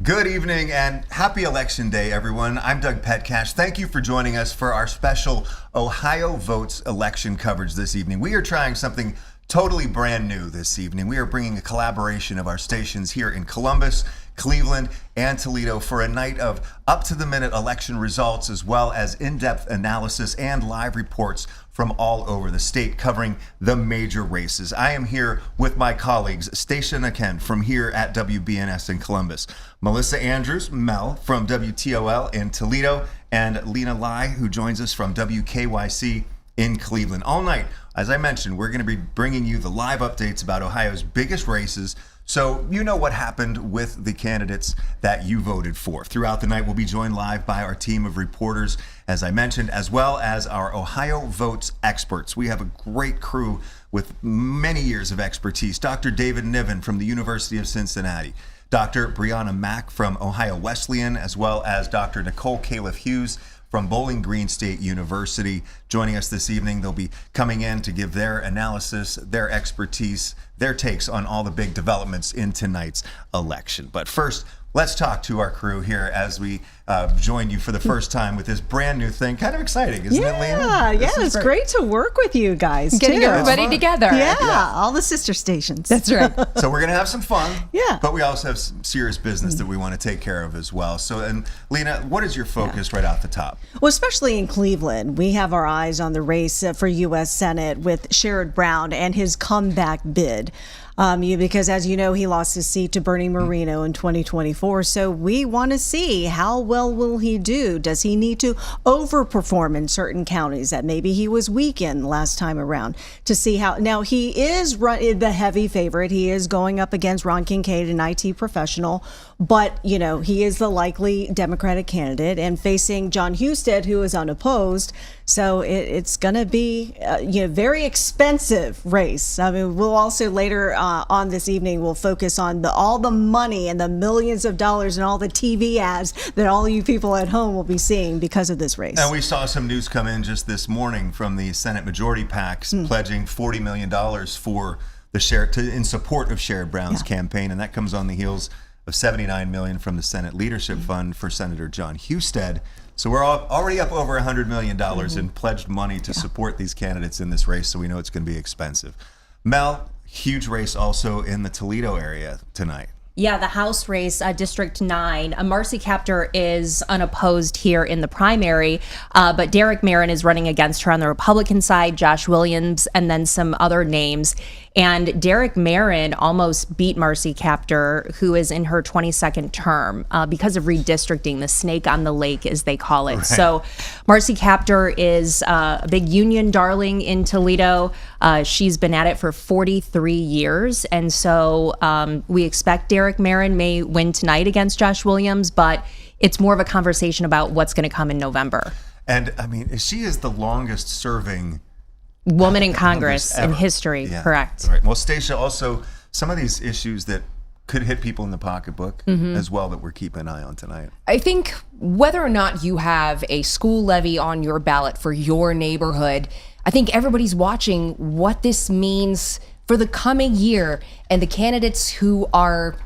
Good evening and happy Election Day, everyone. I'm Doug Petcash. Thank you for joining us for our special Ohio Votes election coverage this evening. We are trying something totally brand new this evening. We are bringing a collaboration of our stations here in Columbus, Cleveland, and Toledo for a night of up-to-the-minute election results, as well as in-depth analysis and live reports from all over the state covering the major races. I am here with my colleagues, Stacia Naken from here at WBNS in Columbus, Melissa Andrews, Mel from WTOL in Toledo, and Lena Lai, who joins us from WKYC in Cleveland. All night, as I mentioned, we're going to be bringing you the live updates about Ohio's biggest races, so you know what happened with the candidates that you voted for. Throughout the night, we'll be joined live by our team of reporters, as I mentioned, as well as our Ohio Votes experts. We have a great crew with many years of expertise. Dr. David Niven from the University of Cincinnati, Dr. Brianna Mack from Ohio Wesleyan, as well as Dr. Nicole Califf-Hughes from Bowling Green State University. Joining us this evening, they'll be coming in to give their analysis, their expertise, their takes on all the big developments in tonight's election. But first, let's talk to our crew here as we join you for the first time with this brand new thing. Kind of exciting, isn't it, Lena? Yeah, it's great to work with you guys. Getting everybody together. Yeah, all the sister stations. That's right. So we're going to have some fun. Yeah. But we also have some serious business that we want to take care of as well. So, and Lena, what is your focus right off the top? Well, especially in Cleveland, we have our eyes on the race for U.S. Senate with Sherrod Brown and his comeback bid. Because as you know, he lost his seat to Bernie Moreno in 2024. So we want to see how well will he do. Does he need to overperform in certain counties that maybe he was weak in last time around to see how? Now, he is the heavy favorite. He is going up against Ron Kincaid, an IT professional. But, you know, he is the likely Democratic candidate and facing Jon Husted, who is unopposed. So it's going to be a very expensive race. I mean, we'll also later on this evening, we'll focus on all the money and the millions of dollars and all the TV ads that all you people at home will be seeing because of this race. And we saw some news come in just this morning from the Senate majority PACs pledging $40 million for the in support of Sherrod Brown's campaign. And that comes on the heels of $79 million from the Senate Leadership Fund for Senator Jon Husted. So we're already up over $100 million in pledged money to support these candidates in this race, so we know it's going to be expensive. Mel, huge race also in the Toledo area tonight. Yeah, the House race, District 9. Marcy Kaptur is unopposed here in the primary, but Derek Marin is running against her on the Republican side, Josh Williams, and then some other names. And Derek Marin almost beat Marcy Kaptur, who is in her 22nd term, because of redistricting, the snake on the lake, as they call it. Right. So Marcy Kaptur is a big union darling in Toledo. She's been at it for 43 years. And so we expect Derek Marin may win tonight against Josh Williams, but it's more of a conversation about what's going to come in November. And I mean, she is the longest serving woman in Congress in history. Yeah. Correct. Right. Well, Stacia, also some of these issues that could hit people in the pocketbook as well that we're keeping an eye on tonight. I think whether or not you have a school levy on your ballot for your neighborhood, I think everybody's watching what this means for the coming year and the candidates who are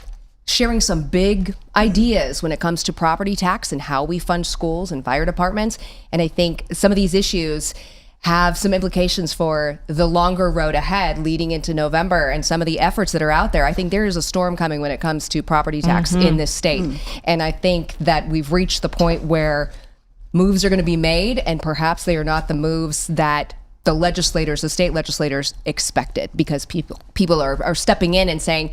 sharing some big ideas when it comes to property tax and how we fund schools and fire departments. And I think some of these issues have some implications for the longer road ahead leading into November and some of the efforts that are out there. I think there is a storm coming when it comes to property tax in this state. And I think that we've reached the point where moves are going to be made, and perhaps they are not the moves that the legislators, the state legislators expected, because people are stepping in and saying,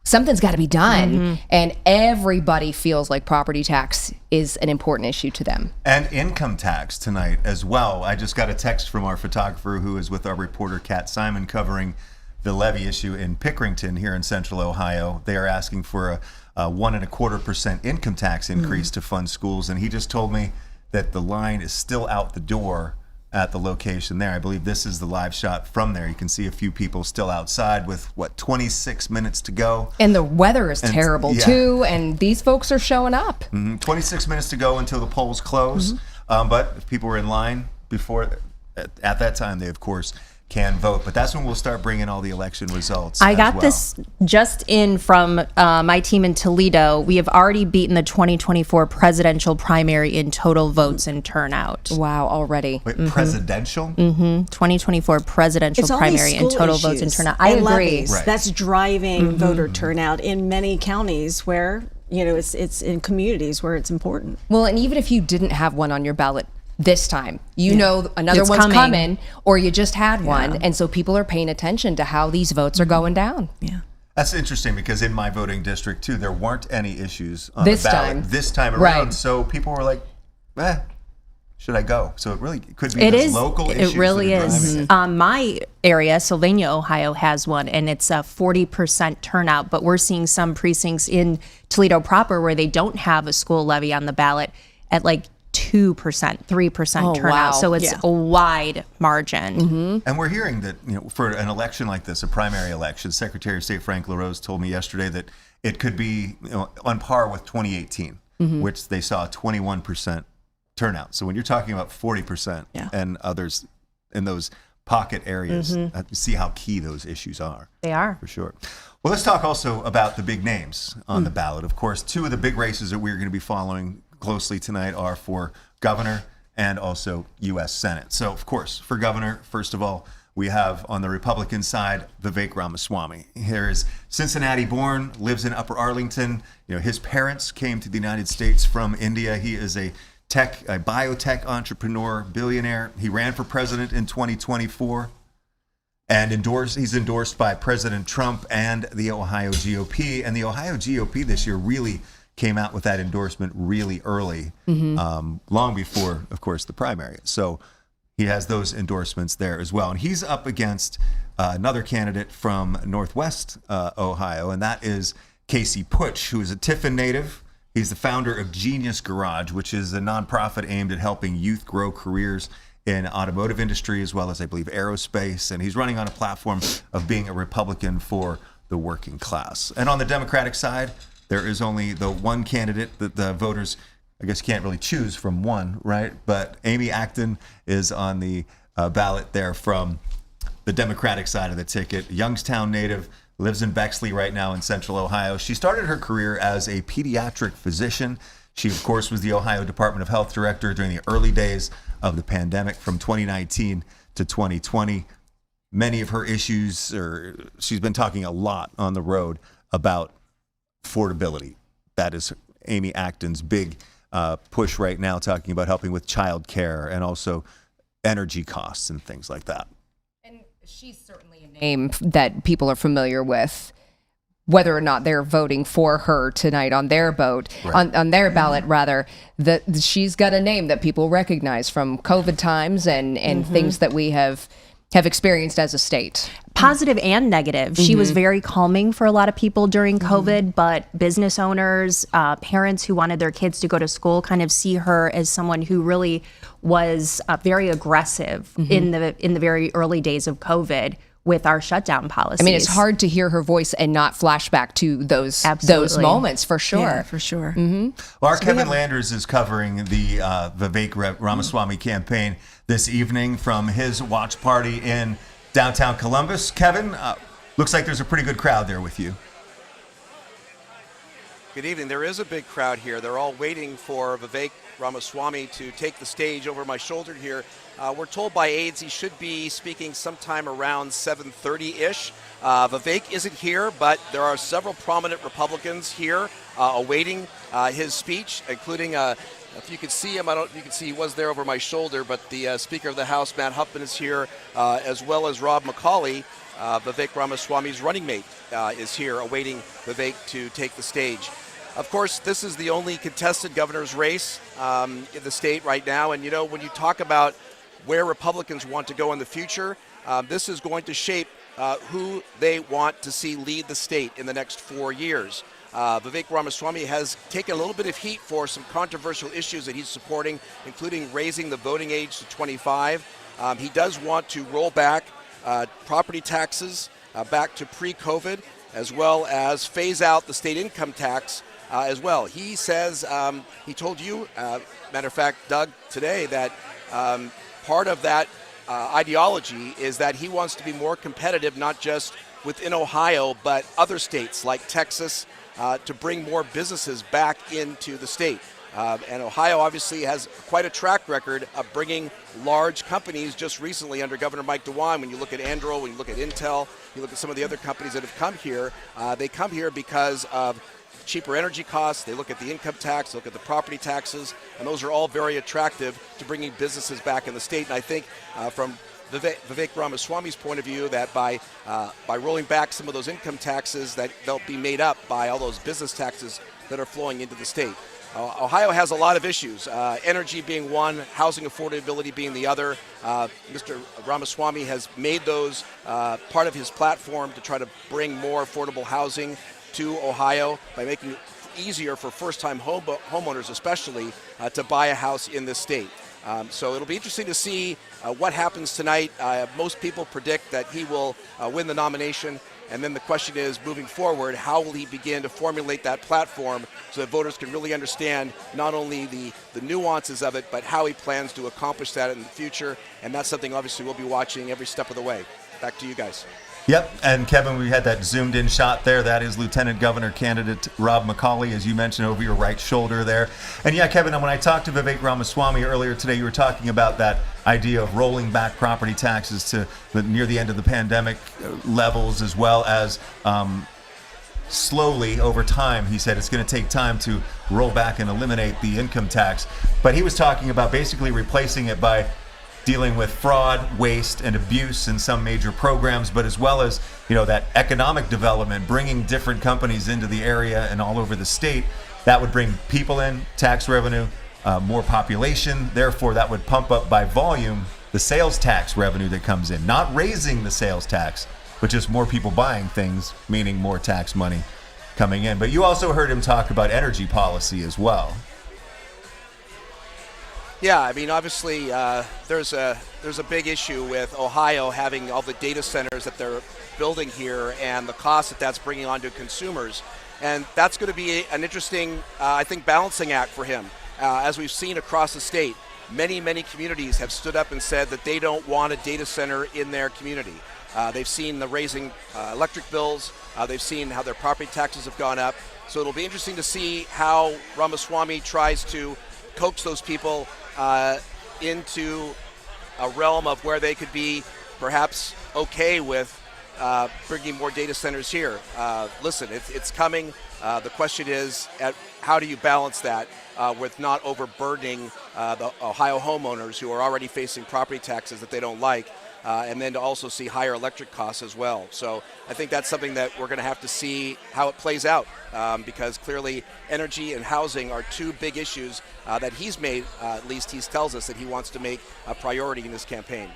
something's got to be done. And everybody feels like property tax is an important issue to them. And income tax tonight as well. I just got a text from our photographer who is with our reporter, Kat Simon, covering the levy issue in Pickerington here in central Ohio. They are asking for a 1.25% income tax increase to fund schools. And he just told me that the line is still out the door at the location there. I believe this is the live shot from there. You can see a few people still outside with 26 minutes to go. And the weather is terrible too, and these folks are showing up. 26 minutes to go until the polls close. But if people were in line before, at that time, they of course can vote. But that's when we'll start bringing all the election results. I as got well. this just in from my team in Toledo. We have already beaten the 2024 presidential primary in total votes and turnout. Wow, already. Wait, presidential? 2024 presidential It's all these primary and school total votes and issues turnout. I and agree. levies. Right. That's driving voter turnout in many counties where, it's in communities where it's important. Well, and even if you didn't have one on your ballot this time, another It's one's coming. coming, or you just had one, and so people are paying attention to how these votes are going down. Yeah. That's interesting because in my voting district too, there weren't any issues on This the ballot time. this time around. Right. So people were like, should I go? So it really could be It those is. local issues. It really that are is. driving it. My area, Sylvania, Ohio, has one, and it's a 40% turnout. But we're seeing some precincts in Toledo proper where they don't have a school levy on the ballot at like 2%, 3% turnout. wow. So it's Yeah. a wide margin. And we're hearing that for an election like this, a primary election, Secretary of State Frank LaRose told me yesterday that it could be on par with 2018, which they saw a 21% turnout. So when you're talking about 40% and others in those pocket areas, see how key those issues are. They are. For sure. Well, let's talk also about the big names on the ballot. Of course, two of the big races that we're going to be following closely tonight are for governor and also U.S. Senate. So, of course, for governor, first of all, we have on the Republican side, Vivek Ramaswamy. Here is Cincinnati born, lives in Upper Arlington. His parents came to the United States from India. He is a biotech entrepreneur, billionaire. He ran for president in 2024 and he's endorsed by President Trump and the Ohio GOP. And the Ohio GOP this year really came out with that endorsement really early, long before, of course, the primary. So he has those endorsements there as well. And he's up against another candidate from Northwest Ohio, and that is Casey Putsch, who is a Tiffin native. He's the founder of Genius Garage, which is a nonprofit aimed at helping youth grow careers in automotive industry, as well as, I believe, aerospace. And he's running on a platform of being a Republican for the working class. And on the Democratic side, there is only the one candidate that the voters, I guess, can't really choose from one, right? But Amy Acton is on the ballot there from the Democratic side of the ticket. Youngstown native, lives in Bexley right now in Central Ohio. She started her career as a pediatric physician. She, of course, was the Ohio Department of Health director during the early days of the pandemic from 2019 to 2020. Many of her issues, she's been talking a lot on the road about affordability. That is Amy Acton's big push right now, talking about helping with child care and also energy costs and things like that. And she's certainly a name that people are familiar with, whether or not they're voting for her tonight on their vote, Right. on their ballot rather. She's got a name that people recognize from COVID times and things that we have experienced as a state. Positive and negative. She was very calming for a lot of people during COVID, but business owners, parents who wanted their kids to go to school kind of see her as someone who really was very aggressive in the very early days of COVID with our shutdown policies. I mean, it's hard to hear her voice and not flash back to those Absolutely. moments, for sure. Yeah, for sure. Well, our Kevin Landers is covering the Vivek Ramaswamy campaign this evening from his watch party in downtown Columbus. Kevin, looks like there's a pretty good crowd there with you. Good evening. There is a big crowd here. They're all waiting for Vivek Ramaswamy to take the stage. Over my shoulder here, we're told by aides he should be speaking sometime around 7:30-ish. Vivek isn't here, but there are several prominent Republicans here awaiting his speech, including, if you could see him, I don't know if you can see he was there over my shoulder, but the Speaker of the House, Matt Huffman, is here, as well as Rob McCauley, Vivek Ramaswamy's running mate, is here awaiting Vivek to take the stage. Of course, this is the only contested governor's race in the state right now. And, when you talk about where Republicans want to go in the future, this is going to shape who they want to see lead the state in the next 4 years. Vivek Ramaswamy has taken a little bit of heat for some controversial issues that he's supporting, including raising the voting age to 25. He does want to roll back property taxes back to pre-COVID, as well as phase out the state income tax as well. He says, he told you, matter of fact, Doug, today, that part of that ideology is that he wants to be more competitive, not just within Ohio, but other states like Texas, to bring more businesses back into the state. And Ohio obviously has quite a track record of bringing large companies just recently under Governor Mike DeWine. When you look at Anduril, when you look at Intel, you look at some of the other companies that have come here, they come here because of cheaper energy costs. They look at the income tax, look at the property taxes, and those are all very attractive to bringing businesses back in the state. And I think from Vivek Ramaswamy's point of view, that by rolling back some of those income taxes, that they'll be made up by all those business taxes that are flowing into the state. Ohio has a lot of issues, energy being one, housing affordability being the other. Mr. Ramaswamy has made those part of his platform to try to bring more affordable housing to Ohio by making it easier for first-time homeowners especially to buy a house in this state. So it'll be interesting to see what happens tonight. Most people predict that he will win the nomination. And then the question is, moving forward, how will he begin to formulate that platform so that voters can really understand not only the nuances of it, but how he plans to accomplish that in the future. And that's something obviously we'll be watching every step of the way. Back to you guys. Yep, and Kevin, we had that zoomed in shot there. That is Lieutenant Governor candidate Rob McCauley, as you mentioned, over your right shoulder there. And yeah, Kevin, when I talked to Vivek Ramaswamy earlier today, you were talking about that idea of rolling back property taxes to near the end of the pandemic levels, as well as slowly over time. He said it's going to take time to roll back and eliminate the income tax. But he was talking about basically replacing it by dealing with fraud, waste, and abuse in some major programs, but as well as, that economic development, bringing different companies into the area and all over the state. That would bring people in, tax revenue, more population. Therefore, that would pump up by volume the sales tax revenue that comes in. Not raising the sales tax, but just more people buying things, meaning more tax money coming in. But you also heard him talk about energy policy as well. Yeah, I mean, obviously, there's a big issue with Ohio having all the data centers that they're building here and the cost that that's bringing on to consumers. And that's going to be an interesting, I think, balancing act for him. As we've seen across the state, many communities have stood up and said that they don't want a data center in their community. They've seen the raising electric bills. They've seen how their property taxes have gone up. So it'll be interesting to see how Ramaswamy tries to coax those people into a realm of where they could be perhaps okay with bringing more data centers here. Listen, it's coming. The question is, how do you balance that with not overburdening the Ohio homeowners who are already facing property taxes that they don't like, and then to also see higher electric costs as well. So I think that's something that we're going to have to see how it plays out, because clearly energy and housing are two big issues that he's made, at least he tells us that he wants to make a priority in this campaign.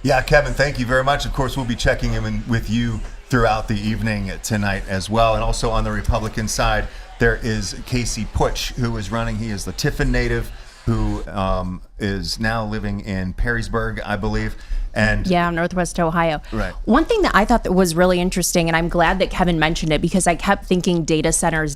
Yeah, Kevin, thank you very much. Of course, we'll be checking in with you throughout the evening tonight as well. And also on the Republican side, there is Casey Putsch, who is running. He is the Tiffin native who is now living in Perrysburg, I believe. And yeah, Northwest Ohio. Right. One thing that I thought that was really interesting, and I'm glad that Kevin mentioned it because I kept thinking data centers,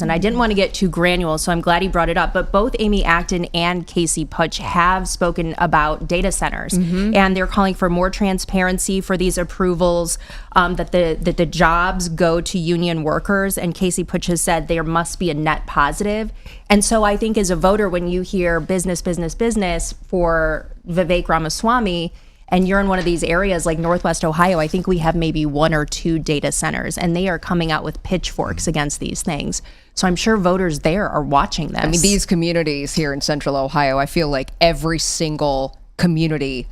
and I didn't want to get too granular, so I'm glad he brought it up. But both Amy Acton and Casey Putsch have spoken about data centers, and they're calling for more transparency for these approvals, that the jobs go to union workers. And Casey Putsch has said there must be a net positive. And so I think as a voter, when you hear business for Vivek Ramaswamy, and you're in one of these areas like Northwest Ohio, I think we have maybe 1 or 2 data centers, and they are coming out with pitchforks against these things. So I'm sure voters there are watching this. I mean, these communities here in Central Ohio, I feel like every single community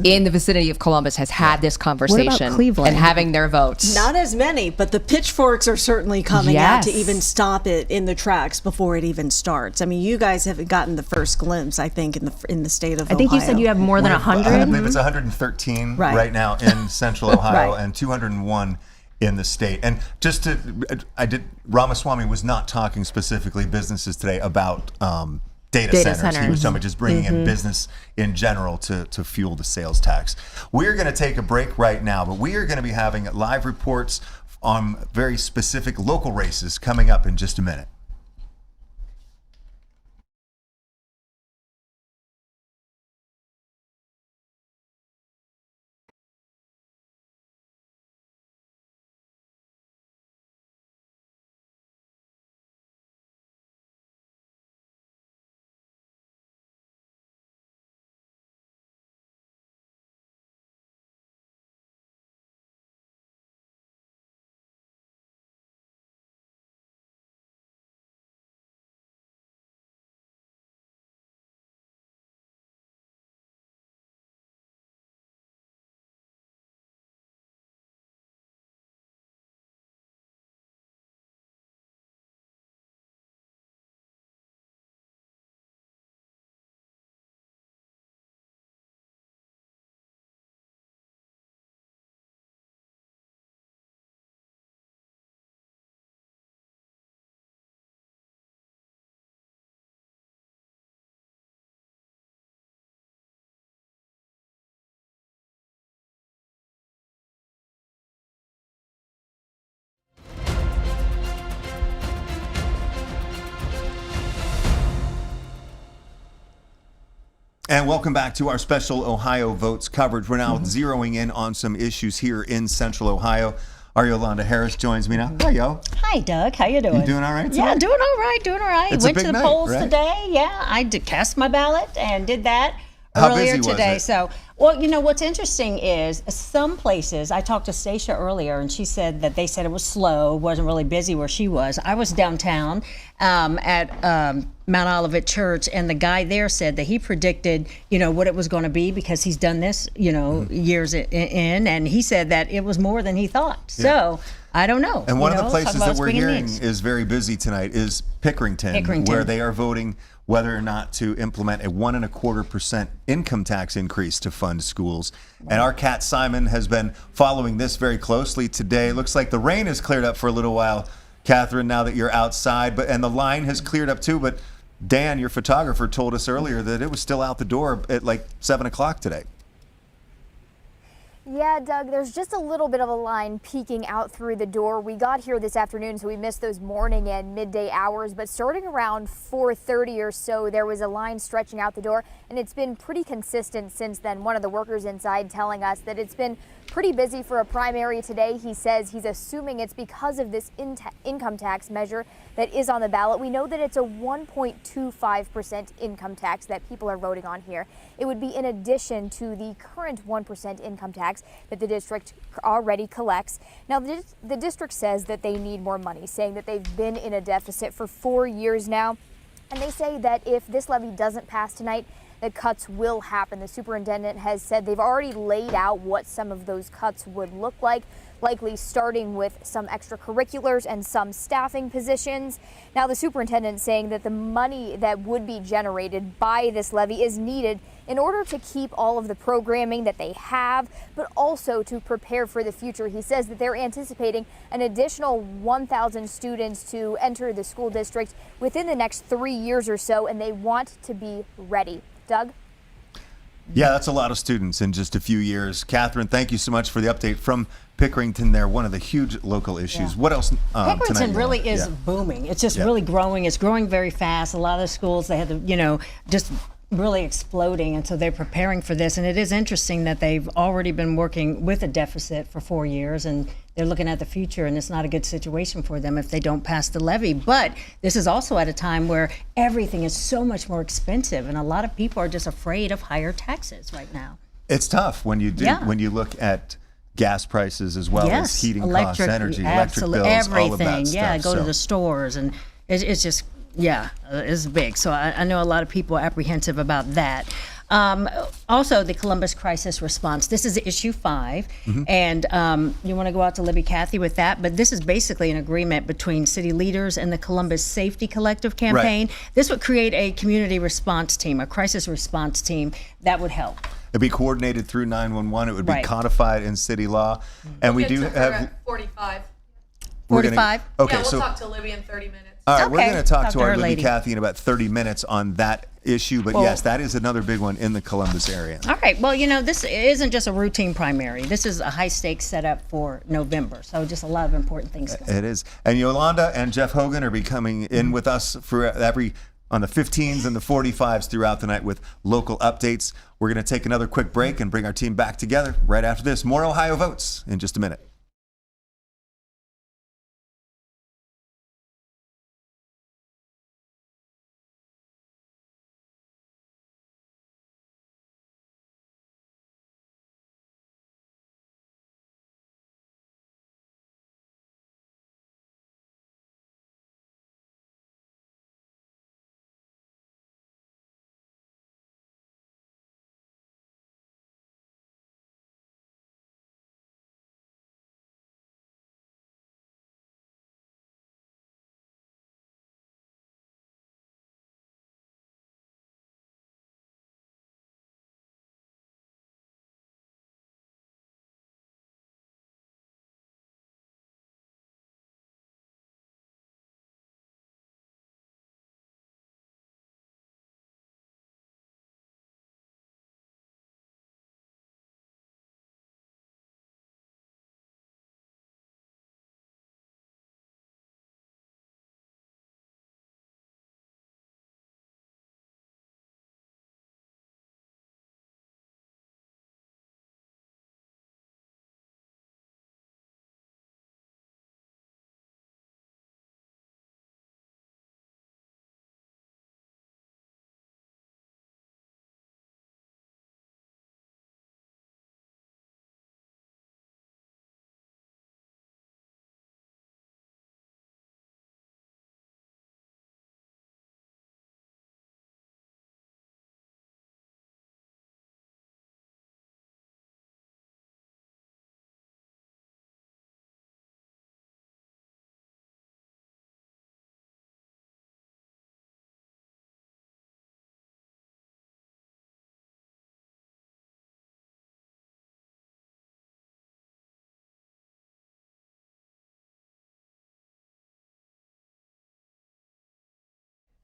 in the vicinity of Columbus has had this conversation Cleveland? and having their votes. Not as many, but the pitchforks are certainly coming out to even stop it in the tracks before it even starts. I mean, you guys have gotten the first glimpse, I think, in the state of Ohio. I think you said you have more than 100. I believe it's 113 right now in Central Ohio and 201 in the state. And Ramaswamy was not talking specifically businesses today about data centers. He was talking about just bringing in business in general to fuel the sales tax. We're going to take a break right now, but we are going to be having live reports on very specific local races coming up in just a minute. And welcome back to our special Ohio Votes coverage. We're now zeroing in on some issues here in Central Ohio. Our Yolanda Harris joins me now. Hi, yo. Hi, Doug. How you doing? You doing all right today? Yeah, doing all right. It's a Went big to the night, polls right? today. Yeah, I did cast my ballot and did that How earlier busy was today. it? So, well, you know what's interesting is some places. I talked to Stacia earlier, and she said that they said it was slow, wasn't really busy where she was. I was downtown at Mount Olivet Church, and the guy there said that he predicted, what it was going to be because he's done this, years in, and he said that it was more than he thought. So. I don't know. And one of the places talk about that we're spring hearing needs. is very busy tonight is Pickerington, where they are voting whether or not to implement a 1.25% income tax increase to fund schools. And our Kat Simon has been following this very closely today. Looks like the rain has cleared up for a little while, Catherine, now that you're outside, and the line has cleared up too. But Dan, your photographer, told us earlier that it was still out the door at like 7 o'clock today. Yeah, Doug, there's just a little bit of a line peeking out through the door. We got here this afternoon, so we missed those morning and midday hours, but starting around 4:30 or so, there was a line stretching out the door, and it's been pretty consistent since then. One of the workers inside telling us that it's been pretty busy for a primary today. He says he's assuming it's because of this income tax measure that is on the ballot. We know that it's a 1.25% income tax that people are voting on here. It would be in addition to the current 1% income tax that the district already collects. Now, the district says that they need more money, saying that they've been in a deficit for 4 years now. And they say that if this levy doesn't pass tonight, the cuts will happen. The superintendent has said they've already laid out what some of those cuts would look like, likely starting with some extracurriculars and some staffing positions. Now, the superintendent saying that the money that would be generated by this levy is needed in order to keep all of the programming that they have, but also to prepare for the future. He says that they're anticipating an additional 1,000 students to enter the school district within the next 3 years or so, and they want to be ready. Doug? Yeah, that's a lot of students in just a few years. Catherine, thank you so much for the update from Pickerington there, one of the huge local issues. Yeah. What else tonight? Pickerington really is Yeah. booming. It's just really growing. It's growing very fast. A lot of the schools, they had to, just really exploding, and so they're preparing for this. And it is interesting that they've already been working with a deficit for 4 years, and they're looking at the future, and it's not a good situation for them if they don't pass the levy. But this is also at a time where everything is so much more expensive, and a lot of people are just afraid of higher taxes right now. It's tough when you when you look at gas prices as well as heating costs, energy, electric bills, everything. all of that stuff. Go to the stores, and it's just it's big. So I know a lot of people are apprehensive about that. Also, the Columbus Crisis Response. This is issue 5, and you want to go out to Libby Cathy with that, but this is basically an agreement between city leaders and the Columbus Safety Collective campaign. Right. This would create a community response team, a crisis response team that would help. It'd be coordinated through 911. It would be Right. codified in city law, and we do have 45. we're gonna- 45? Okay, Yeah, we'll so talk to Libby in 30 minutes. all right, we're Okay. going to talk to our her Libby lady. Cathy in about 30 minutes on that issue. But yes, that is another big one in the Columbus area. All right. Well, this isn't just a routine primary. This is a high stakes setup for November. So just a lot of important things going on. It is. And Yolanda and Jeff Hogan are be coming in with us for on the 15s and the 45s throughout the night with local updates. We're going to take another quick break and bring our team back together right after this. More Ohio Votes in just a minute.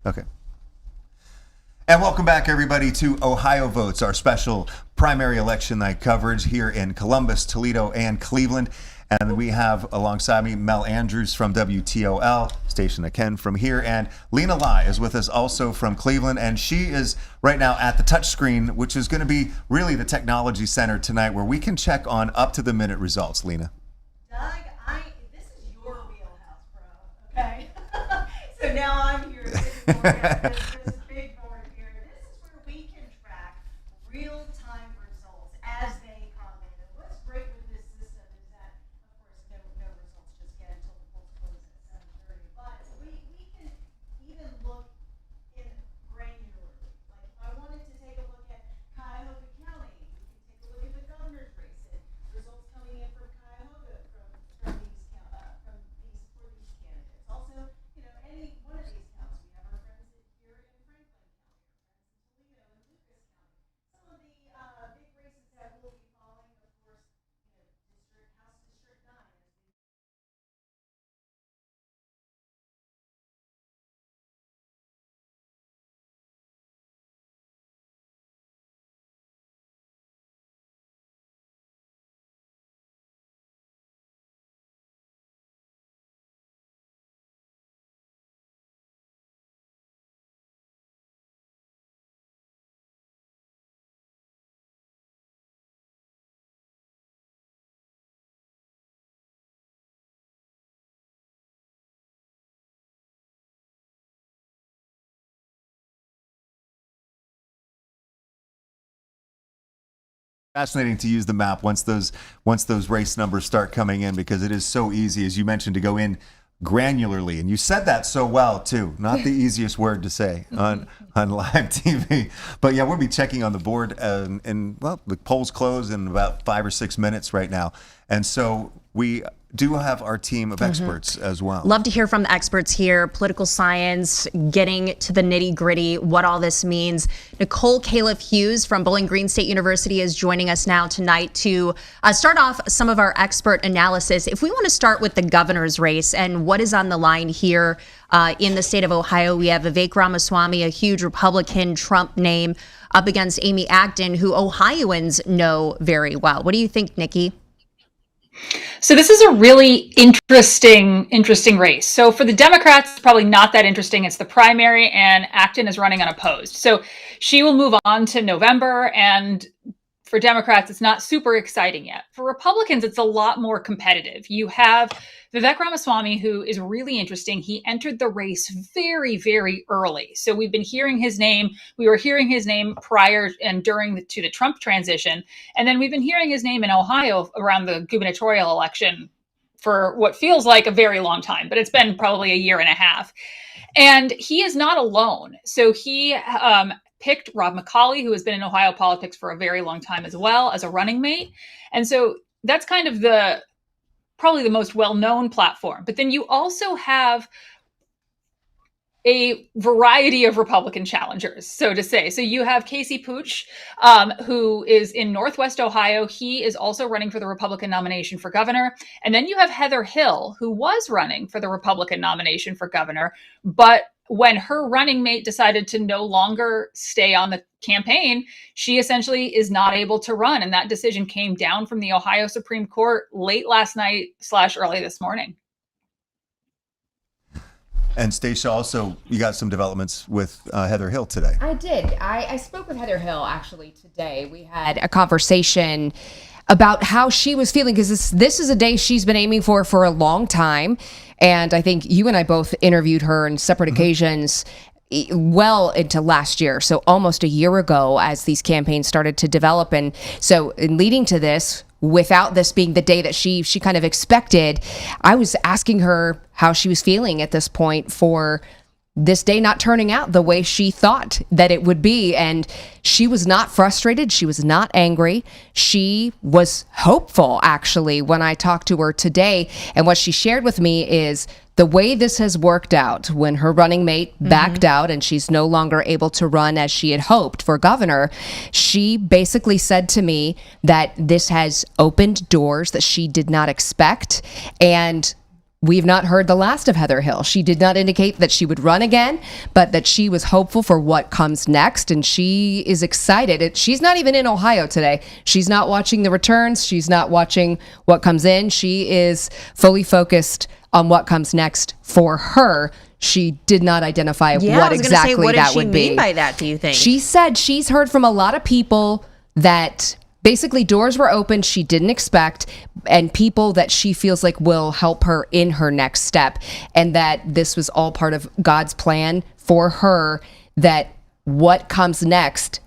Okay. And welcome back, everybody, to Ohio Votes, our special primary election night coverage here in Columbus, Toledo, and Cleveland. And we have alongside me Mel Andrews from WTOL, Station of Ken from here, and Lena Lai is with us also from Cleveland, and she is right now at the touchscreen, which is going to be really the technology center tonight, where we can check on up-to-the-minute results. Lena. Doug, this is your wheelhouse, bro, okay? So now I'm here. This big board here. This is where we can track real-time results as they come in. And what's great with this system is that, of course, no results just yet until the polls close at 7:30. But we can even look in granularly. Like if I wanted to take a look at Cuyahoga County, we can take a look at the governor's race and results coming in from Cuyahoga for these candidates. Also, any one of these counties, we have our friends here in Franklin County, our friends in Toledo and Lucas County. Some of the big races that we'll be following, of course, House District 9. Fascinating to use the map once those race numbers start coming in, because it is so easy, as you mentioned, to go in granularly, and you said that so well too. Not the easiest word to say on live TV, but yeah, we'll be checking on the board, and well, the polls close in about 5 or 6 minutes right now, and so we do have our team of experts as well. Love to hear from the experts here, political science, getting to the nitty gritty, what all this means. Nicole Califf-Hughes from Bowling Green State University is joining us now tonight to start off some of our expert analysis. If we want to start with the governor's race and what is on the line here in the state of Ohio, we have Vivek Ramaswamy, a huge Republican Trump name, up against Amy Acton, who Ohioans know very well. What do you think, Nikki? So this is a really interesting race. So for the Democrats, it's probably not that interesting. It's the primary, and Acton is running unopposed. So she will move on to November, and for Democrats, it's not super exciting yet. For Republicans, it's a lot more competitive. You have Vivek Ramaswamy, who is really interesting. He entered the race very, very early. So we've been hearing his name. We were hearing his name prior and during the Trump transition. And then we've been hearing his name in Ohio around the gubernatorial election for what feels like a very long time, but it's been probably a year and a half. And he is not alone. So he picked Rob McCauley, who has been in Ohio politics for a very long time as well, as a running mate. And so that's kind of probably the most well-known platform. But then you also have a variety of Republican challengers, so to say. So you have Casey Pooch, who is in Northwest Ohio. He is also running for the Republican nomination for governor. And then you have Heather Hill, who was running for the Republican nomination for governor, but when her running mate decided to no longer stay on the campaign, she essentially is not able to run. And that decision came down from the Ohio Supreme Court late last night / early this morning. And Stacia, also, you got some developments with Heather Hill today. I did. I spoke with Heather Hill actually today. We had a conversation about how she was feeling, because this is a day she's been aiming for a long time. And I think you and I both interviewed her on separate occasions well into last year. So almost a year ago, as these campaigns started to develop. And so in leading to this, without this being the day that she kind of expected, I was asking her how she was feeling at this point for this day not turning out the way she thought that it would be. And she was not frustrated. She was not angry. She was hopeful, actually, when I talked to her today. And what she shared with me is the way this has worked out when her running mate backed out and she's no longer able to run as she had hoped for governor. She basically said to me that this has opened doors that she did not expect. And we've not heard the last of Heather Hill. She did not indicate that she would run again, but that she was hopeful for what comes next, and she is excited. She's not even in Ohio today. She's not watching the returns. She's not watching what comes in. She is fully focused on what comes next for her. She did not identify what exactly what that did she would be. mean by that, do you think? She said she's heard from a lot of people that basically doors were open she didn't expect, and people that she feels like will help her in her next step, and that this was all part of God's plan for her, that what comes next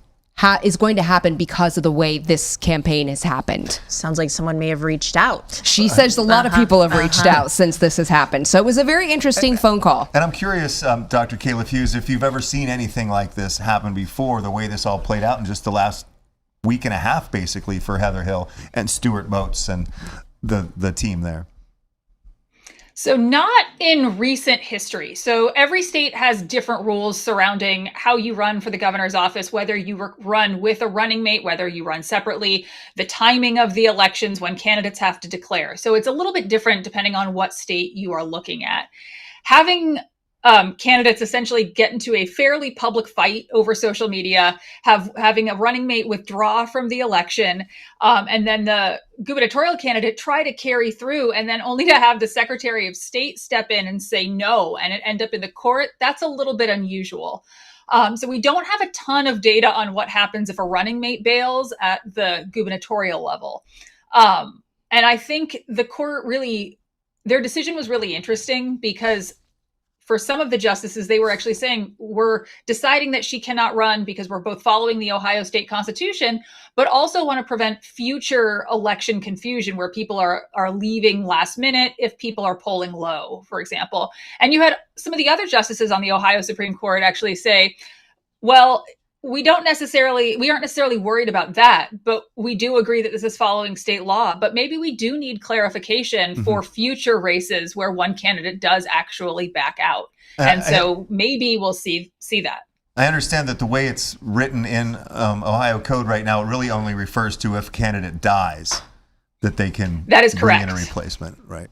is going to happen because of the way this campaign has happened. Sounds like someone may have reached out. She says a lot of people have reached out since this has happened. So it was a very interesting phone call. And I'm curious, Dr. Caleb Hughes, if you've ever seen anything like this happen before, the way this all played out in just the last week and a half, basically, for Heather Hill and Stuart Moats and the team there. So not in recent history. So every state has different rules surrounding how you run for the governor's office, whether you run with a running mate, whether you run separately, the timing of the elections when candidates have to declare. So it's a little bit different depending on what state you are looking at. Having candidates essentially get into a fairly public fight over social media, having a running mate withdraw from the election, and then the gubernatorial candidate try to carry through, and then only to have the Secretary of State step in and say no, and it end up in the court. That's a little bit unusual. So we don't have a ton of data on what happens if a running mate bails at the gubernatorial level. And I think the court their decision was really interesting because for some of the justices, they were actually saying, we're deciding that she cannot run because we're both following the Ohio state constitution, but also want to prevent future election confusion where people are leaving last minute if people are polling low, for example. And you had some of the other justices on the Ohio Supreme Court actually say, well, we aren't necessarily worried about that, but we do agree that this is following state law. But maybe we do need clarification for future races where one candidate does actually back out. And so maybe we'll see that. I understand that the way it's written in Ohio code right now, it really only refers to if a candidate dies, that they can that is bring correct. in a replacement, right?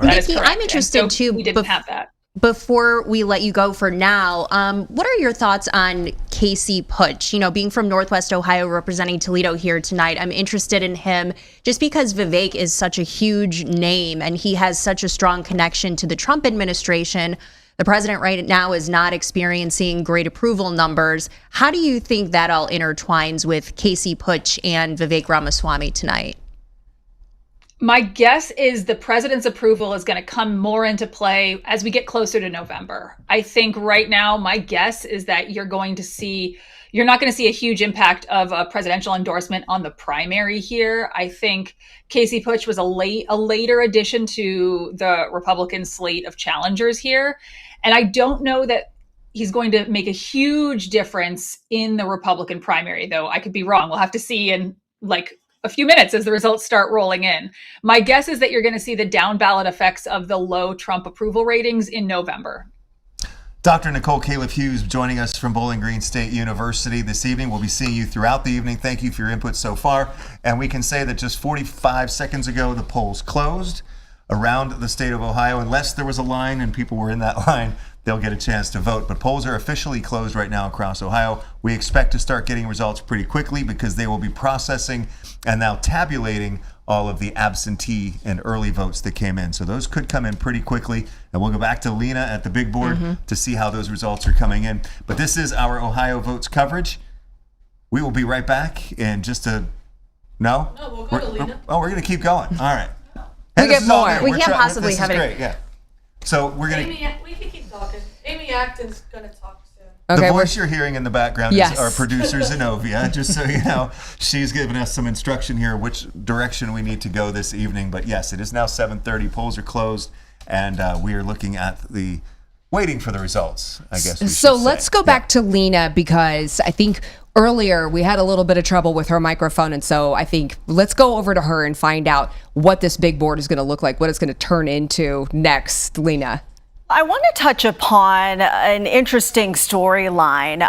Nikki, I'm interested too. We didn't have that. Before we let you go for now, what are your thoughts on Casey Putsch? You know, being from Northwest Ohio, representing Toledo here tonight, I'm interested in him just because Vivek is such a huge name and he has such a strong connection to the Trump administration. The president right now is not experiencing great approval numbers. How do you think that all intertwines with Casey Putsch and Vivek Ramaswamy tonight? My guess is the president's approval is going to come more into play as we get closer to November. I think right now, my guess is that you're not going to see a huge impact of a presidential endorsement on the primary here. I think Casey Putsch was a later addition to the Republican slate of challengers here. And I don't know that he's going to make a huge difference in the Republican primary, though I could be wrong. We'll have to see in a few minutes as the results start rolling in. My guess is that you're going to see the down ballot effects of the low Trump approval ratings in November. Dr. Nicole Caleb Hughes joining us from Bowling Green State University this evening. We'll be seeing you throughout the evening. Thank you for your input so far. And we can say that just 45 seconds ago, the polls closed around the state of Ohio. Unless there was a line and people were in that line, they'll get a chance to vote. But polls are officially closed right now across Ohio. We expect to start getting results pretty quickly because they will be processing and now tabulating all of the absentee and early votes that came in. So those could come in pretty quickly. And we'll go back to Lena at the big board to see how those results are coming in. But this is our Ohio Votes coverage. We will be right back in just a... No? No, we'll go to Lena. Oh, we're going to keep going. All right. We get more. We can't possibly have it. Great, yeah. So we're going to... We can keep talking. Amy Acton's going to talk soon. The voice you're hearing in the background Yes. is our producer, Zenobia, just so you know. She's given us some instruction here which direction we need to go this evening. But yes, it is now 7:30. Polls are closed, and we are looking at waiting for the results, I guess we should So say. let's go back to Lena, because I think earlier we had a little bit of trouble with her microphone. And so I think let's go over to her and find out what this big board is going to look like, what it's going to turn into next, Lena. I want to touch upon an interesting storyline.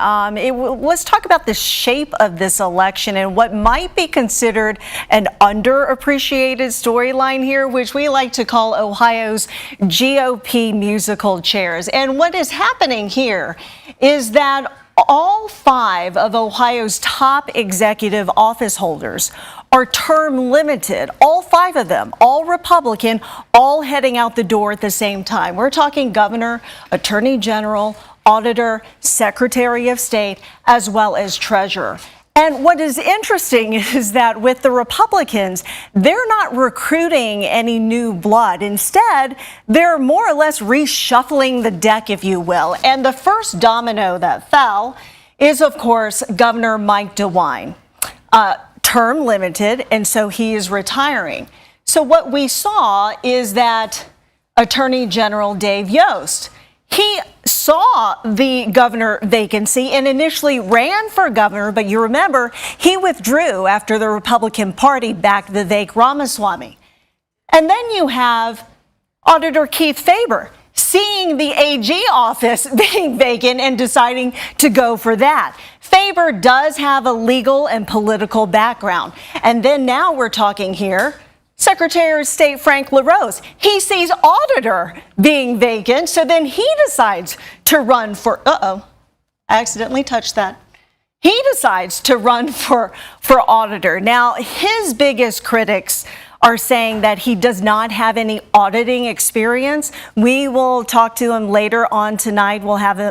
Let's talk about the shape of this election and what might be considered an underappreciated storyline here, which we like to call Ohio's GOP musical chairs. And what is happening here is that all 5 of Ohio's top executive office holders are term limited, all 5 of them, all Republican, all heading out the door at the same time. We're talking governor, attorney general, auditor, secretary of state, as well as treasurer. And what is interesting is that with the Republicans, they're not recruiting any new blood. Instead, they're more or less reshuffling the deck, if you will. And the first domino that fell is, of course, Governor Mike DeWine. Term limited, and so he is retiring. So what we saw is that Attorney General Dave Yost, he saw the governor vacancy and initially ran for governor, but you remember he withdrew after the Republican Party backed Vivek Ramaswamy. And then you have Auditor Keith Faber seeing the AG office being vacant and deciding to go for that. Faber does have a legal and political background. And then now we're talking here, Secretary of State Frank LaRose. He sees auditor being vacant, so then he decides to run for, I accidentally touched that. He decides to run for auditor. Now, his biggest critics are saying that he does not have any auditing experience. We will talk to him later on tonight.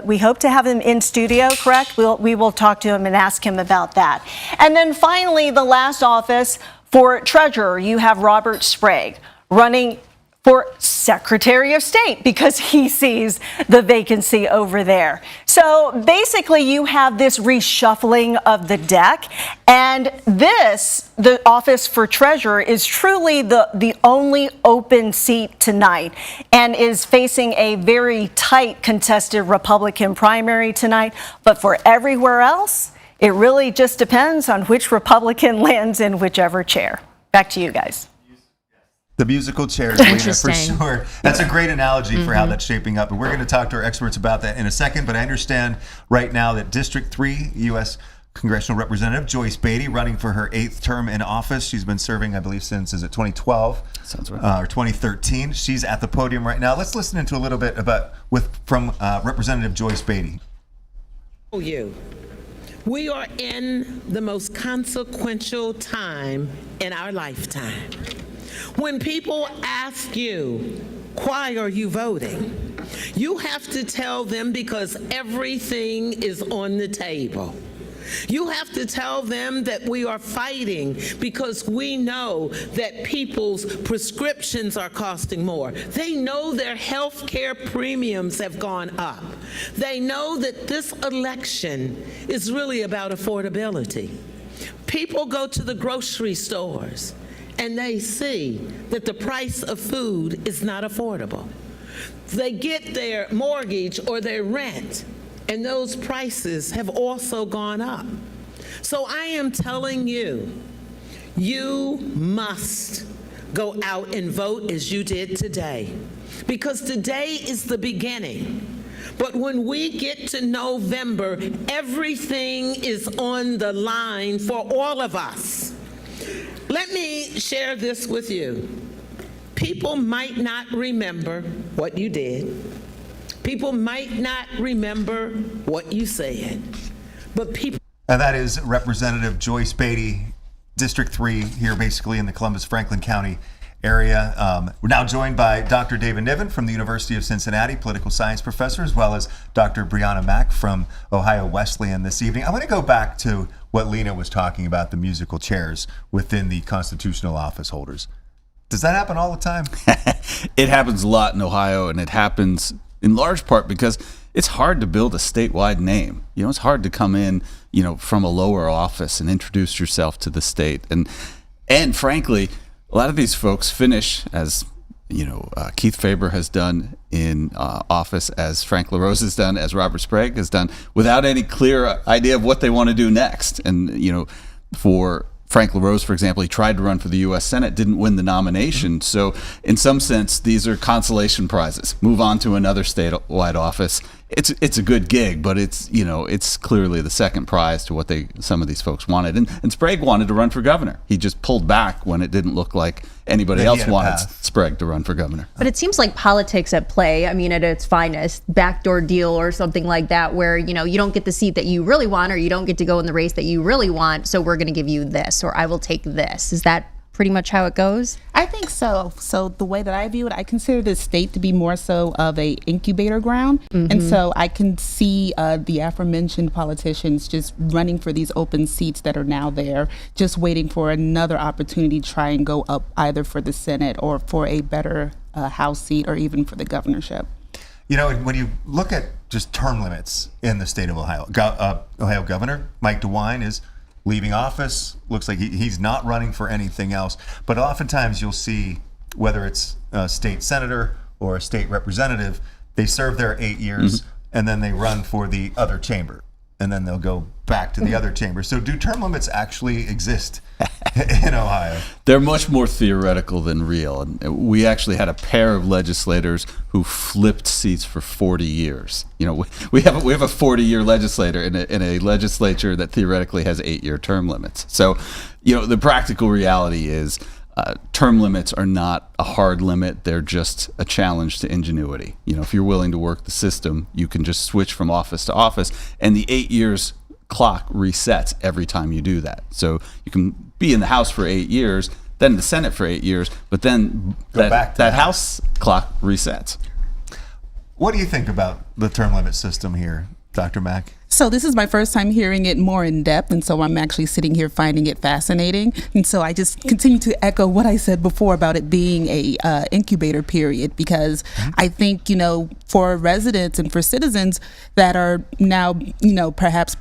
We hope to have him in studio, correct? We will talk to him and ask him about that. And then finally, the last office for treasurer, you have Robert Sprague running for Secretary of State because he sees the vacancy over there. So basically you have this reshuffling of the deck, and the office for treasurer is truly the only open seat tonight and is facing a very tight contested Republican primary tonight. But for everywhere else, it really just depends on which Republican lands in whichever chair. Back to you guys. The musical chairs, Lena, for Interesting. sure. That's a great analogy for how that's shaping up. And we're going to talk to our experts about that in a second. But I understand right now that District 3 U.S. Congressional Representative Joyce Beatty, running for her 8th term in office. She's been serving, I believe, since, 2012? Sounds right. Or 2013. She's at the podium right now. Let's listen into a little bit from Representative Joyce Beatty. We are in the most consequential time in our lifetime. When people ask you, why are you voting? You have to tell them because everything is on the table. You have to tell them that we are fighting because we know that people's prescriptions are costing more. They know their health care premiums have gone up. They know that this election is really about affordability. People go to the grocery stores and they see that the price of food is not affordable. They get their mortgage or their rent, and those prices have also gone up. So I am telling you, you must go out and vote as you did today, because today is the beginning. But when we get to November, everything is on the line for all of us. Let me share this with you. People might not remember what you did. People might not remember what you said, but people. And that is Representative Joyce Beatty, District 3 here basically in the Columbus-Franklin County area. We're now joined by Dr. David Niven from the University of Cincinnati, political science professor, as well as Dr. Brianna Mack from Ohio Wesleyan this evening. I want to go back to what Lena was talking about, the musical chairs within the constitutional office holders. Does that happen all the time? It happens a lot in Ohio, and it happens in large part because it's hard to build a statewide name. You know, it's hard to come in, from a lower office and introduce yourself to the state. And frankly, a lot of these folks finish as, Keith Faber has done in office, as Frank LaRose has done, as Robert Sprague has done, without any clear idea of what they want to do next. And, for Frank LaRose, for example, he tried to run for the U.S. Senate, didn't win the nomination. So in some sense, these are consolation prizes. Move on to another statewide office. It's a good gig, but it's clearly the second prize to what some of these folks wanted. And Sprague wanted to run for governor. He just pulled back when it didn't look like anybody else wanted Sprague to run for governor. But it seems like politics at play. I mean, at its finest, backdoor deal or something like that, where you don't get the seat that you really want, or you don't get to go in the race that you really want. So we're going to give you this, or I will take this. Is that pretty much how it goes? I think so. So the way that I view it, I consider the state to be more so of a incubator ground. And so I can see the aforementioned politicians just running for these open seats that are now there, just waiting for another opportunity to try and go up either for the Senate or for a better House seat or even for the governorship. When you look at just term limits in the state of Ohio, Ohio Governor Mike DeWine is leaving office. Looks like he's not running for anything else. But oftentimes you'll see, whether it's a state senator or a state representative, they serve their 8 years and then they run for the other chamber. And then they'll go back to the other chamber. So do term limits actually exist in Ohio? They're much more theoretical than real. And we actually had a pair of legislators who flipped seats for 40 years. We have a 40-year legislator in a legislature that theoretically has 8-year term limits. So, the practical reality is term limits are not a hard limit. They're just a challenge to ingenuity. If you're willing to work the system, you can just switch from office to office, and the 8 years clock resets every time you do that. So you can be in the House for 8 years, then the Senate for 8 years, but then that House clock resets. What do you think about the term limit system here, Dr. Mack? So this is my first time hearing it more in depth, and so I'm actually sitting here finding it fascinating. And so I just continue to echo what I said before about it being a incubator period, because I think, for residents and for citizens that are now, perhaps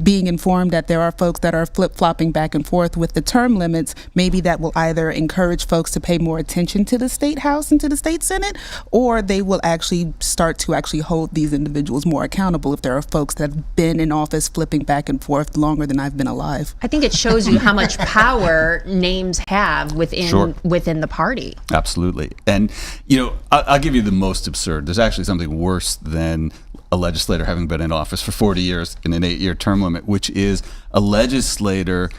being informed that there are folks that are flip-flopping back and forth with the term limits, maybe that will either encourage folks to pay more attention to the state House and to the state Senate, or they will actually start to actually hold these individuals more accountable if there are folks that have been in office flipping back and forth longer than I've been alive. I think it shows you how much power names have within the party. Absolutely. And, I'll give you the most absurd. There's actually something worse than a legislator having been in office for 40 years in an 8-year term limit, which is a legislator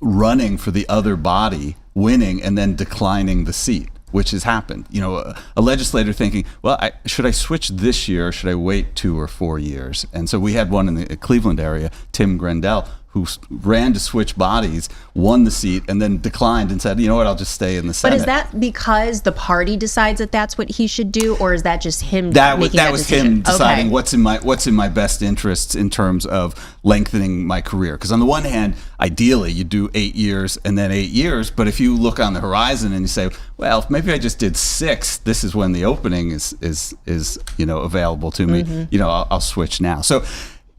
running for the other body, winning, and then declining the seat, which has happened. A legislator thinking, well, should I switch this year or should I wait 2 or 4 years? And so we had one in the Cleveland area, Tim Grendel, who ran to switch bodies, won the seat, and then declined and said, I'll just stay in the Senate. But is that because the party decides that that's what he should do, or is that just him making that decision? That was him deciding what's in my best interests in terms of lengthening my career. Because on the one hand, ideally, you do 8 years and then 8 years. But if you look on the horizon and you say, well, maybe I just did 6, this is when the opening is available to me. I'll switch now. So,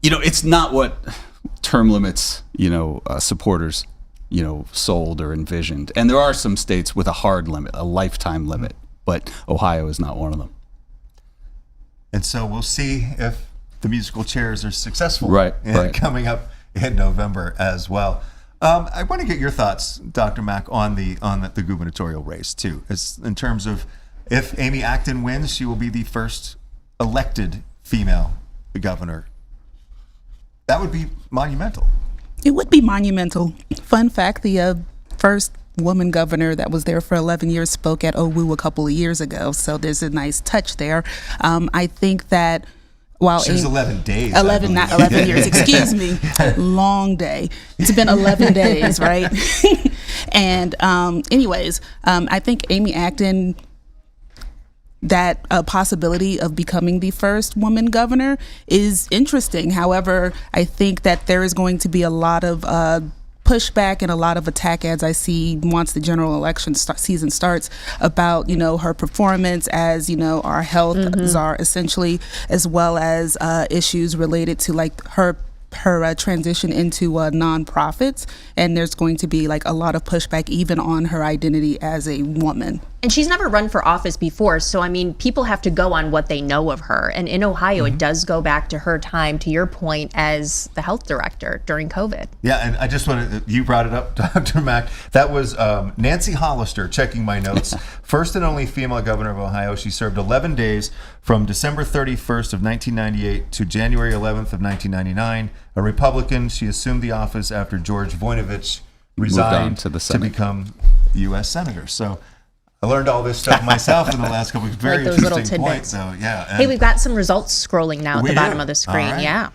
it's not what term limits, supporters, sold or envisioned. And there are some states with a hard limit, a lifetime limit, but Ohio is not one of them. And so we'll see if the musical chairs are successful coming up in November as well. I want to get your thoughts, Dr. Mack, on the gubernatorial race too. It's in terms of, if Amy Acton wins, she will be the first elected female governor. That would be monumental. It would be monumental. Fun fact, the first woman governor that was there for 11 years spoke at OWU a couple of years ago. So there's a nice touch there. I think that while she was 11 days. Not 11 years, excuse me. Long day. It's been 11 days, right? And anyways, I think Amy Acton, that possibility of becoming the first woman governor is interesting. However, I think that there is going to be a lot of pushback and a lot of attack ads I see once the general election season starts about, her performance as, our health czar essentially, as well as issues related to her transition into nonprofits, and there's going to be a lot of pushback even on her identity as a woman. And she's never run for office before. So, I mean, people have to go on what they know of her. And in Ohio, it does go back to her time, to your point, as the health director during COVID. Yeah, and I just wanted, you brought it up, Dr. Mack. That was Nancy Hollister, checking my notes. First and only female governor of Ohio. She served 11 days from December 31st of 1998 to January 11th of 1999. A Republican, she assumed the office after George Voinovich resigned to the to Senate. become U.S. Senator. So I learned all this stuff myself in the last couple of weeks. Very Like those little interesting point. tidbits. So, yeah. Hey, we've got some results scrolling now at We the bottom do? of the screen. All right. Yeah.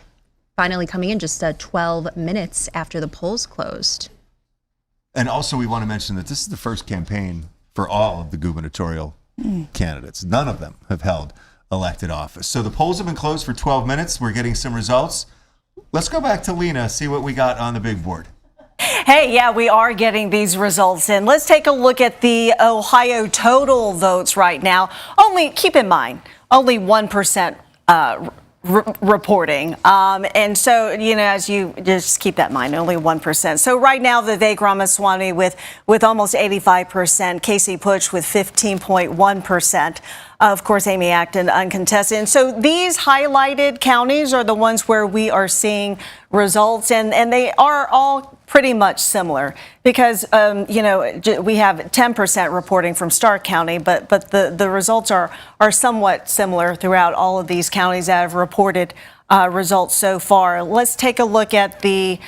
Finally coming in just 12 minutes after the polls closed. And also, we want to mention that this is the first campaign for all of the gubernatorial candidates. None of them have held elected office. So the polls have been closed for 12 minutes. We're getting some results. Let's go back to Lena, see what we got on the big board. Hey, yeah, we are getting these results in. Let's take a look at the Ohio total votes right now. Keep in mind, only 1% reporting. And so, as you just keep that in mind, only 1%. So right now, Vivek Ramaswamy with almost 85%, Casey Pusch with 15.1%. Of course, Amy Acton uncontested. And so these highlighted counties are the ones where we are seeing results, and they are all pretty much similar because, we have 10% reporting from Stark County, but the results are somewhat similar throughout all of these counties that have reported results so far. Let's take a look at the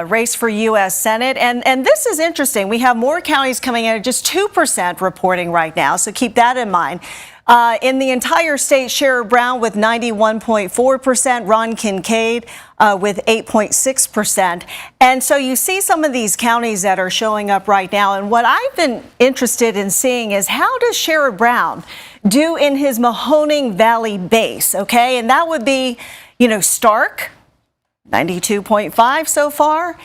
race for U.S. Senate. And this is interesting. We have more counties coming in at just 2% reporting right now, so keep that in mind. In the entire state, Sherrod Brown with 91.4%, Ron Kincaid with 8.6%. And so you see some of these counties that are showing up right now. And what I've been interested in seeing is how does Sherrod Brown do in his Mahoning Valley base, okay? And that would be, Stark, 92.5 so far.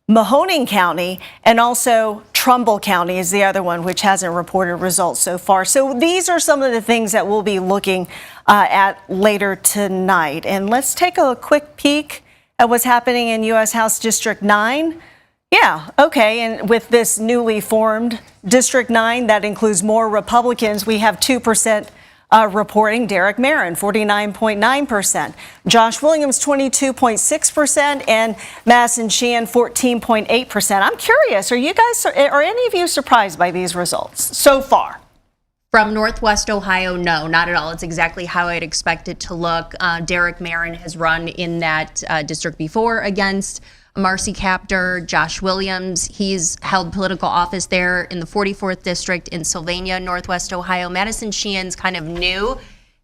Mahoning County, and also Trumbull County is the other one, which hasn't reported results so far. So these are some of the things that we'll be looking at later tonight. And let's take a quick peek at what's happening in U.S. House District 9. Yeah, okay, and with this newly formed District 9, that includes more Republicans. We have 2% reporting. Derek Marin, 49.9%. Josh Williams, 22.6%. And Madison Sheehan, 14.8%. I'm curious, are any of you surprised by these results so far? From Northwest Ohio, no, not at all. It's exactly how I'd expect it to look. Derek Marin has run in that district before against Marcy Kaptur, Josh Williams. He's held political office there in the 44th district in Sylvania, Northwest Ohio. Madison Sheehan's kind of new.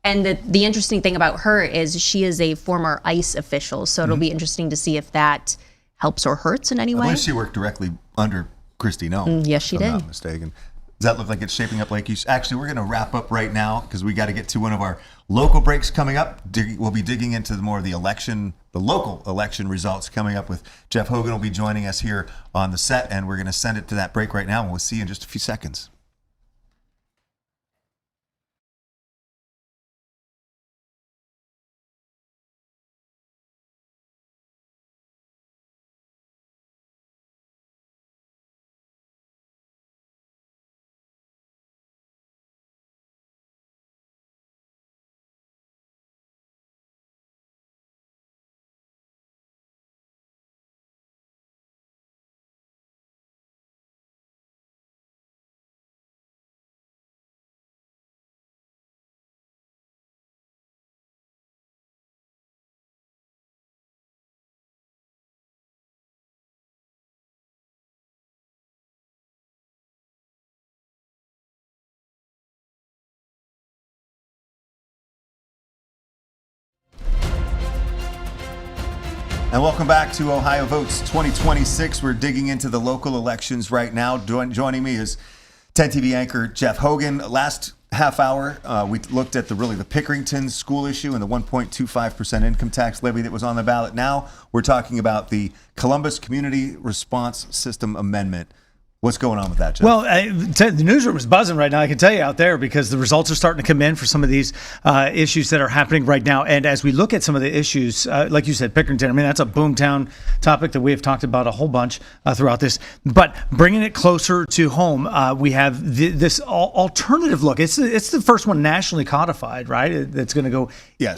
And the interesting thing about her is she is a former ICE official. So it'll be interesting to see if that helps or hurts in any way. I believe she worked directly under Kristi Noem. Yes, she if did. I'm not mistaken. Does that look like it's shaping up like you? Actually, we're going to wrap up right now because we got to get to one of our local breaks coming up. We'll be digging into more of the local election results coming up with Jeff Hogan will be joining us here on the set, and we're going to send it to that break right now, and we'll see you in just a few seconds. And welcome back to Ohio Votes 2026. We're digging into the local elections right now. Joining me is 10 TV anchor Jeff Hogan. Last half hour, we looked at the Pickerington school issue and the 1.25% income tax levy that was on the ballot. Now we're talking about the Columbus Community Response System Amendment. What's going on with that, Jeff? Well, the newsroom is buzzing right now, I can tell you out there, because the results are starting to come in for some of these issues that are happening right now. And as we look at some of the issues, like you said, Pickerington, I mean, that's a boomtown topic that we have talked about a whole bunch throughout this. But bringing it closer to home, we have this alternative look. It's the first one nationally codified, right? That's going to go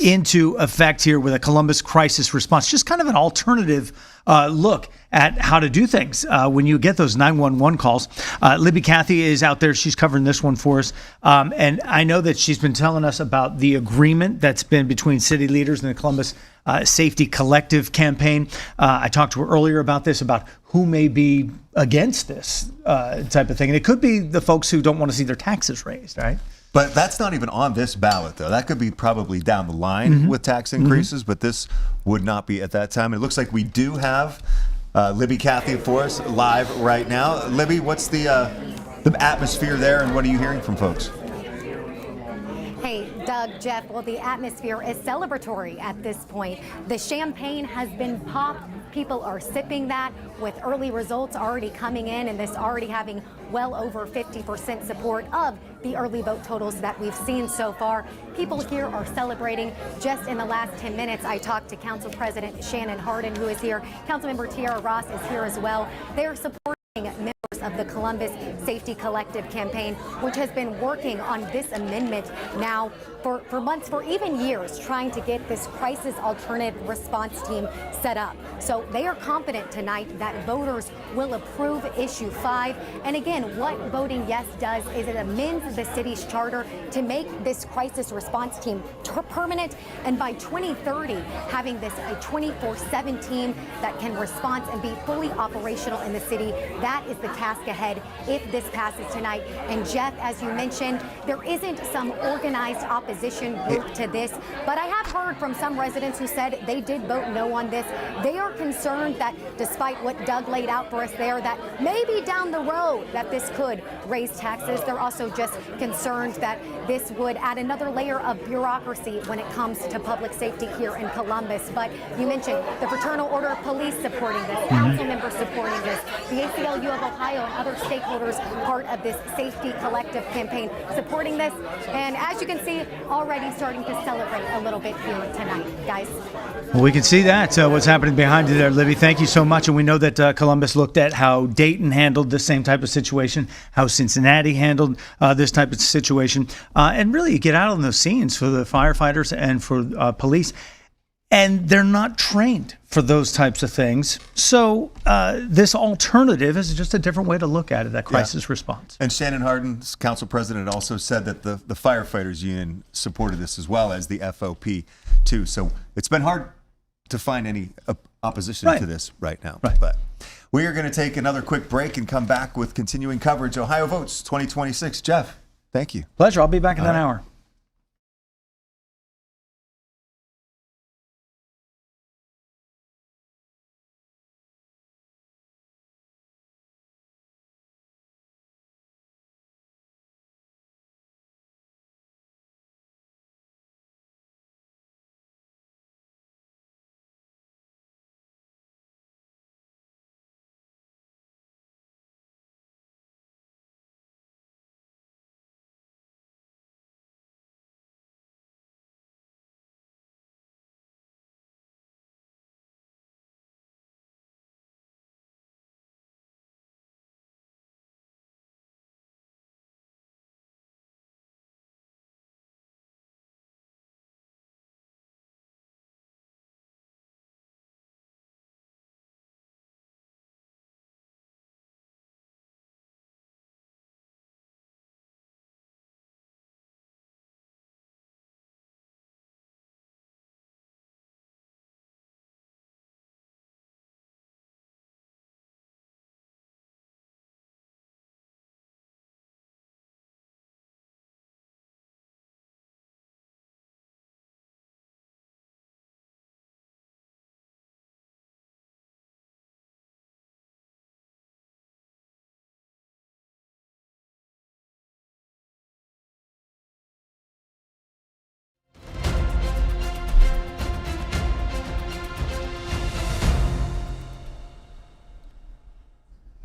into effect here with a Columbus crisis response. Just kind of an alternative look at how to do things when you get those 911 calls. Libby Cathy is out there. She's covering this one for us. And I know that she's been telling us about the agreement that's been between city leaders and the Columbus Safety Collective campaign. I talked to her earlier about this, about who may be against this type of thing. And it could be the folks who don't want to see their taxes raised, right? But that's not even on this ballot, though. That could be probably down the line with tax increases, but this would not be at that time. It looks like we do have Libby Cathy for us live right now. Libby, what's the atmosphere there, and what are you hearing from folks? Hey, Doug, Jeff, well, the atmosphere is celebratory at this point. The champagne has been popped. People are sipping that, with early results already coming in, and this already having well over 50% support of the early vote totals that we've seen so far. People here are celebrating. Just in the last 10 minutes, I talked to Council President Shannon Hardin, who is here. Councilmember Tiara Ross is here as well. They are supporting members of the Columbus Safety Collective campaign, which has been working on this amendment now for months, for even years, trying to get this crisis alternative response team set up. So they are confident tonight that voters will approve issue 5. And again, what voting yes does is it amends the city's charter to make this crisis response team permanent, and by 2030 having this a 24/7 team that can respond and be fully operational in the city. That is the task ahead if this passes tonight. And Jeff, as you mentioned, there isn't some organized opposition group to this, but I have heard from some residents who said they did vote no on this. They are concerned that despite what Doug laid out for us there, that maybe down the road that this could raise taxes. They're also just concerned that this would add another layer of bureaucracy when it comes to public safety here in Columbus. But you mentioned the Fraternal Order of Police supporting this, council members supporting this, the ACLU of Ohio and other stakeholders part of this safety collective campaign supporting this. And as you can see, already starting to celebrate a little bit here tonight, guys. Well, we can see that. What's happening behind you there, Libby. Thank you so much. And we know that Columbus looked at how Dayton handled the same type of situation, how Cincinnati handled this type of situation. And really, you get out on those scenes for the firefighters and for police. And they're not trained for those types of things. So this alternative is just a different way to look at it, that crisis response. And Shannon Hardin's council president also said that the firefighters union supported this as well as the FOP too. So it's been hard to find any opposition to this right now. But we are going to take another quick break and come back with continuing coverage. Ohio Votes 2026. Jeff, thank you. Pleasure. I'll be back in an hour.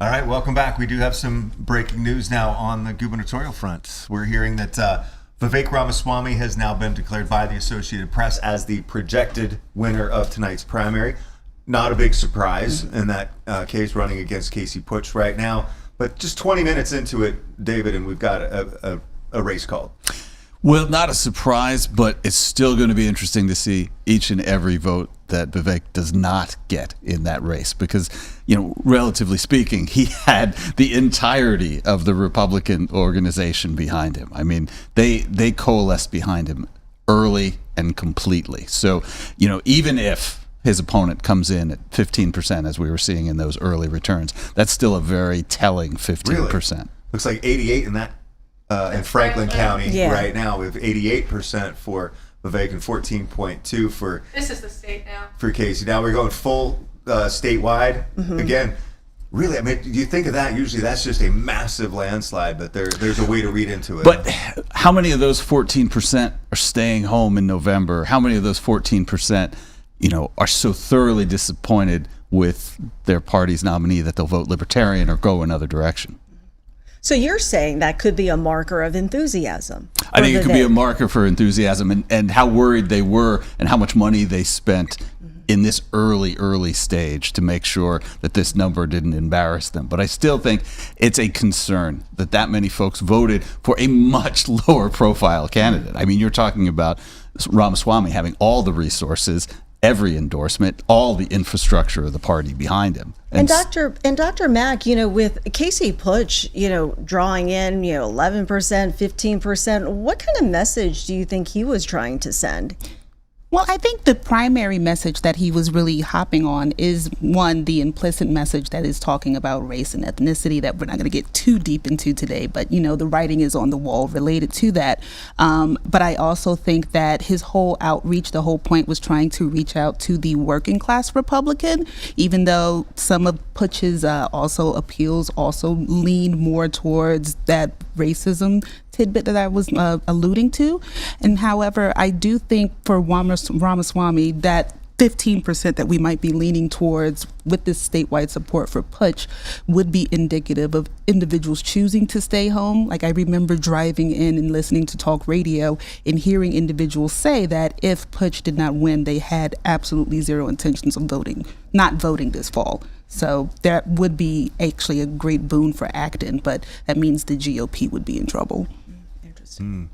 All right, welcome back. We do have some breaking news now on the gubernatorial front. We're hearing that Vivek Ramaswamy has now been declared by the Associated Press as the projected winner of tonight's primary. Not a big surprise in that case, running against Casey Putsch right now. But just 20 minutes into it, David, and we've got a race called. Well, not a surprise, but it's still going to be interesting to see each and every vote that Vivek does not get in that race because, relatively speaking, he had the entirety of the Republican organization behind him. I mean, they coalesced behind him early and completely. So, even if his opponent comes in at 15%, as we were seeing in those early returns, that's still a very telling 15%. Really? Looks like 88 in that. In Franklin County right now, we have 88% for Vivek and 14.2 for. This is the state now. For Casey. Now we're going full statewide again. Really, I mean, you think of that. Usually, that's just a massive landslide, but there's a way to read into it. But how many of those 14% are staying home in November? How many of those 14%, are so thoroughly disappointed with their party's nominee that they'll vote Libertarian or go another direction? So you're saying that could be a marker of enthusiasm? I think it could be a marker for enthusiasm and how worried they were and how much money they spent in this early stage to make sure that this number didn't embarrass them. But I still think it's a concern that many folks voted for a much lower profile candidate. I mean, you're talking about Ramaswamy having all the resources, every endorsement, all the infrastructure of the party behind him. And Dr. Mack, with Casey Putsch, drawing in, 11%, 15%, what kind of message do you think he was trying to send? Well, I think the primary message that he was really hopping on is, one, the implicit message that is talking about race and ethnicity that we're not going to get too deep into today, but, the writing is on the wall related to that. But I also think that his whole outreach, the whole point was trying to reach out to the working class Republican, even though some of Putsch's also appeals also leaned more towards that racism tidbit that I was alluding to. And however, I do think for Ramaswamy, that 15% that we might be leaning towards with this statewide support for Putsch would be indicative of individuals choosing to stay home. Like I remember driving in and listening to talk radio and hearing individuals say that if Putsch did not win, they had absolutely zero intentions of not voting this fall. So that would be actually a great boon for Acton, but that means the GOP would be in trouble. Interesting.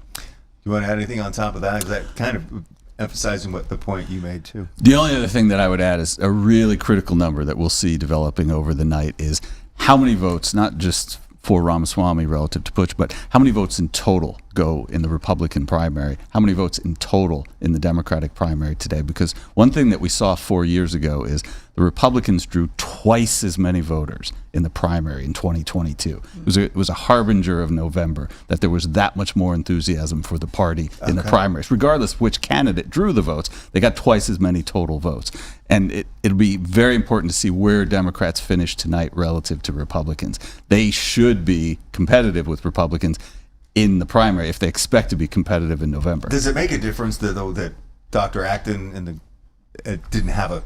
You want to add anything on top of that? Is that kind of emphasizing what the point you made too? The only other thing that I would add is a really critical number that we'll see developing over the night is how many votes, not just for Ramaswamy relative to Putsch, but how many votes in total go in the Republican primary? How many votes in total in the Democratic primary today? Because one thing that we saw 4 years ago is the Republicans drew twice as many voters in the primary in 2022. It was a harbinger of November that there was that much more enthusiasm for the party in the primaries. Regardless of which candidate drew the votes, they got twice as many total votes. And it'll be very important to see where Democrats finish tonight relative to Republicans. They should be competitive with Republicans in the primary if they expect to be competitive in November. Does it make a difference, though, that Dr. Acton didn't have a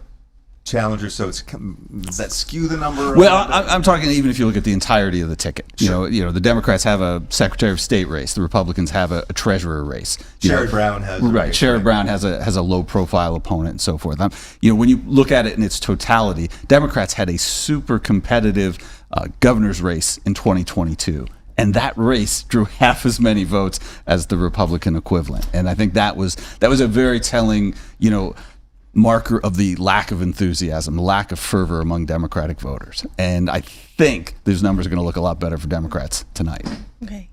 challenger, so does that skew the number? Well, I'm talking even if you look at the entirety of the ticket. Sure. The Democrats have a Secretary of State race. The Republicans have a treasurer race. Sherrod Brown has Sherrod Brown has a low profile opponent and so forth. When you look at it in its totality, Democrats had a super competitive governor's race in 2022. And that race drew half as many votes as the Republican equivalent. And I think that was a very telling, marker of the lack of enthusiasm, lack of fervor among Democratic voters. And I think those numbers are going to look a lot better for Democrats tonight. Okay.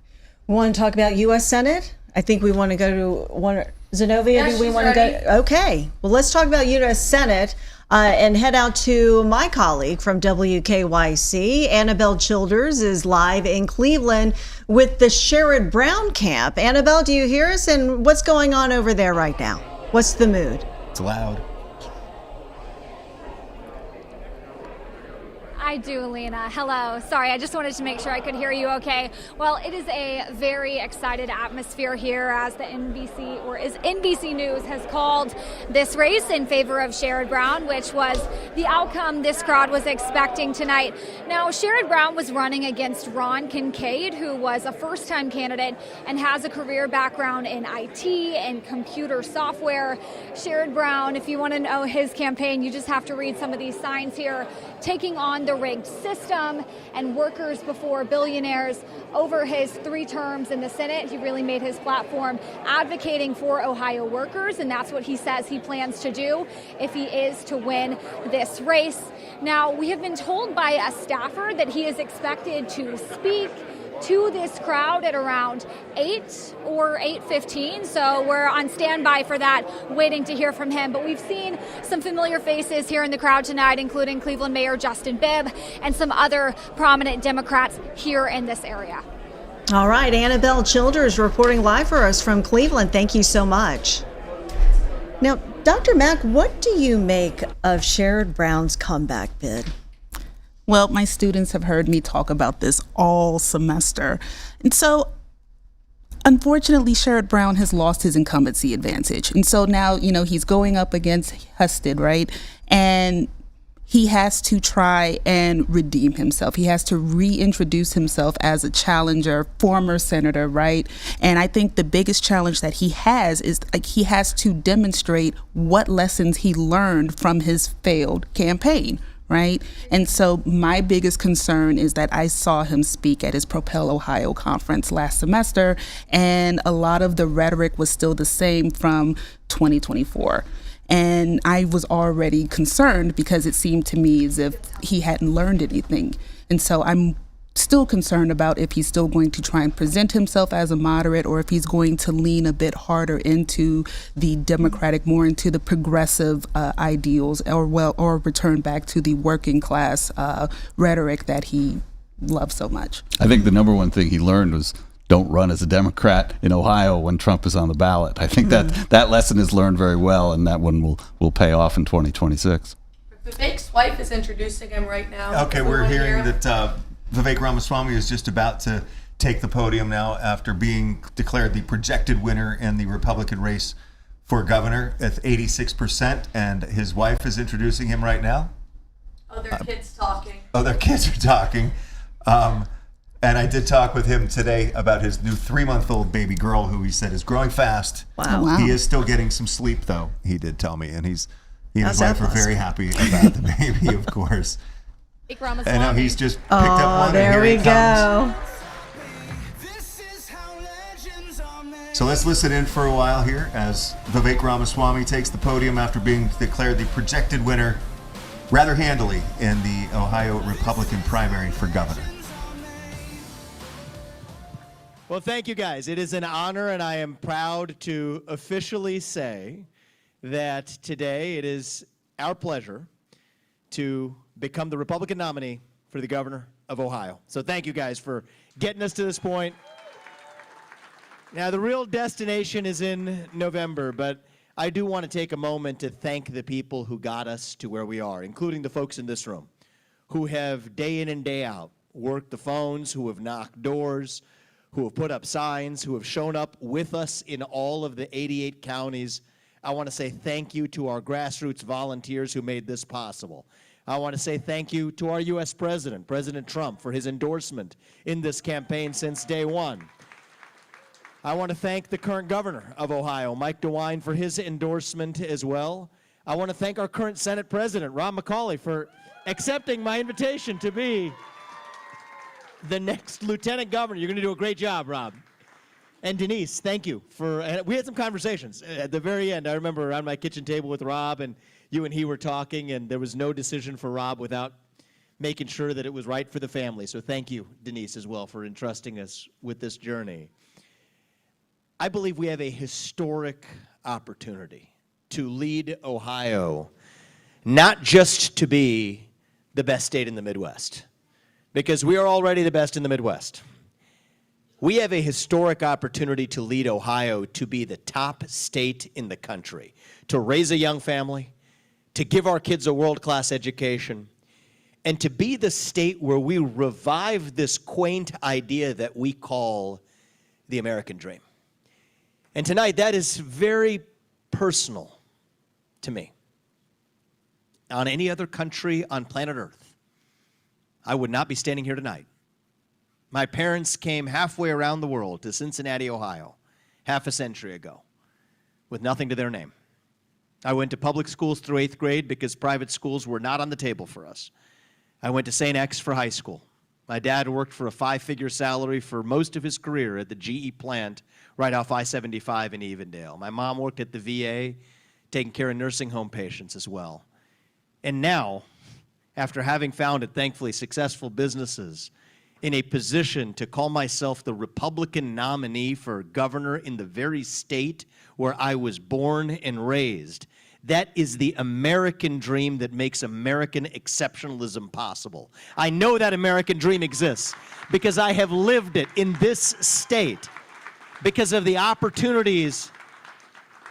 We want to talk about U.S. Senate? I think we want to go to Zenobia. Yeah, do we she's want ready. to go? Okay. Well, let's talk about U.S. Senate and head out to my colleague from WKYC. Annabelle Childers is live in Cleveland with the Sherrod Brown camp. Annabelle, do you hear us? And what's going on over there right now? What's the mood? It's loud. I do, Lena. Hello. Sorry, I just wanted to make sure I could hear you okay. Well, it is a very excited atmosphere here as the NBC News has called this race in favor of Sherrod Brown, which was the outcome this crowd was expecting tonight. Now, Sherrod Brown was running against Ron Kincaid, who was a first-time candidate and has a career background in IT and computer software. Sherrod Brown, if you want to know his campaign, you just have to read some of these signs here. Taking on the rigged system and workers before billionaires. Over his 3 terms in the Senate, he really made his platform advocating for Ohio workers, and that's what he says he plans to do if he is to win this race. Now, we have been told by a staffer that he is expected to speak to this crowd at around 8 or 8:15, so we're on standby for that, waiting to hear from him. But we've seen some familiar faces here in the crowd tonight, including Cleveland Mayor Justin Bibb and some other prominent Democrats here in this area. All right, Annabelle Childers reporting live for us from Cleveland. Thank you so much. Now, Dr. Mack, what do you make of Sherrod Brown's comeback bid? Well, my students have heard me talk about this all semester. And so, unfortunately, Sherrod Brown has lost his incumbency advantage. And so now, he's going up against Husted, right? And he has to try and redeem himself. He has to reintroduce himself as a challenger, former senator, right? And I think the biggest challenge that he has is he has to demonstrate what lessons he learned from his failed campaign. Right. And so my biggest concern is that I saw him speak at his Propel Ohio conference last semester, and a lot of the rhetoric was still the same from 2024. And I was already concerned because it seemed to me as if he hadn't learned anything. And so I'm still concerned about if he's still going to try and present himself as a moderate, or if he's going to lean a bit harder into the Democratic, more into the progressive ideals, or return back to the working class rhetoric that he loves so much. I think the number one thing he learned was don't run as a Democrat in Ohio when Trump is on the ballot. I think that lesson is learned very well, and that one will pay off in 2026. Vivek's wife is introducing him right now. Okay, we're hearing that Vivek Ramaswamy is just about to take the podium now after being declared the projected winner in the Republican race for governor at 86%, and his wife is introducing him right now. Oh, their kids talking. Oh, their kids are talking. And I did talk with him today about his new 3-month-old baby girl, who he said is growing fast. Wow. He is still getting some sleep, though, he did tell me, and he and his wife are very happy about the baby, of course. And now he's just picked up one. There and we here he go. comes. So let's listen in for a while here as Vivek Ramaswamy takes the podium after being declared the projected winner rather handily in the Ohio Republican primary for governor. Well, thank you guys. It is an honor, and I am proud to officially say that today it is our pleasure to become the Republican nominee for the governor of Ohio. So thank you guys for getting us to this point. Now, the real destination is in November, but I do want to take a moment to thank the people who got us to where we are, including the folks in this room, who have day in and day out worked the phones, who have knocked doors, who have put up signs, who have shown up with us in all of the 88 counties. I want to say thank you to our grassroots volunteers who made this possible. I want to say thank you to our U.S. President, President Trump, for his endorsement in this campaign since day one. I want to thank the current governor of Ohio, Mike DeWine, for his endorsement as well. I want to thank our current Senate President, Ron McCauley, for accepting my invitation to be the next lieutenant governor. You're going to do a great job, Rob. And Denise, thank you we had some conversations at the very end. I remember around my kitchen table with Rob, and you and he were talking, and there was no decision for Rob without making sure that it was right for the family. So thank you, Denise, as well, for entrusting us with this journey. I believe we have a historic opportunity to lead Ohio, not just to be the best state in the Midwest, because we are already the best in the Midwest. We have a historic opportunity to lead Ohio to be the top state in the country, to raise a young family, to give our kids a world-class education, and to be the state where we revive this quaint idea that we call the American dream. And tonight, that is very personal to me. On any other country on planet Earth, I would not be standing here tonight. My parents came halfway around the world to Cincinnati, Ohio, half a century ago, with nothing to their name. I went to public schools through 8th grade because private schools were not on the table for us. I went to St. X for high school. My dad worked for a 5-figure salary for most of his career at the GE plant right off I-75 in Evendale. My mom worked at the VA, taking care of nursing home patients as well. And now, after having founded, thankfully, successful businesses, in a position to call myself the Republican nominee for governor in the very state where I was born and raised, that is the American dream that makes American exceptionalism possible. I know that American dream exists because I have lived it in this state, because of the opportunities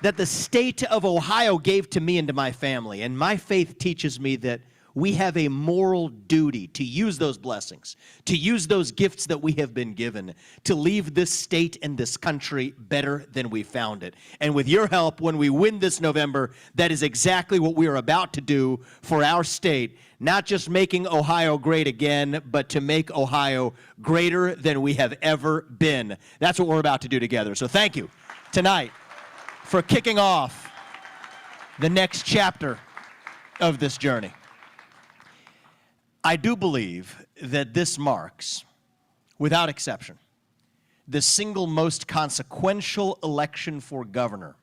that the state of Ohio gave to me and to my family. And my faith teaches me that we have a moral duty to use those blessings, to use those gifts that we have been given, to leave this state and this country better than we found it. And with your help, when we win this November, that is exactly what we are about to do for our state, not just making Ohio great again, but to make Ohio greater than we have ever been. That's what we're about to do together. So thank you tonight for kicking off the next chapter of this journey. I do believe that this marks, without exception, the single most consequential election for governor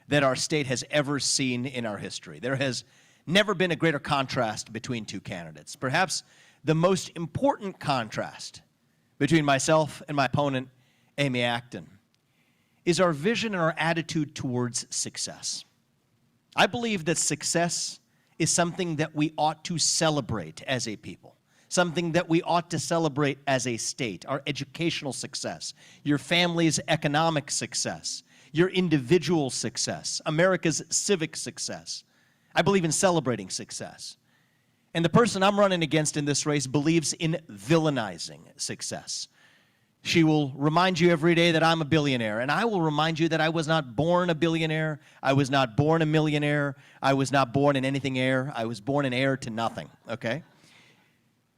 that our state has ever seen in our history. There has never been a greater contrast between two candidates. Perhaps the most important contrast between myself and my opponent, Amy Acton, is our vision and our attitude towards success. I believe that success is something that we ought to celebrate as a people, something that we ought to celebrate as a state, our educational success, your family's economic success, your individual success, America's civic success. I believe in celebrating success. And the person I'm running against in this race believes in villainizing success. She will remind you every day that I'm a billionaire, and I will remind you that I was not born a billionaire, I was not born a millionaire, I was not born in anything heir, I was born an heir to nothing, okay?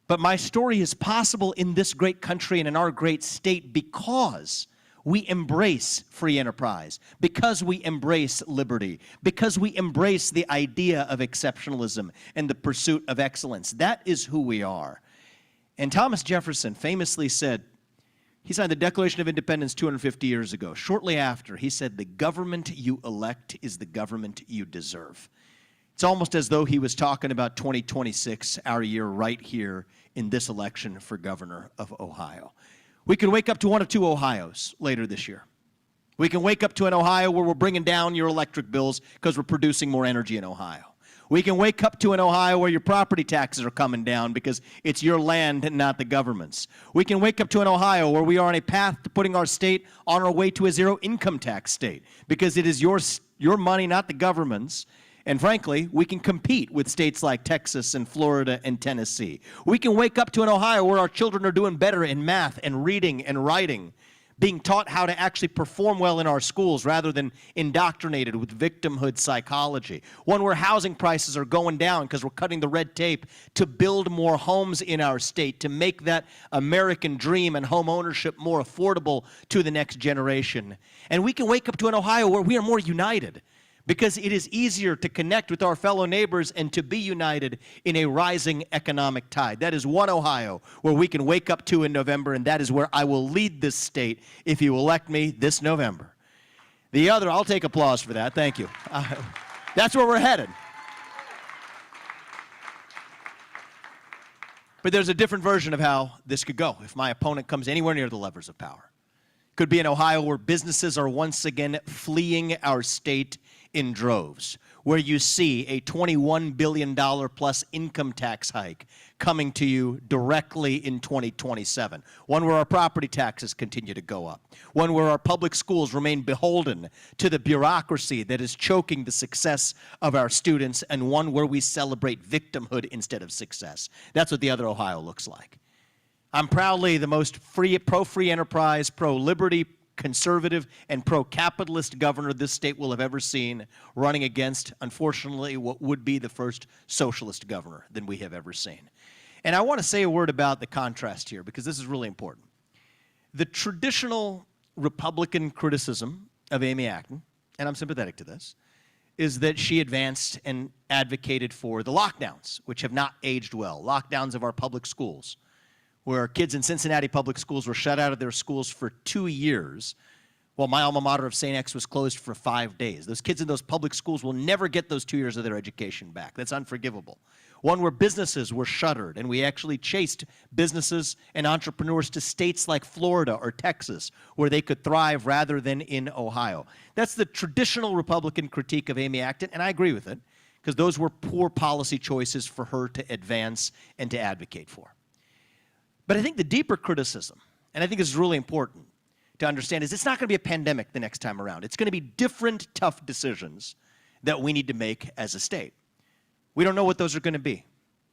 But my story is possible in this great country and in our great state because we embrace free enterprise, because we embrace liberty, because we embrace the idea of exceptionalism and the pursuit of excellence. That is who we are. And Thomas Jefferson famously said, he signed the Declaration of Independence 250 years ago. Shortly after, he said, "The government you elect is the government you deserve." It's almost as though he was talking about 2026, our year right here in this election for governor of Ohio. We can wake up to one of two Ohios later this year. We can wake up to an Ohio where we're bringing down your electric bills because we're producing more energy in Ohio. We can wake up to an Ohio where your property taxes are coming down because it's your land and not the government's. We can wake up to an Ohio where we are on a path to putting our state on our way to a zero income tax state because it is your money, not the government's. And frankly, we can compete with states like Texas and Florida and Tennessee. We can wake up to an Ohio where our children are doing better in math and reading and writing, being taught how to actually perform well in our schools rather than indoctrinated with victimhood psychology. One where housing prices are going down because we're cutting the red tape to build more homes in our state, to make that American dream and home ownership more affordable to the next generation. And we can wake up to an Ohio where we are more united, because it is easier to connect with our fellow neighbors and to be united in a rising economic tide. That is one Ohio where we can wake up to in November, and that is where I will lead this state if you elect me this November. The other, I'll take applause for that, thank you. That's where we're headed. But there's a different version of how this could go if my opponent comes anywhere near the levers of power. Could be an Ohio where businesses are once again fleeing our state in droves, where you see a $21 billion plus income tax hike coming to you directly in 2027, one where our property taxes continue to go up, one where our public schools remain beholden to the bureaucracy that is choking the success of our students, and one where we celebrate victimhood instead of success. That's what the other Ohio looks like. I'm proudly the most pro-free enterprise, pro-liberty, conservative, and pro-capitalist governor this state will have ever seen, running against, unfortunately, what would be the first socialist governor than we have ever seen. And I want to say a word about the contrast here, because this is really important. The traditional Republican criticism of Amy Acton, and I'm sympathetic to this, is that she advanced and advocated for the lockdowns, which have not aged well, lockdowns of our public schools, where kids in Cincinnati public schools were shut out of their schools for 2 years, while my alma mater of St. X was closed for 5 days. Those kids in those public schools will never get those 2 years of their education back. That's unforgivable. One where businesses were shuttered, and we actually chased businesses and entrepreneurs to states like Florida or Texas, where they could thrive rather than in Ohio. That's the traditional Republican critique of Amy Acton, and I agree with it, because those were poor policy choices for her to advance and to advocate for. But I think the deeper criticism, and I think this is really important to understand, is it's not going to be a pandemic the next time around. It's going to be different, tough decisions that we need to make as a state. We don't know what those are going to be.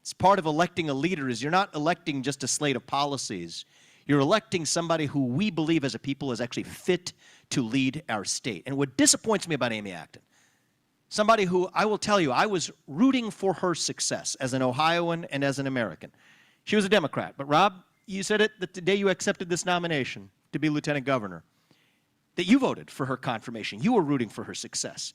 It's part of electing a leader is you're not electing just a slate of policies. You're electing somebody who we believe as a people is actually fit to lead our state. And what disappoints me about Amy Acton, somebody who I will tell you, I was rooting for her success as an Ohioan and as an American. She was a Democrat, but Rob, you said it the day you accepted this nomination to be lieutenant governor, that you voted for her confirmation. You were rooting for her success.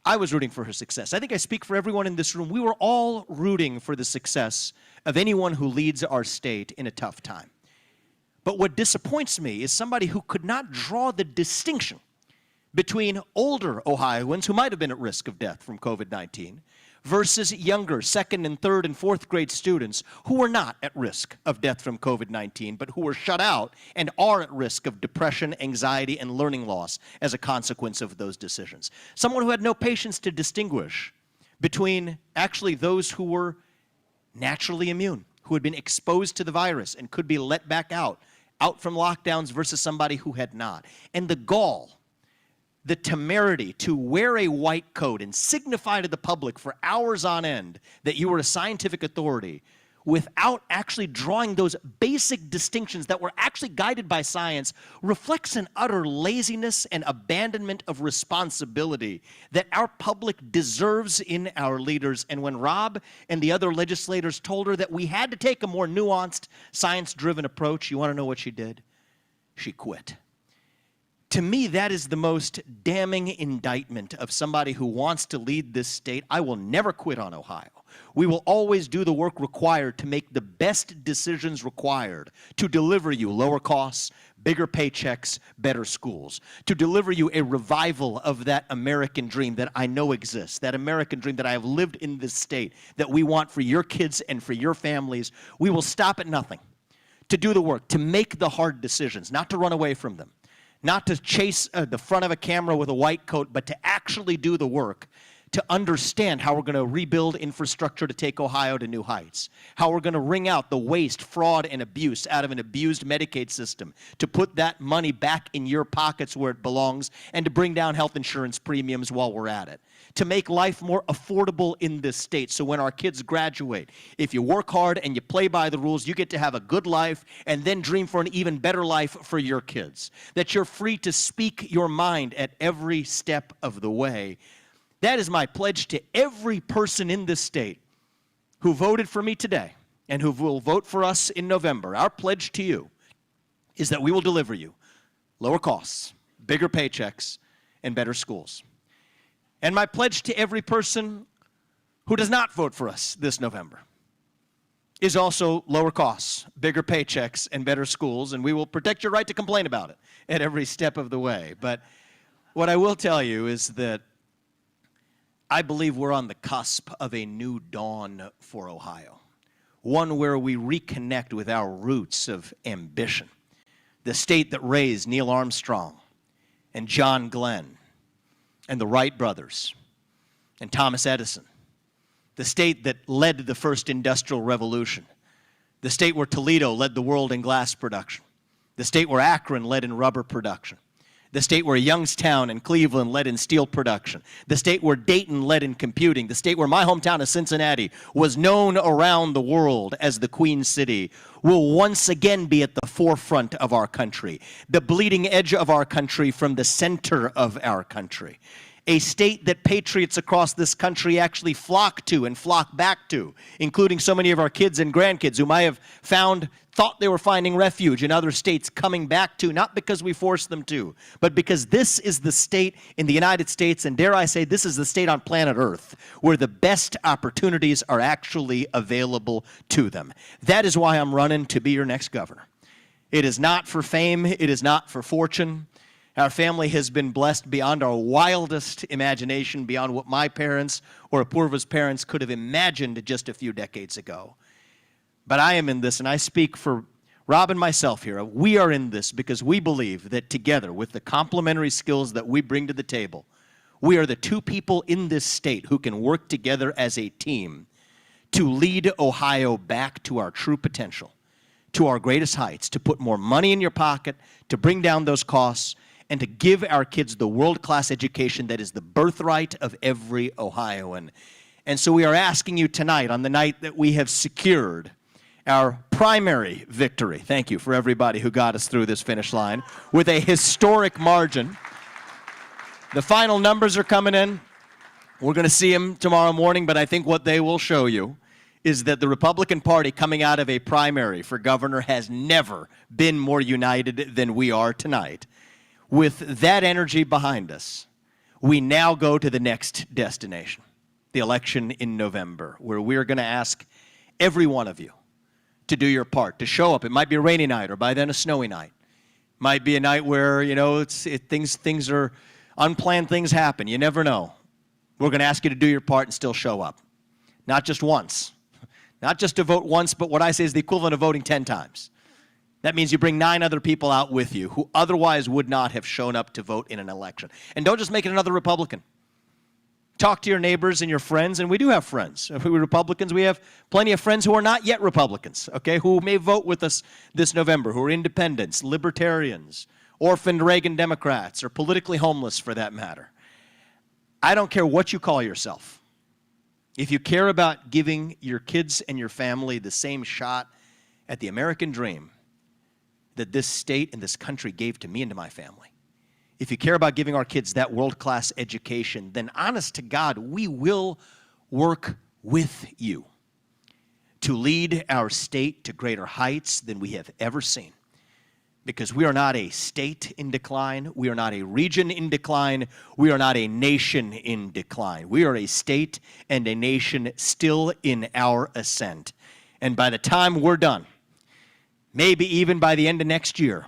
I was rooting for her success. I think I speak for everyone in this room. We were all rooting for the success of anyone who leads our state in a tough time. But what disappoints me is somebody who could not draw the distinction between older Ohioans who might have been at risk of death from COVID-19 versus younger second and third and fourth grade students who were not at risk of death from COVID-19, but who were shut out and are at risk of depression, anxiety, and learning loss as a consequence of those decisions. Someone who had no patience to distinguish between actually those who were naturally immune, who had been exposed to the virus and could be let back out from lockdowns versus somebody who had not. And the gall, the temerity to wear a white coat and signify to the public for hours on end that you were a scientific authority without actually drawing those basic distinctions that were actually guided by science reflects an utter laziness and abandonment of responsibility that our public deserves in our leaders. And when Rob and the other legislators told her that we had to take a more nuanced, science-driven approach, you want to know what she did? She quit. To me, that is the most damning indictment of somebody who wants to lead this state. I will never quit on Ohio. We will always do the work required to make the best decisions required to deliver you lower costs, bigger paychecks, better schools, to deliver you a revival of that American dream that I know exists, that American dream that I have lived in this state, that we want for your kids and for your families. We will stop at nothing to do the work, to make the hard decisions, not to run away from them. Not to chase the front of a camera with a white coat, but to actually do the work, to understand how we're going to rebuild infrastructure to take Ohio to new heights, how we're going to wring out the waste, fraud, and abuse out of an abused Medicaid system, to put that money back in your pockets where it belongs, and to bring down health insurance premiums while we're at it, to make life more affordable in this state so when our kids graduate, if you work hard and you play by the rules, you get to have a good life and then dream for an even better life for your kids, that you're free to speak your mind at every step of the way. That is my pledge to every person in this state who voted for me today and who will vote for us in November. Our pledge to you is that we will deliver you lower costs, bigger paychecks, and better schools. And my pledge to every person who does not vote for us this November is also lower costs, bigger paychecks, and better schools, and we will protect your right to complain about it at every step of the way. But what I will tell you is that I believe we're on the cusp of a new dawn for Ohio, one where we reconnect with our roots of ambition, the state that raised Neil Armstrong and John Glenn and the Wright brothers and Thomas Edison, the state that led the first industrial revolution, the state where Toledo led the world in glass production, the state where Akron led in rubber production, the state where Youngstown and Cleveland led in steel production, the state where Dayton led in computing, the state where my hometown of Cincinnati was known around the world as the Queen City, will once again be at the forefront of our country, the bleeding edge of our country from the center of our country. A state that patriots across this country actually flock to and flock back to, including so many of our kids and grandkids whom I have thought they were finding refuge in other states coming back to, not because we forced them to, but because this is the state in the United States, and dare I say, this is the state on planet Earth, where the best opportunities are actually available to them. That is why I'm running to be your next governor. It is not for fame, it is not for fortune. Our family has been blessed beyond our wildest imagination, beyond what my parents or Apurva's parents could have imagined just a few decades ago. But I am in this, and I speak for Rob and myself here. We are in this because we believe that together, with the complementary skills that we bring to the table, we are the two people in this state who can work together as a team to lead Ohio back to our true potential, to our greatest heights, to put more money in your pocket, to bring down those costs, and to give our kids the world-class education that is the birthright of every Ohioan. And so we are asking you tonight, on the night that we have secured our primary victory, thank you for everybody who got us through this finish line, with a historic margin. The final numbers are coming in. We're going to see them tomorrow morning, but I think what they will show you is that the Republican Party coming out of a primary for governor has never been more united than we are tonight. With that energy behind us, we now go to the next destination, the election in November, where we're going to ask every one of you to do your part, to show up. It might be a rainy night or by then a snowy night. It might be a night where, things are unplanned, things happen. You never know. We're going to ask you to do your part and still show up. Not just once. Not just to vote once, but what I say is the equivalent of voting 10 times. That means you bring 9 other people out with you who otherwise would not have shown up to vote in an election. And don't just make it another Republican. Talk to your neighbors and your friends, and we do have friends. If we're Republicans, we have plenty of friends who are not yet Republicans, okay, who may vote with us this November, who are independents, libertarians, orphaned Reagan Democrats, or politically homeless for that matter. I don't care what you call yourself. If you care about giving your kids and your family the same shot at the American dream that this state and this country gave to me and to my family, if you care about giving our kids that world-class education, then honest to God, we will work with you to lead our state to greater heights than we have ever seen. Because we are not a state in decline, we are not a region in decline, we are not a nation in decline. We are a state and a nation still in our ascent. And by the time we're done, maybe even by the end of next year,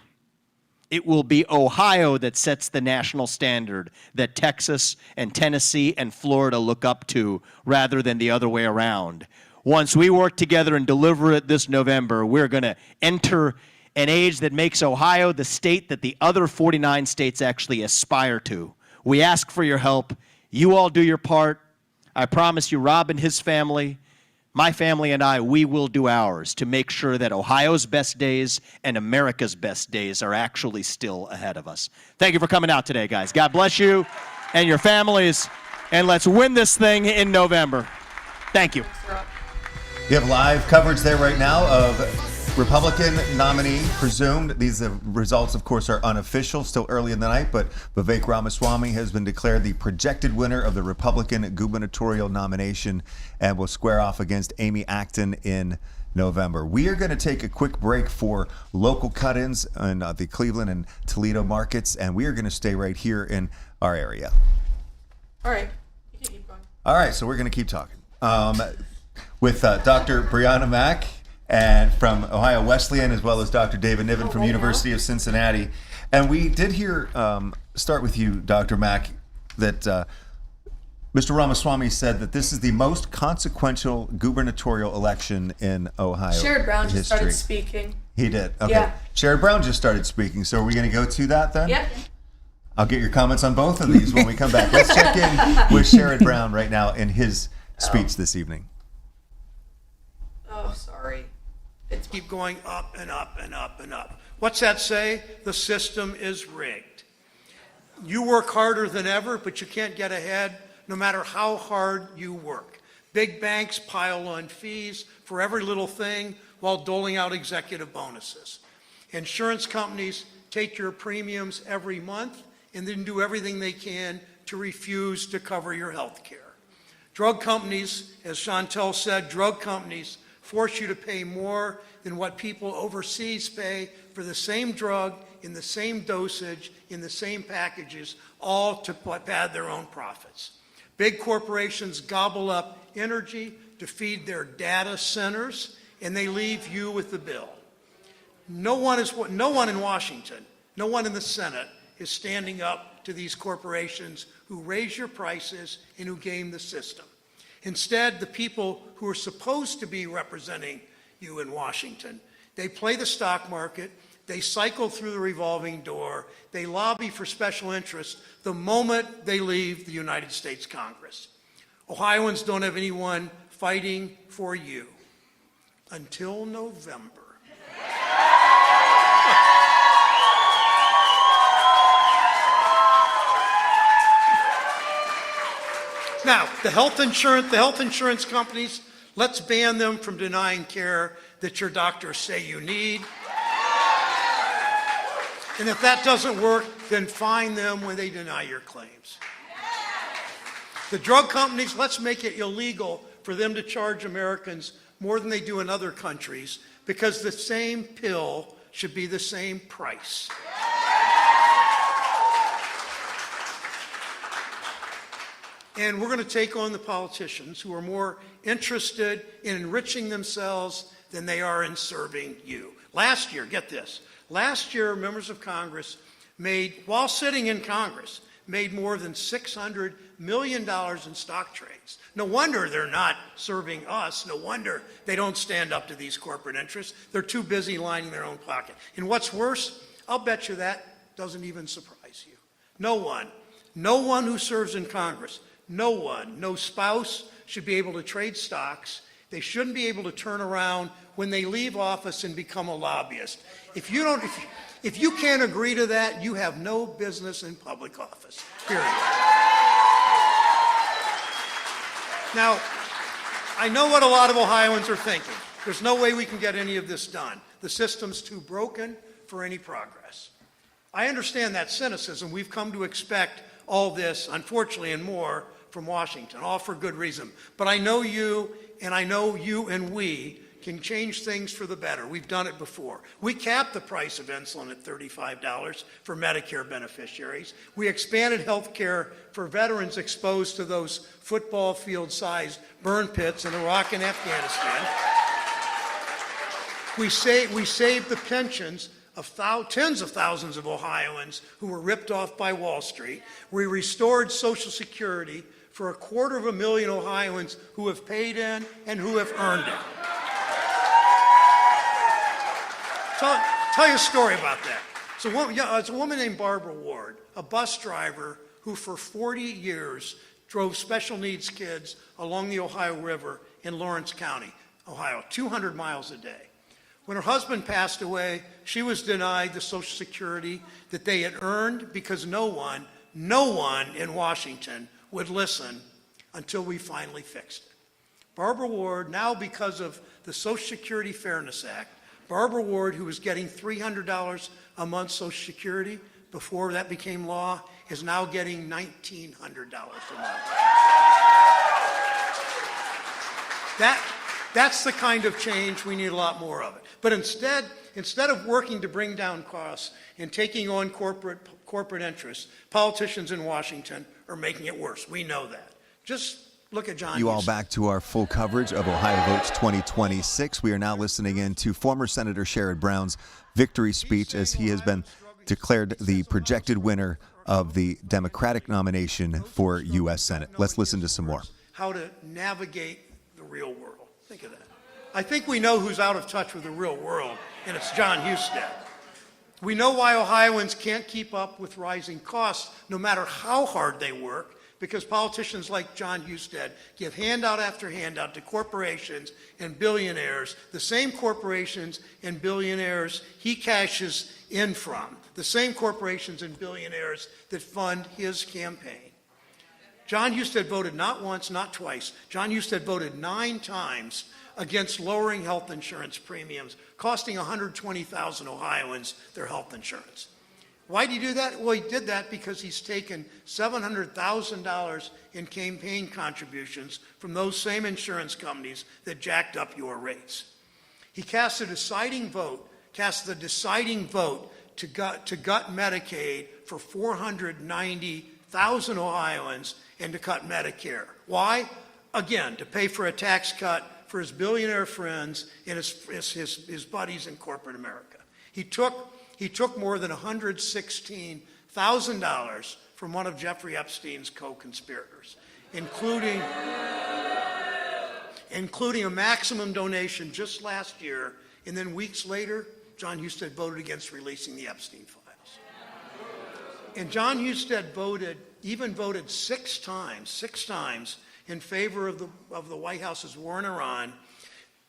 it will be Ohio that sets the national standard that Texas and Tennessee and Florida look up to rather than the other way around. Once we work together and deliver it this November, we're going to enter an age that makes Ohio the state that the other 49 states actually aspire to. We ask for your help. You all do your part. I promise you, Rob and his family, my family and I, we will do ours to make sure that Ohio's best days and America's best days are actually still ahead of us. Thank you for coming out today, guys. God bless you and your families, and let's win this thing in November. Thank you. You have live coverage there right now of Republican nominee presumed. These results, of course, are unofficial, still early in the night, but Vivek Ramaswamy has been declared the projected winner of the Republican gubernatorial nomination and will square off against Amy Acton in November. We are going to take a quick break for local cut-ins in the Cleveland and Toledo markets, and we are going to stay right here in our area. All right. You can keep going. All right, so we're going to keep talking with Dr. Brianna Mack and from Ohio Wesleyan, as well as Dr. David Niven from University of Cincinnati. And we did hear, start with you, Dr. Mack, that Mr. Ramaswamy said that this is the most consequential gubernatorial election in Ohio Sherrod Brown history. just started speaking. He did. Okay. Yeah. Sherrod Brown just started speaking. So are we going to go to that then? Yep. I'll get your comments on both of these when we come back. Let's check in with Sherrod Brown right now in his speech this evening. Oh, sorry. It's keep going up and up and up and up. What's that say? The system is rigged. You work harder than ever, but you can't get ahead no matter how hard you work. Big banks pile on fees for every little thing while doling out executive bonuses. Insurance companies take your premiums every month and then do everything they can to refuse to cover your health care. Drug companies, as Chantel said, drug companies force you to pay more than what people overseas pay for the same drug, in the same dosage, in the same packages, all to pad their own profits. Big corporations gobble up energy to feed their data centers, and they leave you with the bill. No one in Washington, no one in the Senate is standing up to these corporations who raise your prices and who game the system. Instead, the people who are supposed to be representing you in Washington, they play the stock market, they cycle through the revolving door, they lobby for special interests the moment they leave the United States Congress. Ohioans don't have anyone fighting for you until November. Now, the health insurance companies, let's ban them from denying care that your doctors say you need. And if that doesn't work, then fine them when they deny your claims. The drug companies, let's make it illegal for them to charge Americans more than they do in other countries, because the same pill should be the same price. And we're going to take on the politicians who are more interested in enriching themselves than they are in serving you. Last year, get this, last year members of Congress while sitting in Congress, made more than $600 million in stock trades. No wonder they're not serving us. No wonder they don't stand up to these corporate interests. They're too busy lining their own pocket. And what's worse, I'll bet you that doesn't even surprise you. No one who serves in Congress, no spouse should be able to trade stocks. They shouldn't be able to turn around when they leave office and become a lobbyist. If you can't agree to that, you have no business in public office, period. Now, I know what a lot of Ohioans are thinking. There's no way we can get any of this done. The system's too broken for any progress. I understand that cynicism. We've come to expect all this, unfortunately, and more from Washington, all for good reason. But I know you and we can change things for the better. We've done it before. We capped the price of insulin at $35 for Medicare beneficiaries. We expanded health care for veterans exposed to those football field-sized burn pits in Iraq and Afghanistan. We saved the pensions of tens of thousands of Ohioans who were ripped off by Wall Street. We restored Social Security for 250,000 Ohioans who have paid in and who have earned it. Tell you a story about that. It's a woman named Barbara Ward, a bus driver who for 40 years drove special needs kids along the Ohio River in Lawrence County, Ohio, 200 miles a day. When her husband passed away, she was denied the Social Security that they had earned because no one in Washington would listen until we finally fixed it. Barbara Ward, now because of the Social Security Fairness Act, Barbara Ward, who was getting $300 a month Social Security before that became law, is now getting $1,900 a month. That's the kind of change we need, a lot more of it. But instead of working to bring down costs and taking on corporate interests, politicians in Washington are making it worse. We know that. Just look at Jon Husted. You all back to our full coverage of Ohio Votes 2026. We are now listening in to former Senator Sherrod Brown's victory speech as he has been declared the projected winner of the Democratic nomination for U.S. Senate. Let's listen to some more. How to navigate the real world. Think of that. I think we know who's out of touch with the real world, and it's Jon Husted. We know why Ohioans can't keep up with rising costs no matter how hard they work, because politicians like Jon Husted give handout after handout to corporations and billionaires, the same corporations and billionaires he cashes in from, the same corporations and billionaires that fund his campaign. Jon Husted voted not once, not twice. Jon Husted voted 9 times against lowering health insurance premiums, costing 120,000 Ohioans their health insurance. Why did he do that? Well, he did that because he's taken $700,000 in campaign contributions from those same insurance companies that jacked up your rates. He cast the deciding vote to gut Medicaid for 490,000 Ohioans and to cut Medicare. Why? Again, to pay for a tax cut for his billionaire friends and his buddies in corporate America. He took more than $116,000 from one of Jeffrey Epstein's co-conspirators, including a maximum donation just last year, and then weeks later, Jon Husted voted against releasing the Epstein files. And Jon Husted voted 6 times in favor of the White House's war in Iran.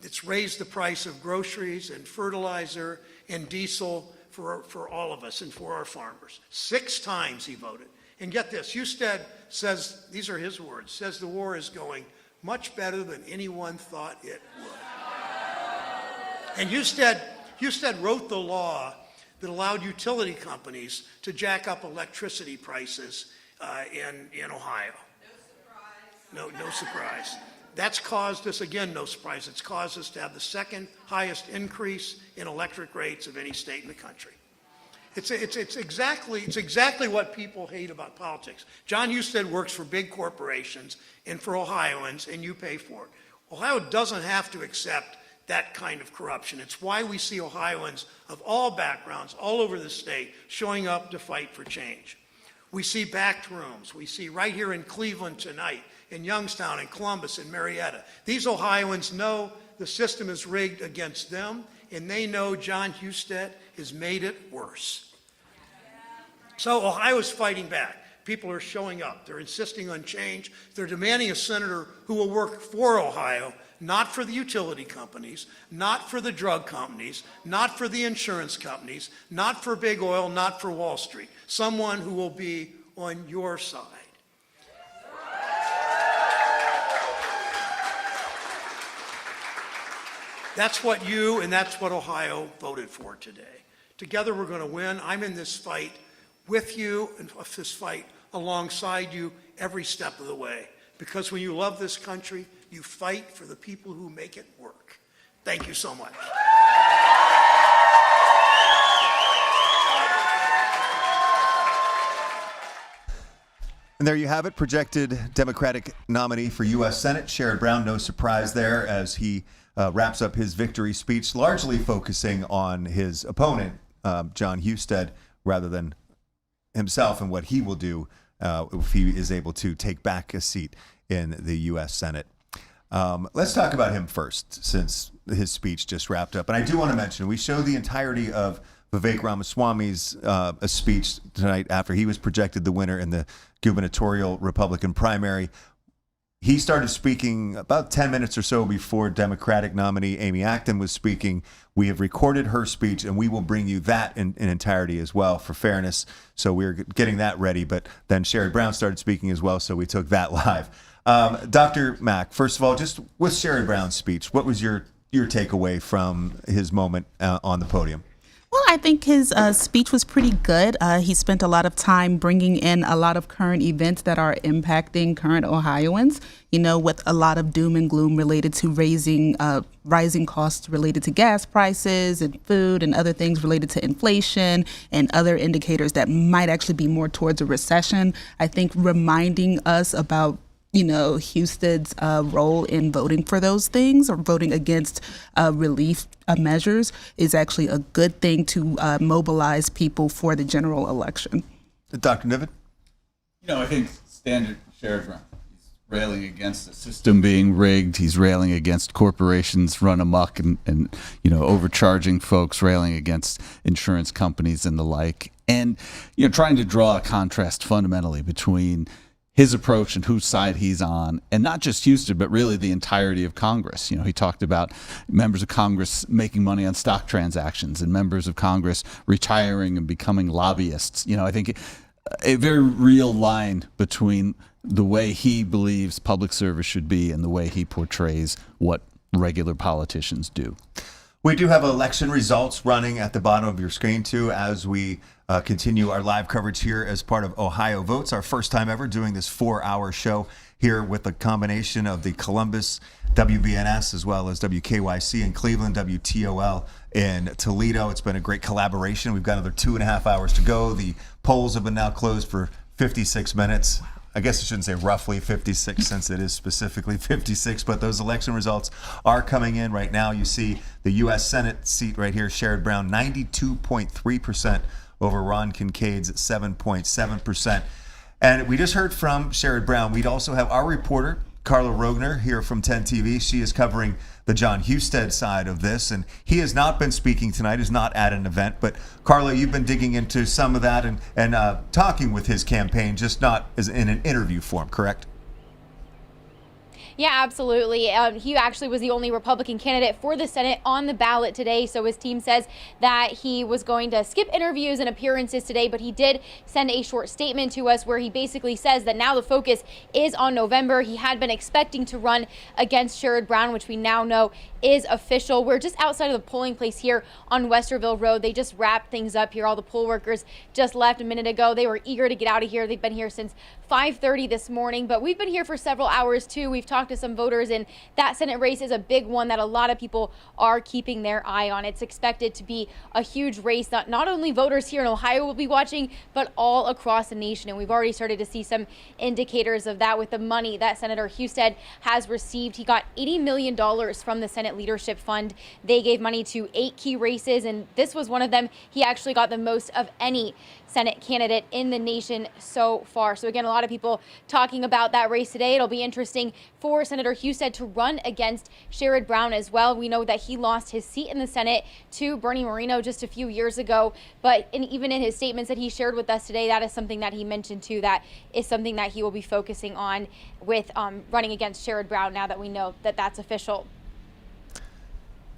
It's raised the price of groceries and fertilizer and diesel for all of us and for our farmers. 6 times he voted. And get this, Husted says, these are his words, says the war is going much better than anyone thought it would. And Husted wrote the law that allowed utility companies to jack up electricity prices in Ohio. No surprise. That's caused us, again, no surprise, it's caused us to have the second highest increase in electric rates of any state in the country. It's exactly what people hate about politics. Jon Husted works for big corporations and for Ohioans, and you pay for it. Ohio doesn't have to accept that kind of corruption. It's why we see Ohioans of all backgrounds, all over the state, showing up to fight for change. We see backed rooms. We see right here in Cleveland tonight, in Youngstown, in Columbus, in Marietta. These Ohioans know the system is rigged against them, and they know Jon Husted has made it worse. So Ohio's fighting back. People are showing up. They're insisting on change. They're demanding a senator who will work for Ohio, not for the utility companies, not for the drug companies, not for the insurance companies, not for big oil, not for Wall Street. Someone who will be on your side. That's what you and that's what Ohio voted for today. Together we're going to win. I'm in this fight with you and this fight alongside you every step of the way. Because when you love this country, you fight for the people who make it work. Thank you so much. And there you have it, projected Democratic nominee for U.S. Senate, Sherrod Brown. No surprise there as he wraps up his victory speech, largely focusing on his opponent, Jon Husted, rather than himself and what he will do if he is able to take back a seat in the U.S. Senate. Let's talk about him first, since his speech just wrapped up. And I do want to mention, we showed the entirety of Vivek Ramaswamy's speech tonight after he was projected the winner in the gubernatorial Republican primary. He started speaking about 10 minutes or so before Democratic nominee Amy Acton was speaking. We have recorded her speech, and we will bring you that in entirety as well for fairness. So we're getting that ready. But then Sherrod Brown started speaking as well, so we took that live. Dr. Mack, first of all, just with Sherrod Brown's speech, what was your takeaway from his moment on the podium? Well, I think his speech was pretty good. He spent a lot of time bringing in a lot of current events that are impacting current Ohioans, you know, with a lot of doom and gloom related to rising costs related to gas prices and food and other things related to inflation and other indicators that might actually be more towards a recession. I think reminding us about Husted's role in voting for those things or voting against relief measures is actually a good thing to mobilize people for the general election. Dr. Niven? I think standard Sherrod Brown. He's railing against the system being rigged. He's railing against corporations run amok and overcharging folks, railing against insurance companies and the like. And, trying to draw a contrast fundamentally between his approach and whose side he's on, and not just Husted, but really the entirety of Congress. He talked about members of Congress making money on stock transactions and members of Congress retiring and becoming lobbyists. I think a very real line between the way he believes public service should be and the way he portrays what regular politicians do. We do have election results running at the bottom of your screen, too, as we continue our live coverage here as part of Ohio Votes, our first time ever doing this 4-hour show here with a combination of the Columbus WBNS as well as WKYC in Cleveland, WTOL in Toledo. It's been a great collaboration. We've got another 2.5 hours to go. The polls have been now closed for 56 minutes. I guess I shouldn't say roughly 56 since it is specifically 56, but those election results are coming in right now. You see the U.S. Senate seat right here, Sherrod Brown, 92.3% over Ron Kincaid's at 7.7%. And we just heard from Sherrod Brown. We'd also have our reporter, Carla Rogner, here from 10 TV. She is covering the Jon Husted side of this, and he has not been speaking tonight. He's not at an event. But Carla, you've been digging into some of that and talking with his campaign, just not as in an interview form, correct? Yeah, absolutely. He actually was the only Republican candidate for the Senate on the ballot today. So his team says that he was going to skip interviews and appearances today, but he did send a short statement to us where he basically says that now the focus is on November. He had been expecting to run against Sherrod Brown, which we now know is official. We're just outside of the polling place here on Westerville Road. They just wrapped things up here. All the poll workers just left a minute ago. They were eager to get out of here. They've been here since 5:30 this morning, but we've been here for several hours too. We've talked to some voters, and that Senate race is a big one that a lot of people are keeping their eye on. It's expected to be a huge race that not only voters here in Ohio will be watching, but all across the nation. And we've already started to see some indicators of that with the money that Senator Husted has received. He got $80 million from the Senate Leadership Fund. They gave money to 8 key races, and this was one of them. He actually got the most of any Senate candidate in the nation so far. So again, a lot of people talking about that race today. It'll be interesting for Senator Husted to run against Sherrod Brown as well. We know that he lost his seat in the Senate to Bernie Moreno just a few years ago, but even in his statements that he shared with us today, that is something that he mentioned too. That is something that he will be focusing on with running against Sherrod Brown now that we know that that's official.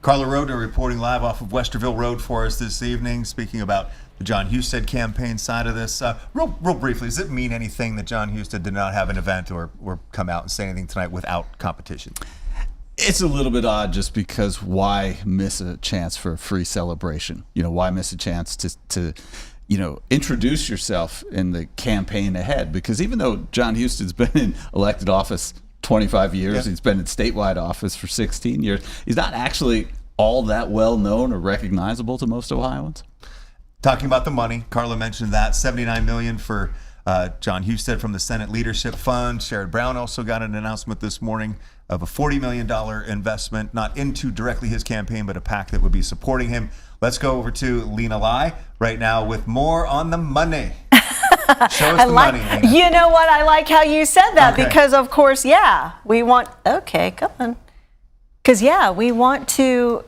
Carla Rogner reporting live off of Westerville Road for us this evening, speaking about the Jon Husted campaign side of this. Real briefly, does it mean anything that Jon Husted did not have an event or come out and say anything tonight without competition? It's a little bit odd just because why miss a chance for a free celebration? Why miss a chance to introduce yourself in the campaign ahead? Because even though Jon Husted's been in elected office 25 years, he's been in statewide office for 16 years, he's not actually all that well known or recognizable to most Ohioans. Talking about the money, Carla mentioned that $79 million for Jon Husted from the Senate Leadership Fund. Sherrod Brown also got an announcement this morning of a $40 million investment, not into directly his campaign, but a PAC that would be supporting him. Let's go over to Lena Lai right now with more on the money. Show us the money, Lena. You know what? I like how you said that because, of course, we want, come on. Because, we want to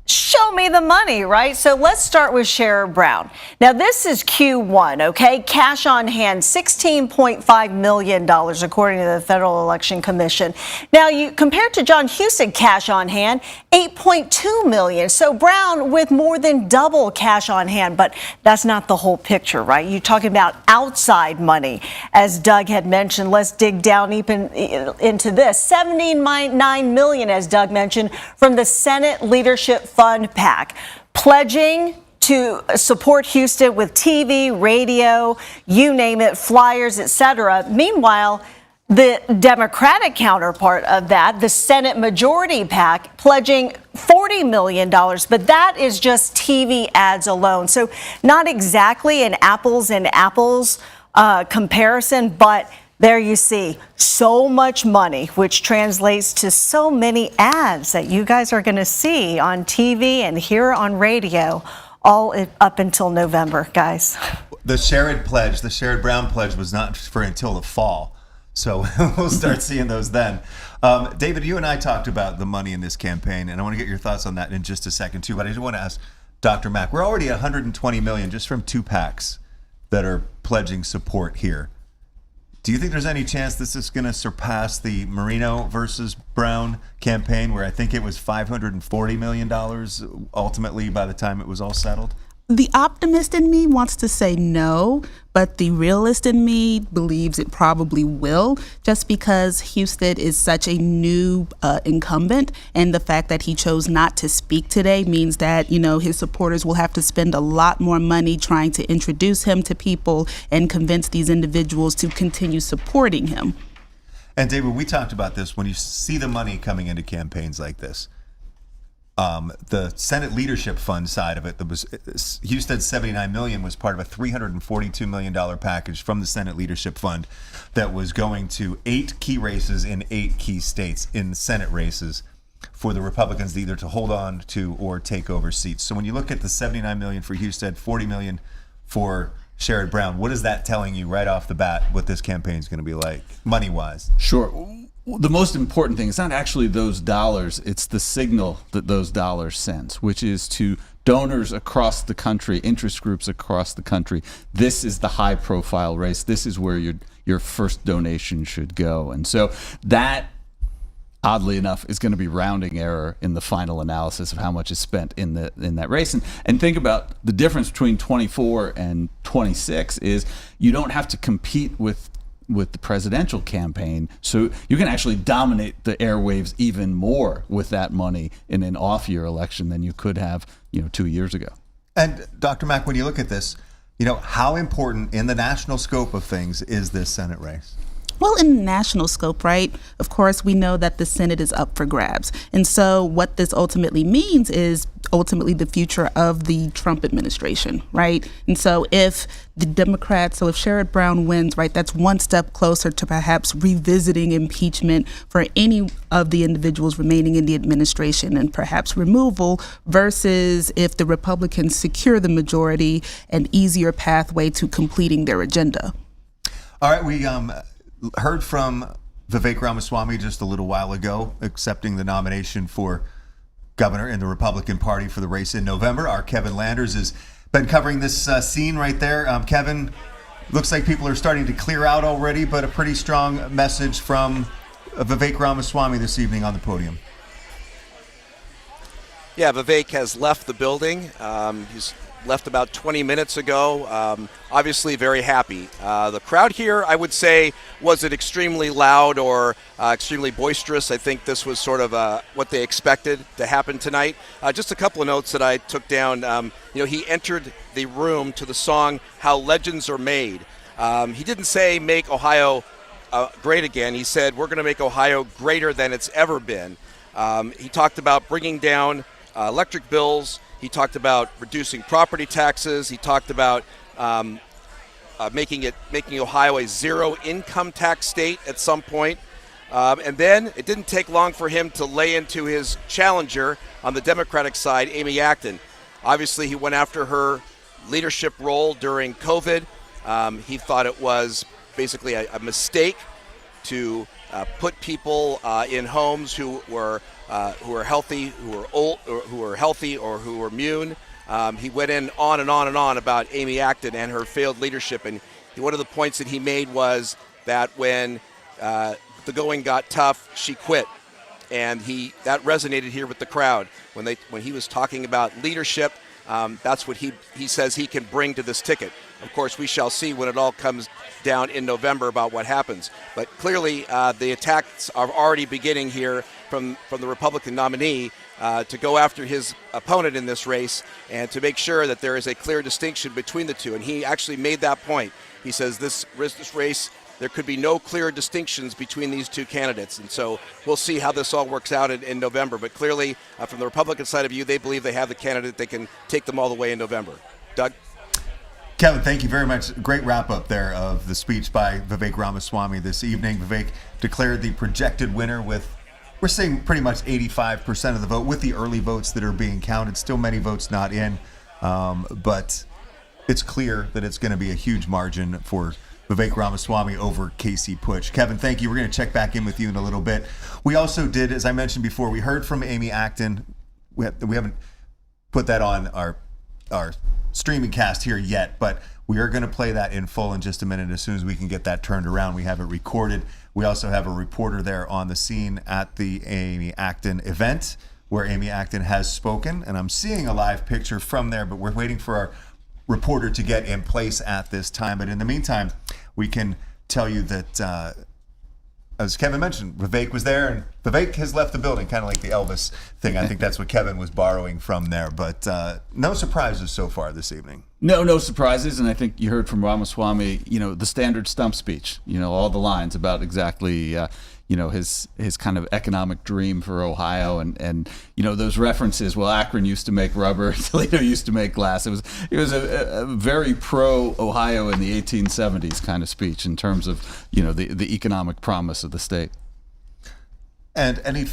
show me the money, right? So let's start with Sherrod Brown. Now, this is Q1, okay? Cash on hand, $16.5 million, according to the Federal Election Commission. Now, compared to Jon Husted cash on hand, $8.2 million. So Brown with more than double cash on hand, but that's not the whole picture, right? You're talking about outside money. As Doug had mentioned, let's dig down even into this. $79 million, as Doug mentioned, from the Senate Leadership Fund PAC, pledging to support Husted with TV, radio, you name it, flyers, etc. Meanwhile, the Democratic counterpart of that, the Senate Majority PAC, pledging $40 million, but that is just TV ads alone. So not exactly an apples and apples comparison, but there you see so much money, which translates to so many ads that you guys are going to see on TV and here on radio all up until November, guys. The Sherrod pledge, the Sherrod Brown pledge was not for until the fall. So we'll start seeing those then. David, you and I talked about the money in this campaign, and I want to get your thoughts on that in just a second too. But I do want to ask Dr. Mack, we're already at $120 million just from 2 PACs that are pledging support here. Do you think there's any chance this is going to surpass the Marino versus Brown campaign, where I think it was $540 million ultimately by the time it was all settled? The optimist in me wants to say no, but the realist in me believes it probably will, just because Husted is such a new incumbent, and the fact that he chose not to speak today means that, you know, his supporters will have to spend a lot more money trying to introduce him to people and convince these individuals to continue supporting him. And David, we talked about this when you see the money coming into campaigns like this. The Senate Leadership Fund side of it, that was Husted's $79 million was part of a $342 million package from the Senate Leadership Fund that was going to 8 key races in 8 key states in Senate races for the Republicans either to hold on to or take over seats. So when you look at the $79 million for Husted, $40 million for Sherrod Brown, what is that telling you right off the bat what this campaign is going to be like, money-wise? Sure. The most important thing is not actually those dollars, it's the signal that those dollars sends, which is to donors across the country, interest groups across the country. This is the high-profile race. This is where your first donation should go. And so that, oddly enough, is going to be rounding error in the final analysis of how much is spent in that race. And think about the difference between 24 and 26 is you don't have to compete with the presidential campaign, so you can actually dominate the airwaves even more with that money in an off-year election than you could have, 2 years ago. And Dr. Mack, when you look at this, how important in the national scope of things is this Senate race? Well, in national scope, right, of course, we know that the Senate is up for grabs. And so what this ultimately means is ultimately the future of the Trump administration, right? And so if the Democrats, so if Sherrod Brown wins, right, that's one step closer to perhaps revisiting impeachment for any of the individuals remaining in the administration and perhaps removal, versus if the Republicans secure the majority, an easier pathway to completing their agenda. All right, we heard from Vivek Ramaswamy just a little while ago, accepting the nomination for governor in the Republican Party for the race in November. Our Kevin Landers has been covering this scene right there. Kevin, looks like people are starting to clear out already, but a pretty strong message from Vivek Ramaswamy this evening on the podium. Yeah, Vivek has left the building. He's left about 20 minutes ago. Obviously very happy. The crowd here, I would say, wasn't extremely loud or extremely boisterous. I think this was sort of what they expected to happen tonight. Just a couple of notes that I took down. He entered the room to the song "How Legends Are Made." He didn't say "Make Ohio Great Again." He said, "We're going to make Ohio greater than it's ever been." He talked about bringing down electric bills. He talked about reducing property taxes. He talked about making Ohio a zero income tax state at some point. And then it didn't take long for him to lay into his challenger on the Democratic side, Amy Acton. Obviously, he went after her leadership role during COVID. He thought it was basically a mistake to put people in homes who were healthy, who were old, or who were healthy, or who were immune. He went in on and on and on about Amy Acton and her failed leadership. And one of the points that he made was that when the going got tough, she quit. And that resonated here with the crowd when he was talking about leadership. That's what he says he can bring to this ticket. Of course, we shall see when it all comes down in November about what happens. But clearly, the attacks are already beginning here from the Republican nominee to go after his opponent in this race and to make sure that there is a clear distinction between the two. And he actually made that point. He says this race, there could be no clear distinctions between these two candidates. And so we'll see how this all works out in November. But clearly, from the Republican side of you, they believe they have the candidate that can take them all the way in November. Doug? Kevin, thank you very much. Great wrap-up there of the speech by Vivek Ramaswamy this evening. Vivek declared the projected winner with, we're saying, pretty much 85% of the vote, with the early votes that are being counted. Still many votes not in, but it's clear that it's going to be a huge margin for Vivek Ramaswamy over Casey Putsch. Kevin, thank you. We're going to check back in with you in a little bit. We also did, as I mentioned before, we heard from Amy Acton. We haven't put that on our streaming cast here yet, but we are going to play that in full in just a minute as soon as we can get that turned around. We have it recorded. We also have a reporter there on the scene at the Amy Acton event where Amy Acton has spoken, and I'm seeing a live picture from there, but we're waiting for our reporter to get in place at this time. But in the meantime, we can tell you that, as Kevin mentioned, Vivek was there, and Vivek has left the building, kind of like the Elvis thing. I think that's what Kevin was borrowing from there. But no surprises so far this evening. No surprises, and I think you heard from Ramaswamy, the standard stump speech, all the lines about exactly, his kind of economic dream for Ohio, and those references. Well, Akron used to make rubber, Toledo used to make glass. It was a very pro Ohio in the 1870s kind of speech in terms of the economic promise of the state. And any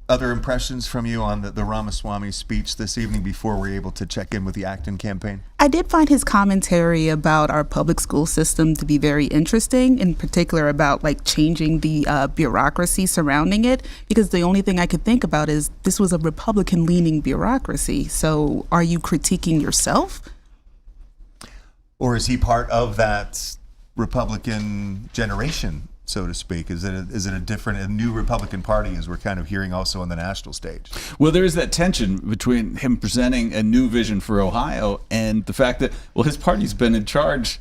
other impressions from you on the Ramaswamy speech this evening before we're able to check in with the Acton campaign? I did find his commentary about our public school system to be very interesting, in particular about changing the bureaucracy surrounding it, because the only thing I could think about is this was a Republican-leaning bureaucracy. So are you critiquing yourself? Or is he part of that Republican generation, so to speak? Is it a new Republican Party, as we're kind of hearing also on the national stage? Well, there is that tension between him presenting a new vision for Ohio and the fact that, his party's been in charge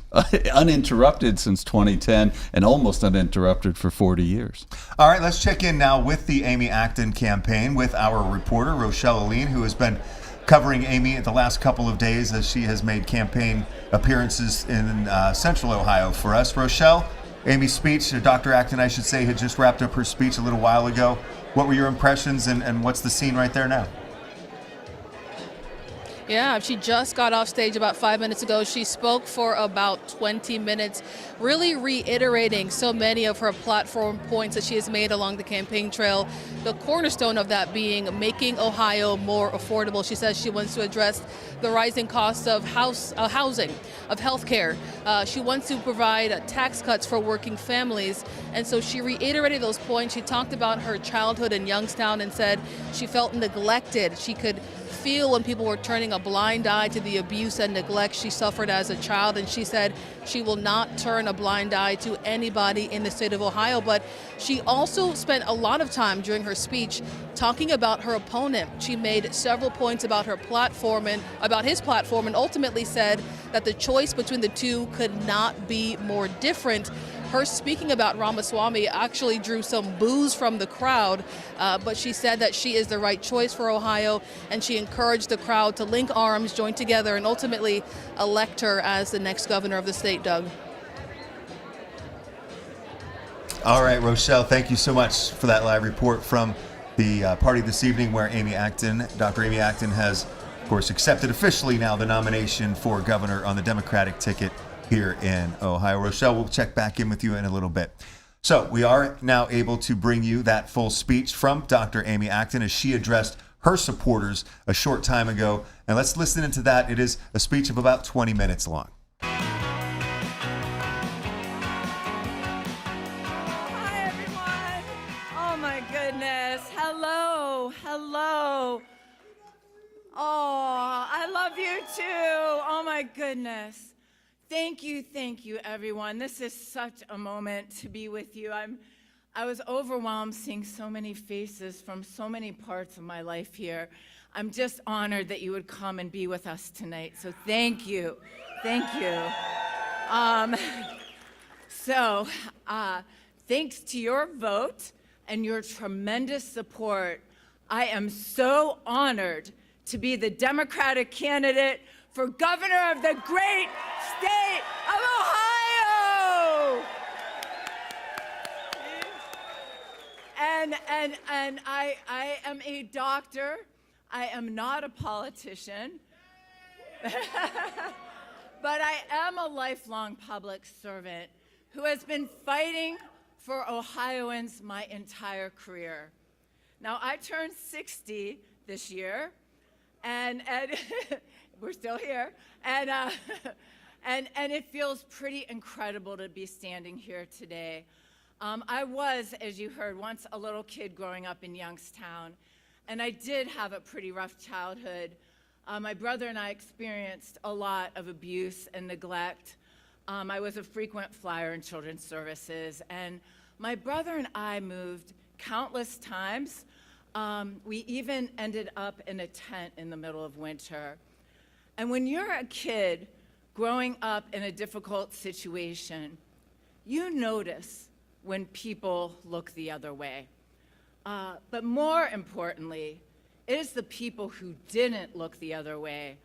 uninterrupted since 2010 and almost uninterrupted for 40 years. All right, let's check in now with the Amy Acton campaign with our reporter, Rochelle Aline, who has been covering Amy the last couple of days as she has made campaign appearances in Central Ohio for us. Rochelle, Amy's speech, Dr. Acton, I should say, had just wrapped up her speech a little while ago. What were your impressions, and what's the scene right there now? Yeah, she just got off stage about 5 minutes ago. She spoke for about 20 minutes, really reiterating so many of her platform points that she has made along the campaign trail. The cornerstone of that being making Ohio more affordable. She says she wants to address the rising cost of housing, of healthcare. She wants to provide tax cuts for working families. And so she reiterated those points. She talked about her childhood in Youngstown and said she felt neglected. She could feel when people were turning a blind eye to the abuse and neglect she suffered as a child, and she said she will not turn a blind eye to anybody in the state of Ohio. But she also spent a lot of time during her speech talking about her opponent. She made several points about her platform and about his platform, and ultimately said that the choice between the two could not be more different. Her speaking about Ramaswamy actually drew some boos from the crowd, but she said that she is the right choice for Ohio, and she encouraged the crowd to link arms, join together, and ultimately elect her as the next governor of the state, Doug. All right, Rochelle, thank you so much for that live report from the party this evening where Dr. Amy Acton has, of course, accepted officially now the nomination for governor on the Democratic ticket here in Ohio. Rochelle, we'll check back in with you in a little bit. So we are now able to bring you that full speech from Dr. Amy Acton as she addressed her supporters a short time ago. And let's listen into that. It is a speech of about 20 minutes long. Hi, everyone. Oh, my goodness. Hello. Oh, I love you, too. Oh, my goodness. Thank you, everyone. This is such a moment to be with you. I was overwhelmed seeing so many faces from so many parts of my life here. I'm just honored that you would come and be with us tonight. So thank you. Thanks to your vote and your tremendous support, I am so honored to be the Democratic candidate for governor of the great state of Ohio. And I am a doctor. I am not a politician. But I am a lifelong public servant who has been fighting for Ohioans my entire career. Now, I turned 60 this year, and we're still here. And it feels pretty incredible to be standing here today. I was, as you heard, once a little kid growing up in Youngstown, and I did have a pretty rough childhood. My brother and I experienced a lot of abuse and neglect. I was a frequent flyer in children's services, and my brother and I moved countless times. We even ended up in a tent in the middle of winter. And when you're a kid growing up in a difficult situation, you notice when people look the other way. But more importantly, it is the people who didn't look the other way,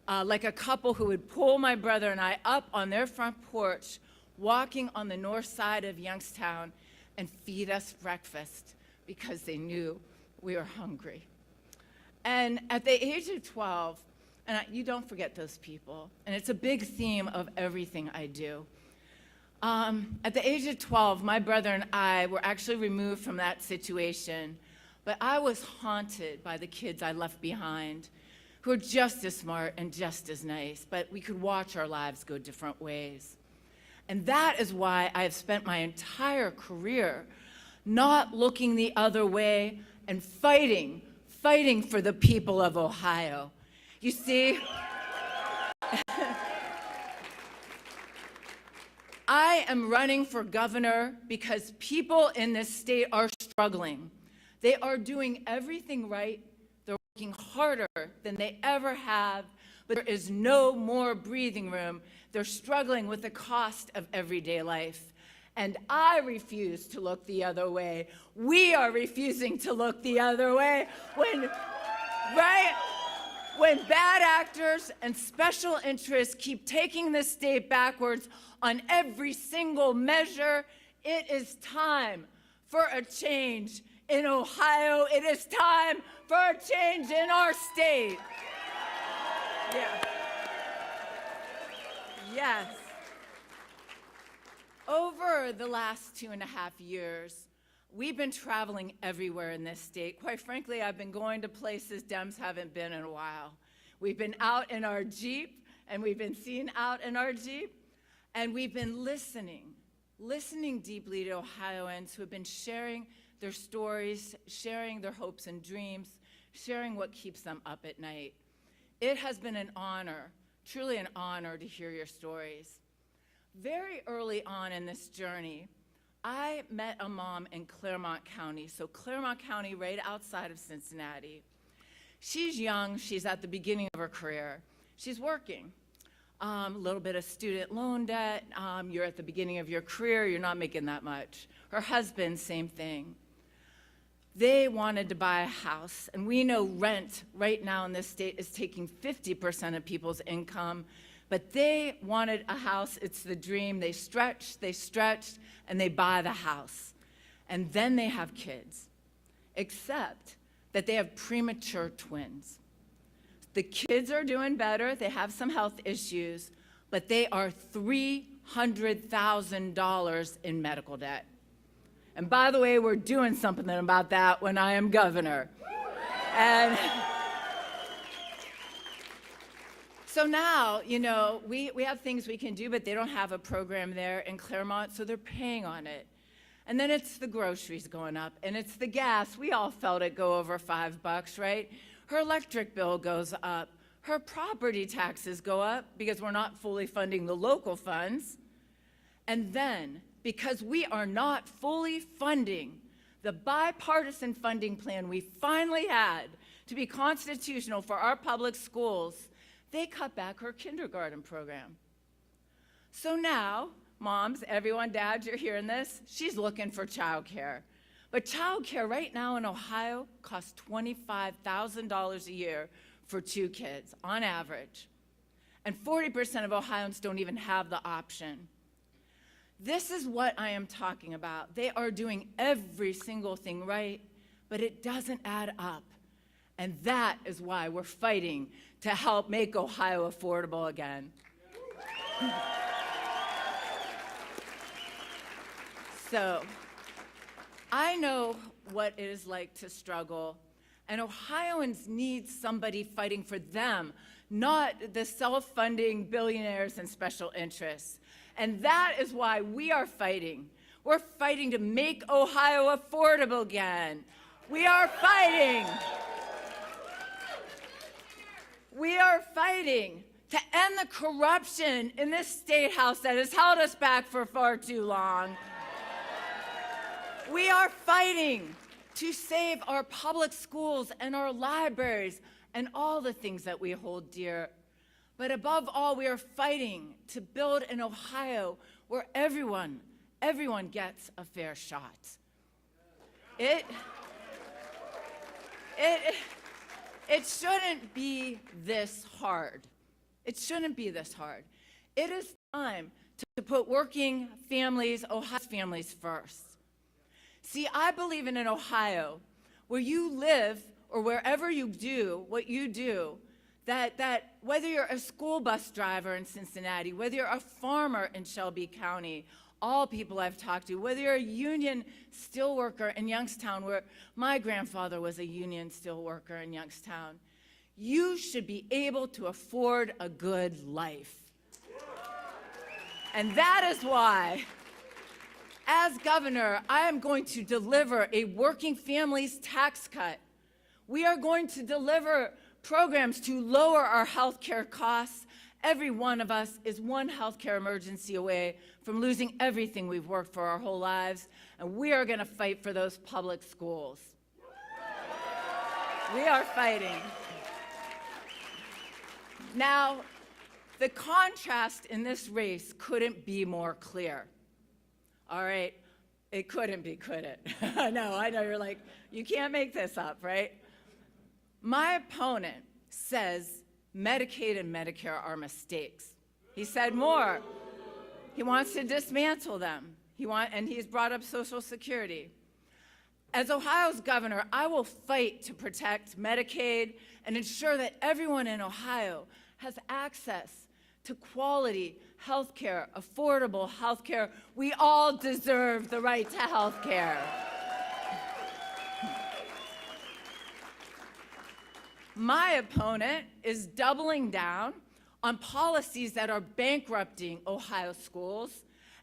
like a couple who would pull my brother and I up on their front porch, walking on the north side of Youngstown, and feed us breakfast because they knew we were hungry. And at the age of 12, you don't forget those people, and it's a big theme of everything I do. At the age of 12, my brother and I were actually removed from that situation, but I was haunted by the kids I left behind, who were just as smart and just as nice, but we could watch our lives go different ways. And that is why I have spent my entire career not looking the other way and fighting for the people of Ohio. You see, I am running for governor because people in this state are struggling. They are doing everything right. They're working harder than they ever have, but there is no more breathing room. They're struggling with the cost of everyday life. And I refuse to look the other way. We are refusing to look the other way when bad actors and special interests keep taking the state backwards on every single measure. It is time for a change in Ohio. It is time for a change in our state. Yeah. Yes. Over the last 2.5 years, we've been traveling everywhere in this state. Quite frankly, I've been going to places Dems haven't been in a while. We've been out in our Jeep, and we've been seen out in our Jeep, and we've been listening deeply to Ohioans who have been sharing their stories, sharing their hopes and dreams, sharing what keeps them up at night. It has been an honor, truly an honor to hear your stories. Very early on in this journey, I met a mom in Claremont County, so Claremont County right outside of Cincinnati. She's young, she's at the beginning of her career. She's working. A little bit of student loan debt, you're at the beginning of your career, you're not making that much. Her husband, same thing. They wanted to buy a house, and we know rent right now in this state is taking 50% of people's income, but they wanted a house. It's the dream. They stretched, and they buy the house. And then they have kids, except that they have premature twins. The kids are doing better. They have some health issues, but they are $300,000 in medical debt. And by the way, we're doing something about that when I am governor. And so now, you know, we have things we can do, but they don't have a program there in Claremont, so they're paying on it. And then it's the groceries going up, and it's the gas. We all felt it go over $5, right? Her electric bill goes up. Her property taxes go up because we're not fully funding the local funds. And then, because we are not fully funding the bipartisan funding plan we finally had to be constitutional for our public schools, they cut back her kindergarten program. So now, moms, everyone, dads, you're hearing this, she's looking for childcare. But childcare right now in Ohio costs $25,000 a year for 2 kids, on average. And 40% of Ohioans don't even have the option. This is what I am talking about. They are doing every single thing right, but it doesn't add up. And that is why we're fighting to help make Ohio affordable again. So, I know what it is like to struggle, And Ohioans need somebody fighting for them, not the self-funding billionaires and special interests. And that is why we are fighting. We're fighting to make Ohio affordable again. We are fighting. We are fighting to end the corruption in this state house that has held us back for far too long. We are fighting to save our public schools and our libraries and all the things that we hold dear. But above all, we are fighting to build an Ohio where everyone gets a fair shot. It shouldn't be this hard. It shouldn't be this hard. It is time to put working families, Ohio's families first. See, I believe in an Ohio where you live or wherever you do what you do, that whether you're a school bus driver in Cincinnati, whether you're a farmer in Shelby County, all people I've talked to, whether you're a union steelworker in Youngstown, where my grandfather was a union steelworker in Youngstown, you should be able to afford a good life. And that is why, as governor, I am going to deliver a working families tax cut. We are going to deliver programs to lower our health care costs. Every one of us is one healthcare emergency away from losing everything we've worked for our whole lives, and we are going to fight for those public schools. We are fighting. Now, the contrast in this race couldn't be more clear. All right, it couldn't be, could it? No, I know you're like, you can't make this up, right? My opponent says Medicaid and Medicare are mistakes. He said more. He wants to dismantle them. And he's brought up Social Security. As Ohio's governor, I will fight to protect Medicaid and ensure that everyone in Ohio has access to quality health care, affordable health care. We all deserve the right to health care. My opponent is doubling down on policies that are bankrupting Ohio schools.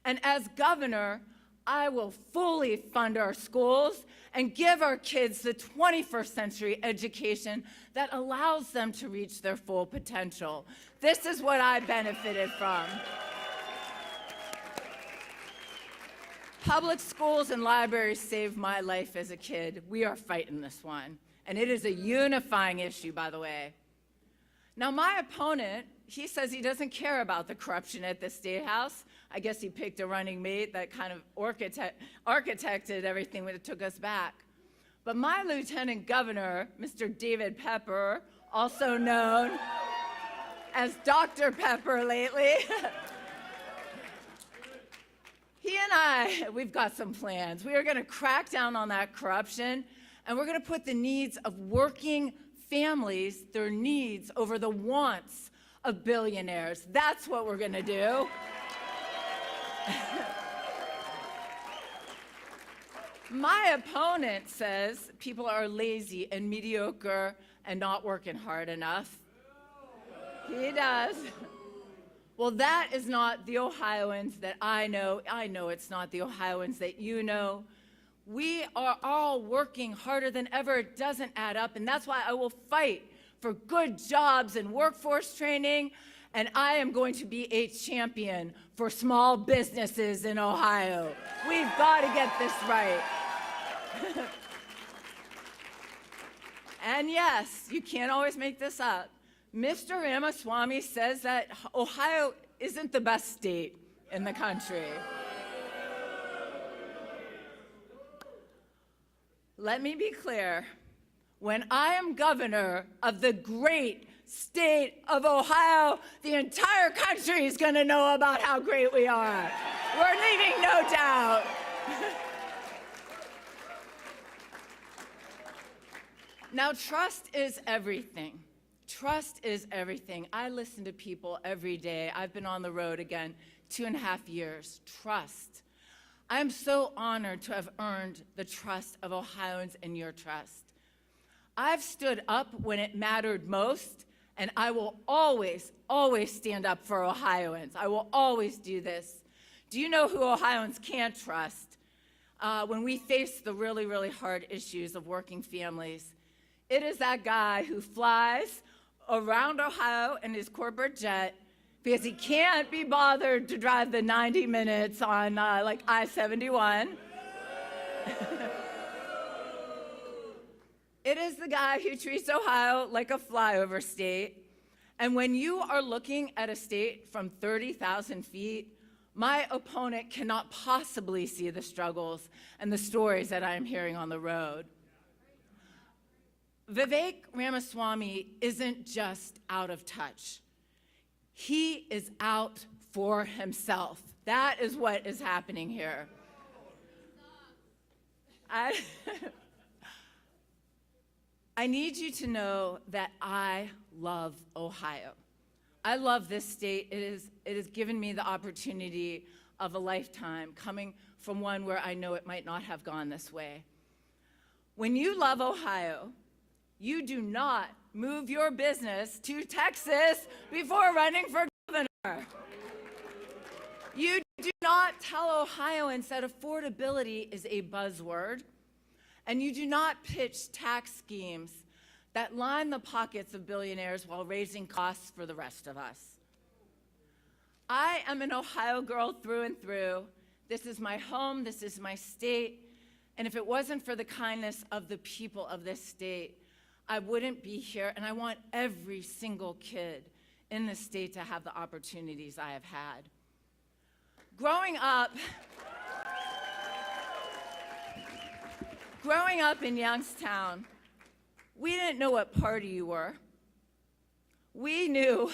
And as governor, I will fully fund our schools and give our kids the 21st century education that allows them to reach their full potential. This is what I benefited from. Public schools and libraries saved my life as a kid. We are fighting this one. And it is a unifying issue, by the way. Now, my opponent, he says he doesn't care about the corruption at the State House. I guess he picked a running mate that kind of architected everything that took us back. But my lieutenant governor, Mr. David Pepper, also known as Dr. Pepper lately, he and we've got some plans. We are going to crack down on that corruption, and we're going to put the needs of working families, their needs, over the wants of billionaires. That's what we're going to do. My opponent says people are lazy and mediocre and not working hard enough. He does. Well, that is not the Ohioans that I know. I know it's not the Ohioans that you know. We are all working harder than ever. It doesn't add up, and that's why I will fight for good jobs and workforce training, and I am going to be a champion for small businesses in Ohio. We've got to get this right. And yes, you can't always make this up. Mr. Ramaswamy says that Ohio isn't the best state in the country. Let me be clear. When I am governor of the great state of Ohio, the entire country is going to know about how great we are. We're leaving no doubt. Now, trust is everything. Trust is everything. I listen to people every day. I've been on the road again 2.5 years. Trust. I'm so honored to have earned the trust of Ohioans and your trust. I've stood up when it mattered most, and I will always, always stand up for Ohioans. I will always do this. Do you know who Ohioans can't trust when we face the really, really hard issues of working families? It is that guy who flies around Ohio in his corporate jet because he can't be bothered to drive the 90 minutes on like I-71. It is the guy who treats Ohio like a flyover state. And when you are looking at a state from 30,000 feet, my opponent cannot possibly see the struggles and the stories that I am hearing on the road. Vivek Ramaswamy isn't just out of touch. He is out for himself. That is what is happening here. I need you to know that I love Ohio. I love this state. It has given me the opportunity of a lifetime, coming from one where I know it might not have gone this way. When you love Ohio, you do not move your business to Texas before running for governor. You do not tell Ohioans that affordability is a buzzword, and you do not pitch tax schemes that line the pockets of billionaires while raising costs for the rest of us. I am an Ohio girl through and through. This is my home, this is my state, and if it wasn't for the kindness of the people of this state, I wouldn't be here, and I want every single kid in this state to have the opportunities I have had. Growing up in Youngstown, we didn't know what party you were. We knew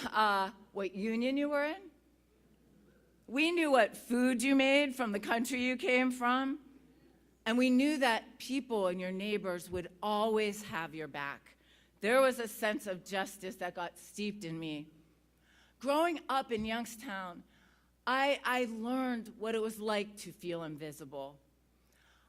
what union you were in. We knew what food you made from the country you came from. And we knew that people and your neighbors would always have your back. There was a sense of justice that got steeped in me. Growing up in Youngstown, I learned what it was like to feel invisible.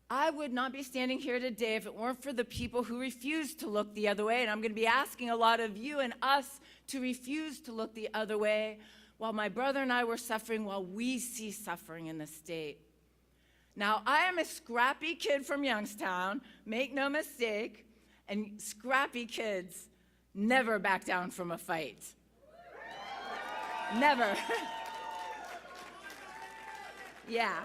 I would not be standing here today if it weren't for the people who refused to look the other way, and I'm going to be asking a lot of you and us to refuse to look the other way while my brother and I were suffering, while we see suffering in the state. Now, I am a scrappy kid from Youngstown, make no mistake, and scrappy kids never back down from a fight. Never. Yeah.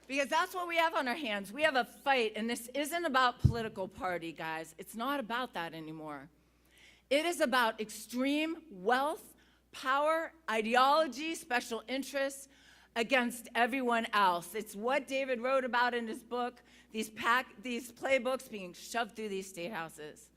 Because that's what we have on our hands. We have a fight, and this isn't about political party, guys. It's not about that anymore. It is about extreme wealth, power, ideology, special interests against everyone else. It's what David wrote about in his book, these playbooks being shoved through these state houses.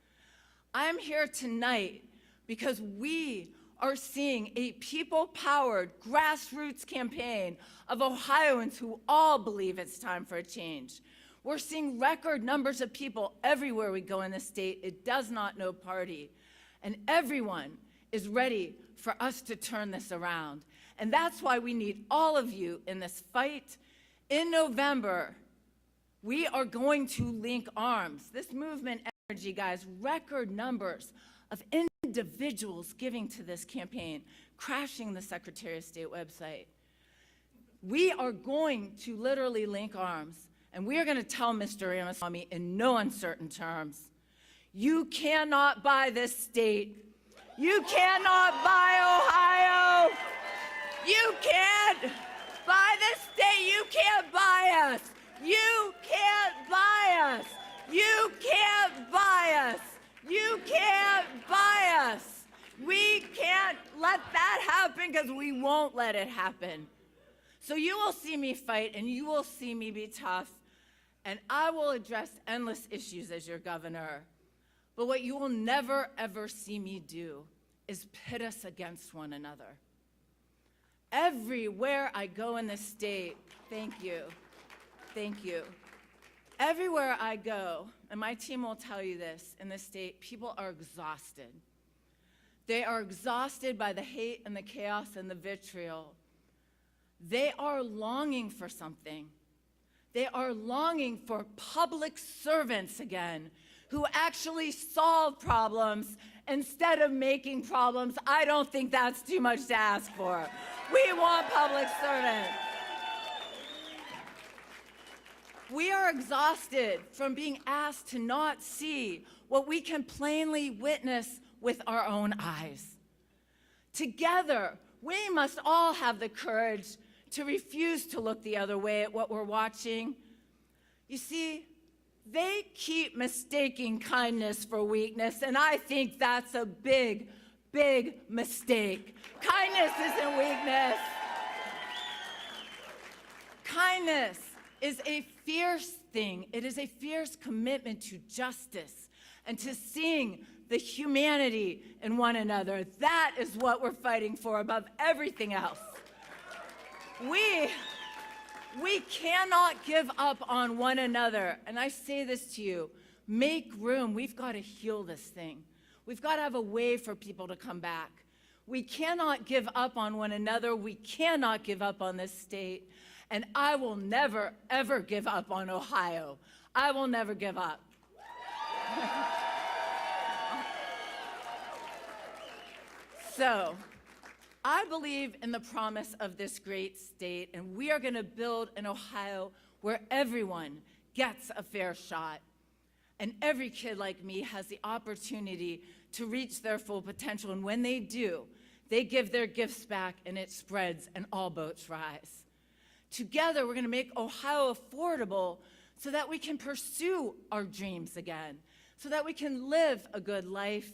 I'm here tonight because we are seeing a people-powered grassroots campaign of Ohioans who all believe it's time for a change. We're seeing record numbers of people everywhere we go in the state. It does not know party. And everyone is ready for us to turn this around. And that's why we need all of you in this fight. In November, we are going to link arms. This movement energy, guys, record numbers of individuals giving to this campaign, crashing the Secretary of State website. We are going to literally link arms, and we are going to tell Mr. Ramaswamy in no uncertain terms, you cannot buy this state. You cannot buy Ohio. You can't buy this state. You can't buy us. You can't buy us. You can't buy us. You can't buy us. We can't let that happen because we won't let it happen. So you will see me fight and you will see me be tough, and I will address endless issues as your governor. But what you will never ever see me do is pit us against one another. Everywhere I go in this state, thank you. Everywhere I go, and my team will tell you this, in this state, people are exhausted. They are exhausted by the hate and the chaos and the vitriol. They are longing for something. They are longing for public servants again, who actually solve problems instead of making problems. I don't think that's too much to ask for. We want public servants. We are exhausted from being asked to not see what we can plainly witness with our own eyes. Together, we must all have the courage to refuse to look the other way at what we're watching. You see, they keep mistaking kindness for weakness, and I think that's a big, big mistake. Kindness isn't weakness. Kindness is a fierce thing. It is a fierce commitment to justice and to seeing the humanity in one another. That is what we're fighting for above everything else. We cannot give up on one another. And I say this to you, make room. We've got to heal this thing. We've got to have a way for people to come back. We cannot give up on one another. We cannot give up on this state. And I will never, ever give up on Ohio. I will never give up. So, I believe in the promise of this great state, and we are going to build an Ohio where everyone gets a fair shot. And every kid like me has the opportunity to reach their full potential. And when they do, they give their gifts back, and it spreads, and all boats rise. Together, we're going to make Ohio affordable so that we can pursue our dreams again, so that we can live a good life,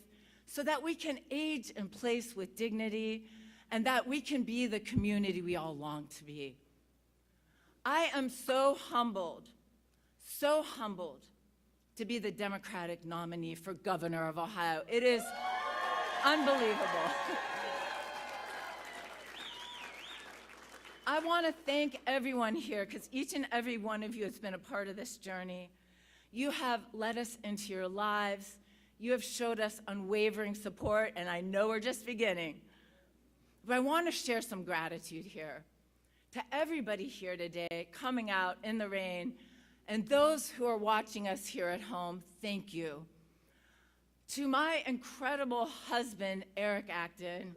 so that we can age in place with dignity, and that we can be the community we all long to be. I am so humbled to be the Democratic nominee for governor of Ohio. It is unbelievable. I want to thank everyone here, because each and every one of you has been a part of this journey. You have let us into your lives. You have showed us unwavering support, and I know we're just beginning. But I want to share some gratitude here to everybody here today, coming out in the rain, and those who are watching us here at home, thank you. To my incredible husband, Eric Acton,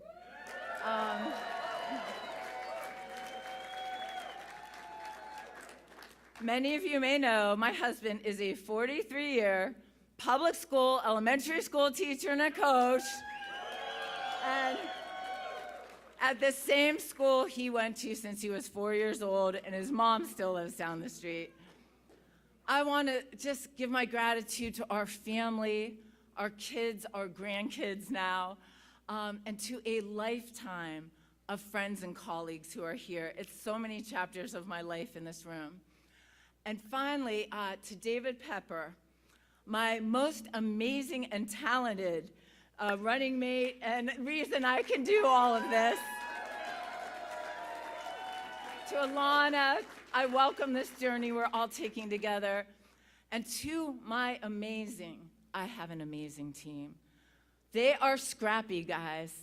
many of you may know my husband is a 43-year public school, elementary school teacher and a coach. And at the same school he went to since he was 4 years old, and his mom still lives down the street. I want to just give my gratitude to our family, our kids, our grandkids now, and to a lifetime of friends and colleagues who are here. It's so many chapters of my life in this room. And finally, to David Pepper, my most amazing and talented running mate and reason I can do all of this. To Alana, I welcome this journey we're all taking together. And to my I have an amazing team. They are scrappy, guys.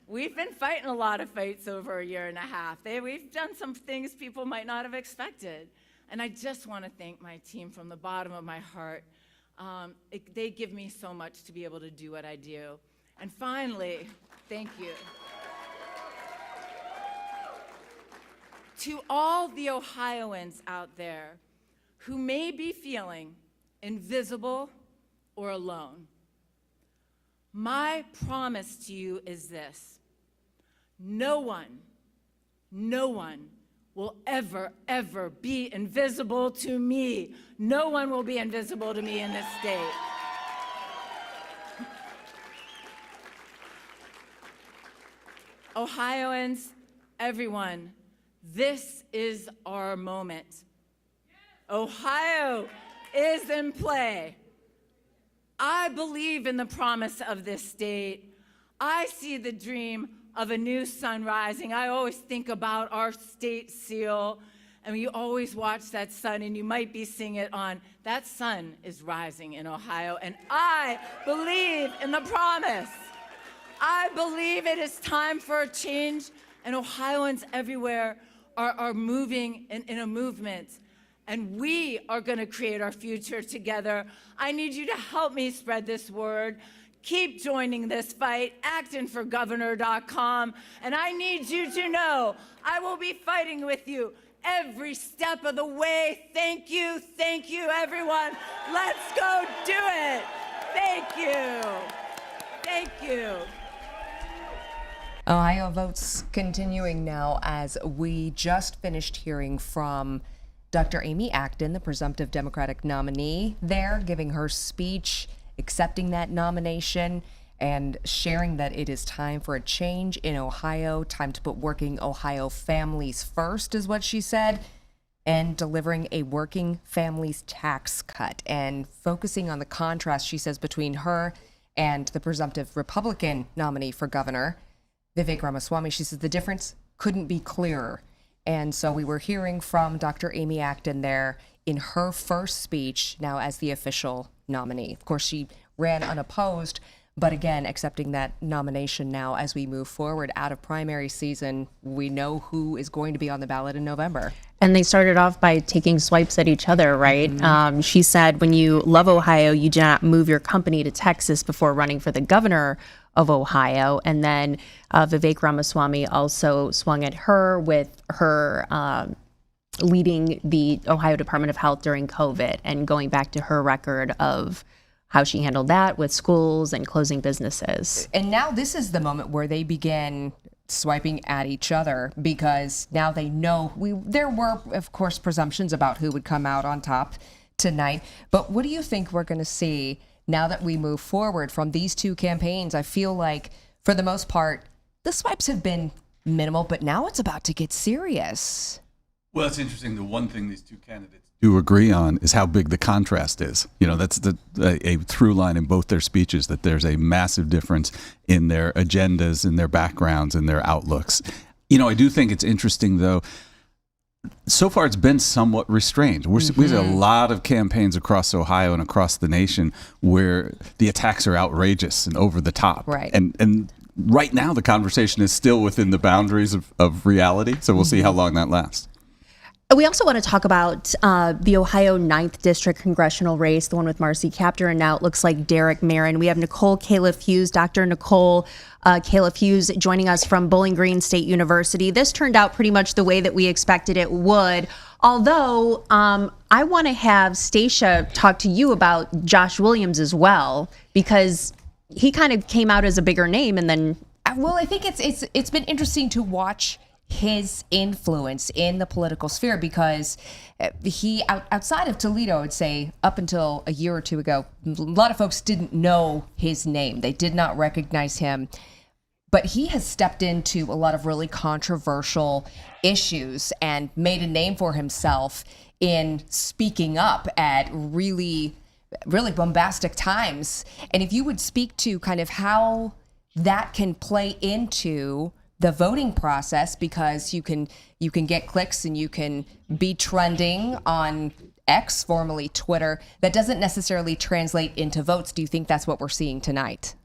We've been fighting a lot of fights over a year and a half. We've done some things people might not have expected. And I just want to thank my team from the bottom of my heart. They give me so much to be able to do what I do. And finally, thank you. To all the Ohioans out there who may be feeling invisible or alone, my promise to you is this: no one will ever, ever be invisible to me. No one will be invisible to me in this state. Ohioans, everyone, this is our moment. Ohio is in play. I believe in the promise of this state. I see the dream of a new sun rising. I always think about our state seal, and you always watch that sun, and you might be seeing it on. That sun is rising in Ohio, and I believe in the promise. I believe it is time for a change, and Ohioans everywhere are moving in a movement. and we are going to create our future together. I need you to help me spread this word. Keep joining this fight, actonforgovernor.com, and I need you to know I will be fighting with you every step of the way. Thank you, everyone. Let's go do it. Thank you. Thank you. Ohio votes continuing now as we just finished hearing from Dr. Amy Acton, the presumptive Democratic nominee there, giving her speech, accepting that nomination, and sharing that it is time for a change in Ohio, time to put working Ohio families first, is what she said, and delivering a working families tax cut, and focusing on the contrast, she says, between her and the presumptive Republican nominee for governor, Vivek Ramaswamy. She says the difference couldn't be clearer. And so we were hearing from Dr. Amy Acton there in her first speech now as the official nominee. Of course, she ran unopposed, but again, accepting that nomination now as we move forward out of primary season. We know who is going to be on the ballot in November. And they started off by taking swipes at each other, right? She said, when you love Ohio, you do not move your company to Texas before running for the governor of Ohio. And then Vivek Ramaswamy also swung at her with her leading the Ohio Department of Health during COVID and going back to her record of how she handled that with schools and closing businesses. And now this is the moment where they begin swiping at each other, because now they know there were, of course, presumptions about who would come out on top tonight. But what do you think we're going to see now that we move forward from these two campaigns? I feel like, for the most part, the swipes have been minimal, but now it's about to get serious. Well, it's interesting. The one thing these two candidates do agree on is how big the contrast is. You know, that's a through line in both their speeches, that there's a massive difference in their agendas, in their backgrounds, in their outlooks. You know, I do think it's interesting, though. So far, it's been somewhat restrained. We see a lot of campaigns across Ohio and across the nation where the attacks are outrageous and over the top. Right. And right now, the conversation is still within the boundaries of reality. So we'll see how long that lasts. We also want to talk about the Ohio 9th District congressional race, the one with Marcy Kaptur, and now it looks like Derek Marin. We have Nicole Califf-Hughes, Dr. Nicole Califf-Hughes, joining us from Bowling Green State University. This turned out pretty much the way that we expected it would, although I want to have Stacia talk to you about Josh Williams as well, because he kind of came out as a bigger name and then... Well, I think it's been interesting to watch his influence in the political sphere, because he, outside of Toledo, I would say up until a year or two ago, a lot of folks didn't know his name. They did not recognize him. But he has stepped into a lot of really controversial issues and made a name for himself in speaking up at really, really bombastic times. And if you would speak to kind of how that can play into the voting process, because you can get clicks and you can be trending on X, formerly Twitter, that doesn't necessarily translate into votes. Do you think that's what we're seeing tonight?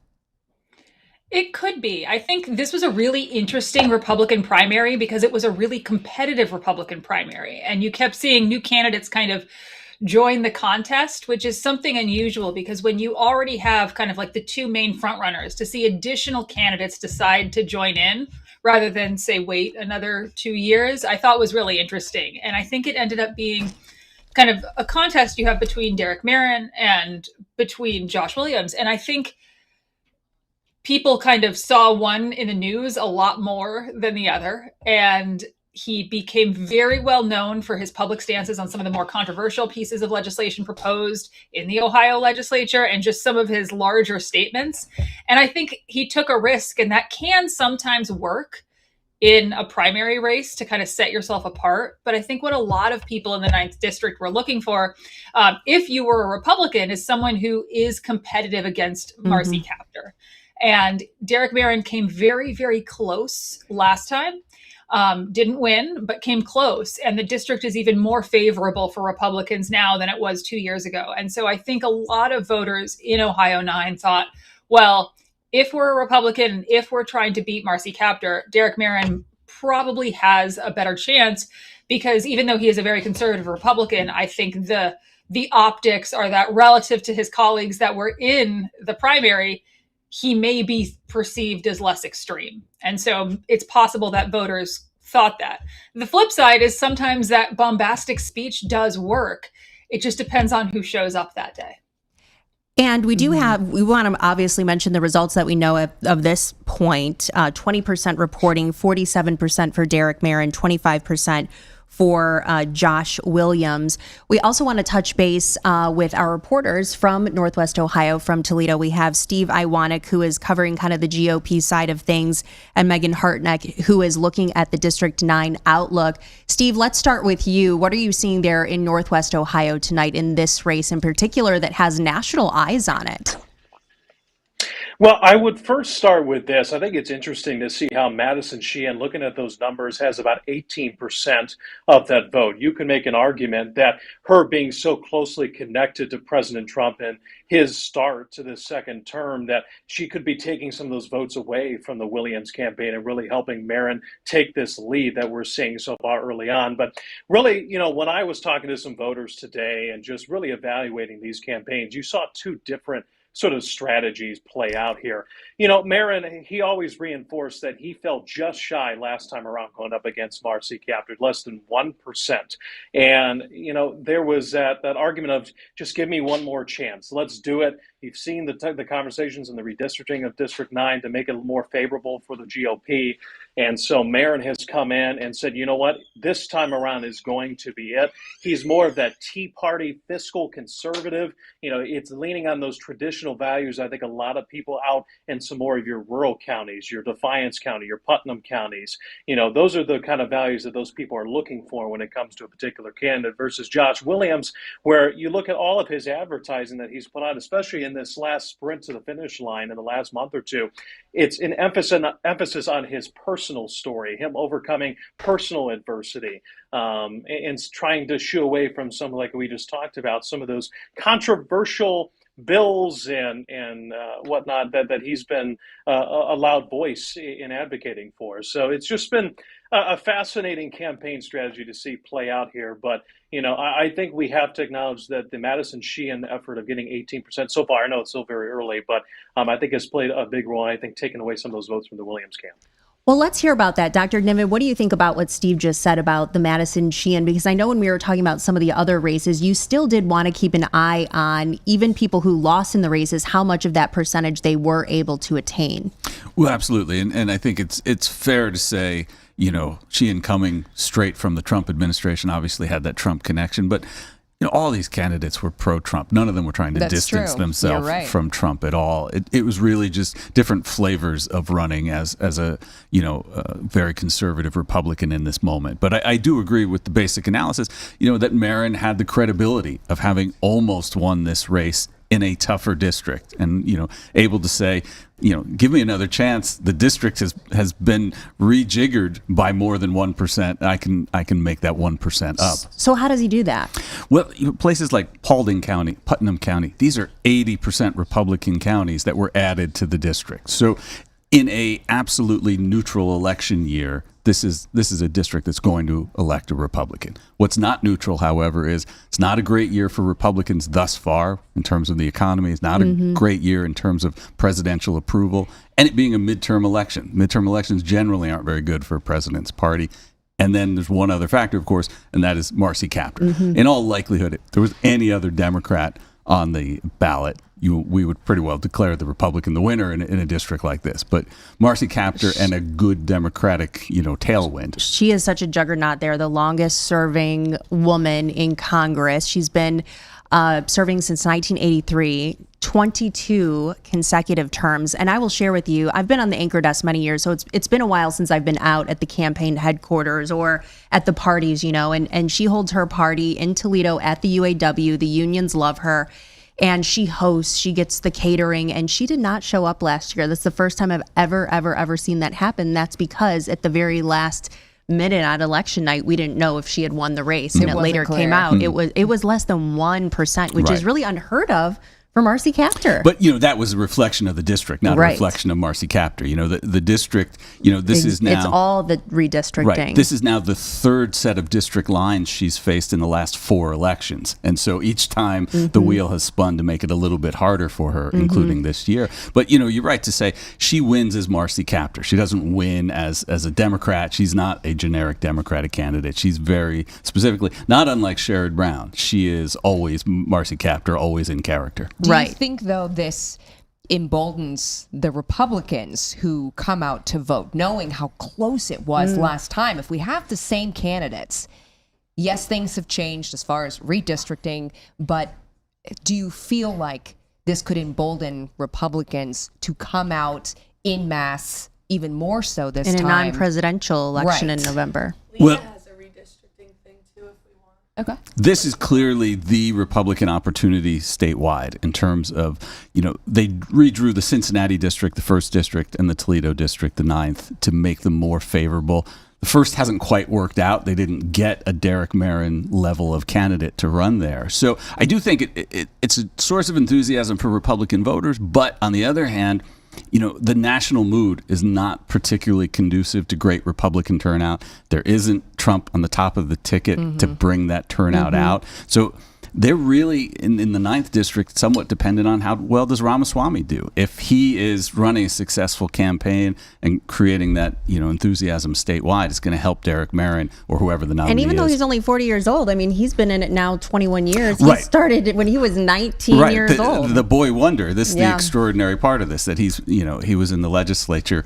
It could be. I think this was a really interesting Republican primary because it was a really competitive Republican primary, and you kept seeing new candidates kind of join the contest, which is something unusual, because when you already have kind of like the two main frontrunners, to see additional candidates decide to join in rather than say wait another 2 years, I thought was really interesting. And I think it ended up being kind of a contest you have between Derek Marin and between Josh Williams. And I think people kind of saw one in the news a lot more than the other. And he became very well known for his public stances on some of the more controversial pieces of legislation proposed in the Ohio legislature and just some of his larger statements. And I think he took a risk, and that can sometimes work in a primary race to kind of set yourself apart. But I think what a lot of people in the 9th District were looking for, if you were a Republican, is someone who is competitive against Marcy Kaptur. And Derek Marin came very, very close last time. Didn't win, but came close. And the district is even more favorable for Republicans now than it was 2 years ago. And so I think a lot of voters in Ohio 9 thought, well, if we're a Republican, if we're trying to beat Marcy Kaptur, Derek Marin probably has a better chance because even though he is a very conservative Republican, I think the optics are that relative to his colleagues that were in the primary, he may be perceived as less extreme. And so it's possible that voters thought that. The flip side is sometimes that bombastic speech does work. It just depends on who shows up that day. And we want to obviously mention the results that we know of this point. 20% reporting, 47% for Derek Merrin, 25% for Josh Williams. We also want to touch base with our reporters from Northwest Ohio, from Toledo. We have Steve Iwanek, who is covering kind of the GOP side of things, and Megan Hartneck, who is looking at the District 9 outlook. Steve, let's start with you. What are you seeing there in Northwest Ohio tonight in this race in particular that has national eyes on it? Well, I would first start with this. I think it's interesting to see how Madison Sheehan, looking at those numbers, has about 18% of that vote. You can make an argument that her being so closely connected to President Trump and his start to this second term, that she could be taking some of those votes away from the Williams campaign and really helping Merrin take this lead that we're seeing so far early on. But really, when I was talking to some voters today and just really evaluating these campaigns, you saw two different sort of strategies play out here. Merrin, he always reinforced that he felt just shy last time around going up against Marcy Kaptur, less than 1%. And, there was that argument of just give me one more chance. Let's do it. You've seen the conversations in the redistricting of District 9 to make it more favorable for the GOP. And so Merrin has come in and said, you know what, this time around is going to be it. He's more of that Tea Party fiscal conservative. It's leaning on those traditional values. I think a lot of people out in some more of your rural counties, your Defiance County, your Putnam counties, those are the kind of values that those people are looking for when it comes to a particular candidate versus Josh Williams, where you look at all of his advertising that he's put out, especially in this last sprint to the finish line in the last month or two. It's an emphasis on his personal story, him overcoming personal adversity, and trying to shoo away from some, like we just talked about, some of those controversial bills and whatnot that he's been a loud voice in advocating for. So it's just been a fascinating campaign strategy to see play out here. But, I think we have to acknowledge that the Madison Sheehan effort of getting 18% so far, I know it's still very early, but I think has played a big role, I think, taking away some of those votes from the Williams camp. Well, let's hear about that. Dr. Niven, what do you think about what Steve just said about the Madison Sheehan? Because I know when we were talking about some of the other races, you still did want to keep an eye on even people who lost in the races, how much of that percentage they were able to attain. Well, absolutely. And I think it's fair to say, Sheehan coming straight from the Trump administration obviously had that Trump connection, but all these candidates were pro-Trump. None of them were trying to distance themselves from Trump at all. It was really just different flavors of running as a very conservative Republican in this moment. But I do agree with the basic analysis, that Merrin had the credibility of having almost won this race in a tougher district and, able to say, give me another chance. The district has been rejiggered by more than 1%. I can make that 1% up. So how does he do that? Well, places like Paulding County, Putnam County, these are 80% Republican counties that were added to the district. So in a absolutely neutral election year, this is a district that's going to elect a Republican. What's not neutral, however, is it's not a great year for Republicans thus far in terms of the economy. It's not a great year in terms of presidential approval, and it being a midterm election. Midterm elections generally aren't very good for a president's party. And then there's one other factor, of course, and that is Marcy Kaptur. In all likelihood, if there was any other Democrat on the ballot, we would pretty well declare the Republican the winner in a district like this. But Marcy Kaptur and a good Democratic, tailwind. She is such a juggernaut there, the longest serving woman in Congress. She's been serving since 1983, 22 consecutive terms. And I will share with you, I've been on the anchor desk many years, so it's been a while since I've been out at the campaign headquarters or at the parties, and she holds her party in Toledo at the UAW. The unions love her. And she hosts, she gets the catering, and she did not show up last year. That's the first time I've ever seen that happen. That's because at the very last minute on election night, we didn't know if she had won the race, and it later came out. It was less than 1%, which is really unheard of for Marcy Kaptur. But, that was a reflection of the district, not a reflection of Marcy Kaptur. The district, this is now... It's all the redistricting. Right. This is now the third set of district lines she's faced in the last 4 elections. And so each time the wheel has spun to make it a little bit harder for her, including this year. But, you're right to say she wins as Marcy Kaptur. She doesn't win as a Democrat. She's not a generic Democratic candidate. She's very specifically, not unlike Sherrod Brown. She is always Marcy Kaptur, always in character. Do you think, though, this emboldens the Republicans who come out to vote, knowing how close it was last time? If we have the same candidates, yes, things have changed as far as redistricting, but do you feel like this could embolden Republicans to come out en masse even more so this time? In a non-presidential election in November. Well, okay. This is clearly the Republican opportunity statewide in terms of, they redrew the Cincinnati district, the 1st district, and the Toledo district, the 9th, to make them more favorable. The first hasn't quite worked out. They didn't get a Derek Merrin level of candidate to run there. So I do think it's a source of enthusiasm for Republican voters. But on the other hand, the national mood is not particularly conducive to great Republican turnout. There isn't Trump on the top of the ticket to bring that turnout out. So they're really, in the 9th district, somewhat dependent on how well does Ramaswamy do. If he is running a successful campaign and creating that, enthusiasm statewide, it's going to help Derek Merrin or whoever the nominee is. And even though he's only 40 years old, he's been in it now 21 years. He started it when he was 19 years old. The boy wonder. This is the extraordinary part of this, that he's, he was in the legislature,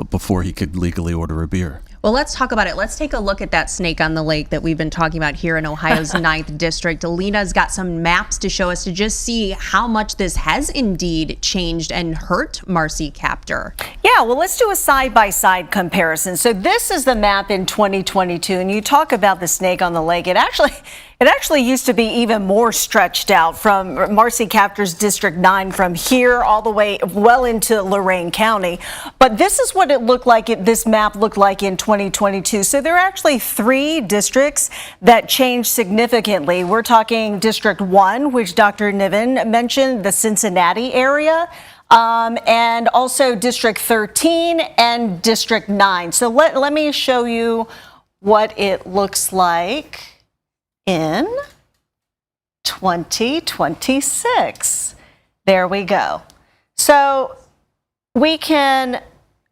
before he could legally order a beer. Well, let's talk about it. Let's take a look at that snake on the lake that we've been talking about here in Ohio's 9th district. Alina's got some maps to show us to just see how much this has indeed changed and hurt Marcy Kaptur. Yeah, well, let's do a side-by-side comparison. So this is the map in 2022, and you talk about the snake on the lake. It actually used to be even more stretched out from Marcy Kaptur's District 9 from here all the way well into Lorain County. But this is what it looked like, this map looked like in 2022. So there are actually 3 districts that changed significantly. We're talking District 1, which Dr. Niven mentioned, the Cincinnati area. And also District 13 and District 9. So let me show you what it looks like in 2026. There we go. So we can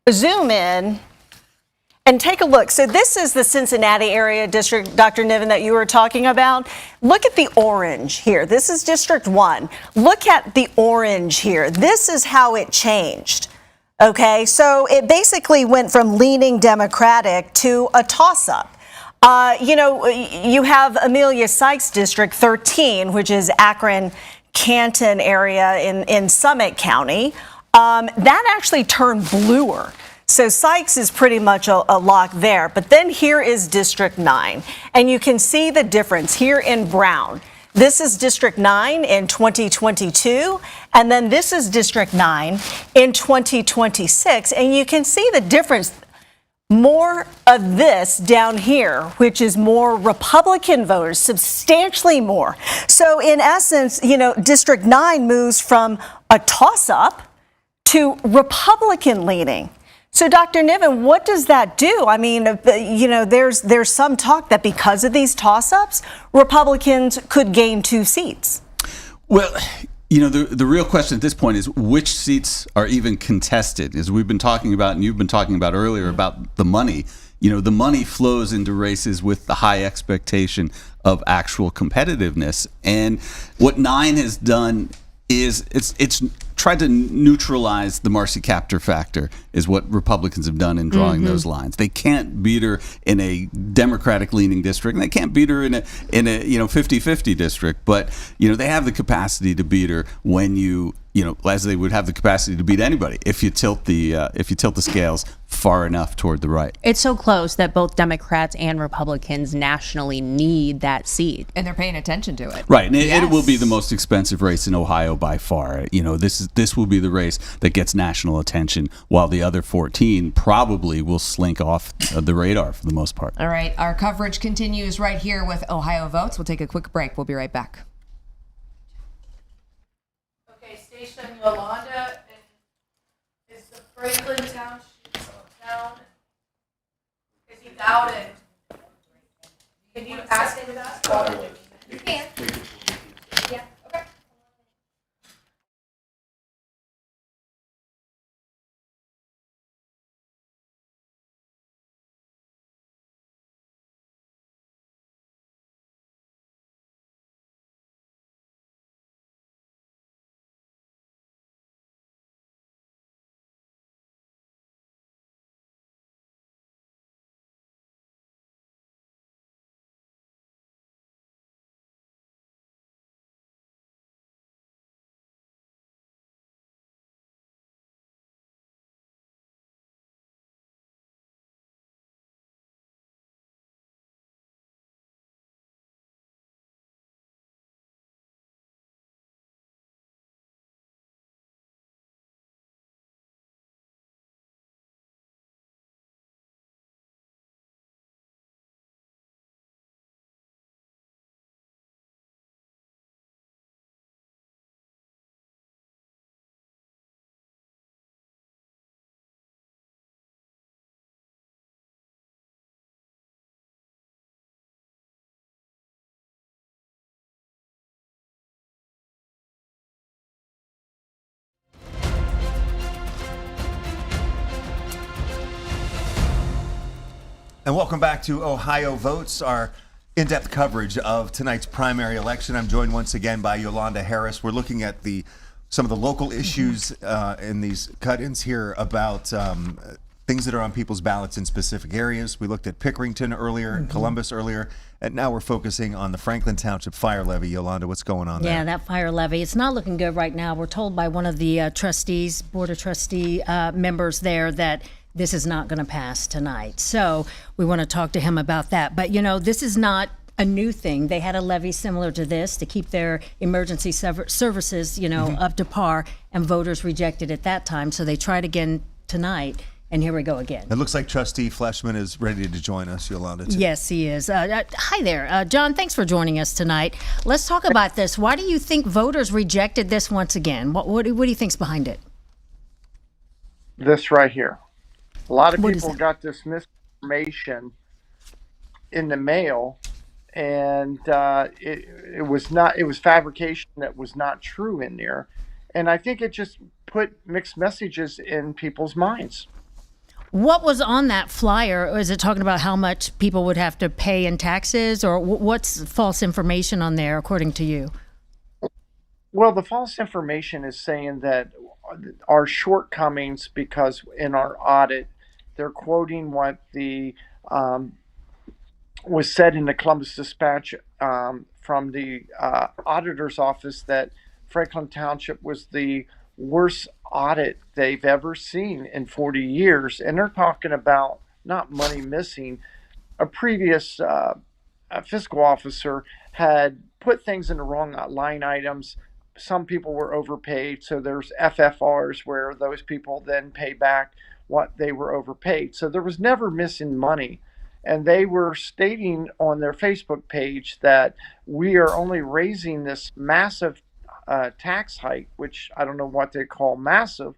zoom in and take a look. So this is the Cincinnati area district, Dr. Niven, that you were talking about. Look at the orange here. This is District 1. Look at the orange here. This is how it changed. Okay, so it basically went from leaning Democratic to a toss-up. You have Amelia Sykes District 13, which is Akron, Canton area in Summit County. That actually turned bluer. So Sykes is pretty much a lock there. But then here is District 9. And you can see the difference here in brown. This is District 9 in 2022. And then this is District 9 in 2026. And you can see the difference. More of this down here, which is more Republican voters, substantially more. So in essence, District 9 moves from a toss-up to Republican leaning. So Dr. Niven, what does that do? There's some talk that because of these toss-ups, Republicans could gain 2 seats. Well, the real question at this point is which seats are even contested, as we've been talking about and you've been talking about earlier about the money. The money flows into races with the high expectation of actual competitiveness. And what 9 has done is it's tried to neutralize the Marcy Kaptur factor, is what Republicans have done in drawing those lines. They can't beat her in a Democratic leaning district, and they can't beat her in a 50-50 district, but they have the capacity to beat her when as they would have the capacity to beat anybody if you tilt the scales far enough toward the right. It's so close that both Democrats and Republicans nationally need that seat. And they're paying attention to it. Right. And it will be the most expensive race in Ohio by far. This will be the race that gets national attention, while the other 14 probably will slink off the radar for the most part. All right. Our coverage continues right here with Ohio Votes. We'll take a quick break. We'll be right back. clarification, Yolanda is the Franklin Township town. Is he doubted? Can you ask him that? You can. Yeah, okay. And welcome back to Ohio Votes, our in-depth coverage of tonight's primary election. I'm joined once again by Yolanda Harris. We're looking at some of the local issues in these cut-ins here about things that are on people's ballots in specific areas. We looked at Pickerington earlier, Columbus earlier, and now we're focusing on the Franklin Township fire levy. Yolanda, what's going on there? Yeah, that fire levy. It's not looking good right now. We're told by one of the trustees, board of trustee members there, that this is not going to pass tonight. So we want to talk to him about that. But, this is not a new thing. They had a levy similar to this to keep their emergency services, up to par, and voters rejected it that time. So they tried again tonight, and here we go again. It looks like Trustee Fleshman is ready to join us, Yolanda. Too. Yes, he is. Hi there. John, thanks for joining us tonight. Let's talk about this. Why do you think voters rejected this once again? What do you think's behind it? This right here. A lot of people got this misinformation in the mail, and it was fabrication that was not true in there. And I think it just put mixed messages in people's minds. What was on that flyer? Is it talking about how much people would have to pay in taxes, or what's false information on there, according to you? Well, the false information is saying that our shortcomings, because in our audit, they're quoting what the was said in the Columbus Dispatch from the auditor's office, that Franklin Township was the worst audit they've ever seen in 40 years. And they're talking about not money missing. A previous fiscal officer had put things in the wrong line items. Some people were overpaid, so there's FFRs where those people then pay back what they were overpaid. So there was never missing money. And they were stating on their Facebook page that we are only raising this massive tax hike, which I don't know what they call massive,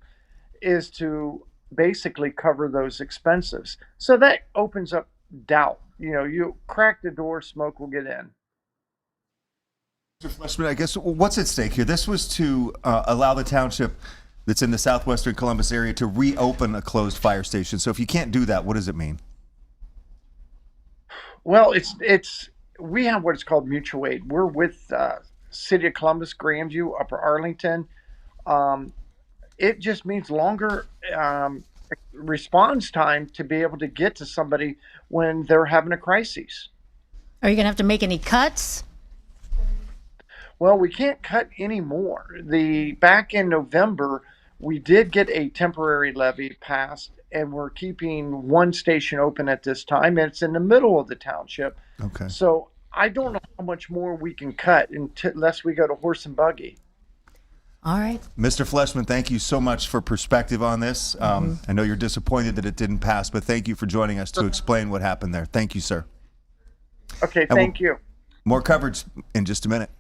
is to basically cover those expenses. So that opens up doubt. You crack the door, smoke will get in. Mr. Fleshman, I guess what's at stake here? This was to allow the township that's in the southwestern Columbus area to reopen a closed fire station. So if you can't do that, what does it mean? Well, we have what is called mutual aid. We're with City of Columbus, Grandview, Upper Arlington. It just means longer response time to be able to get to somebody when they're having a crisis. Are you going to have to make any cuts? Well, we can't cut anymore. Back in November, we did get a temporary levy passed, and we're keeping one station open at this time, and it's in the middle of the township. Okay. So I don't know how much more we can cut unless we go to horse and buggy. All right. Mr. Fleshman, thank you so much for perspective on this. I know you're disappointed that it didn't pass, but thank you for joining us to explain what happened there. Thank you, sir. Okay, thank you. More coverage in just a minute.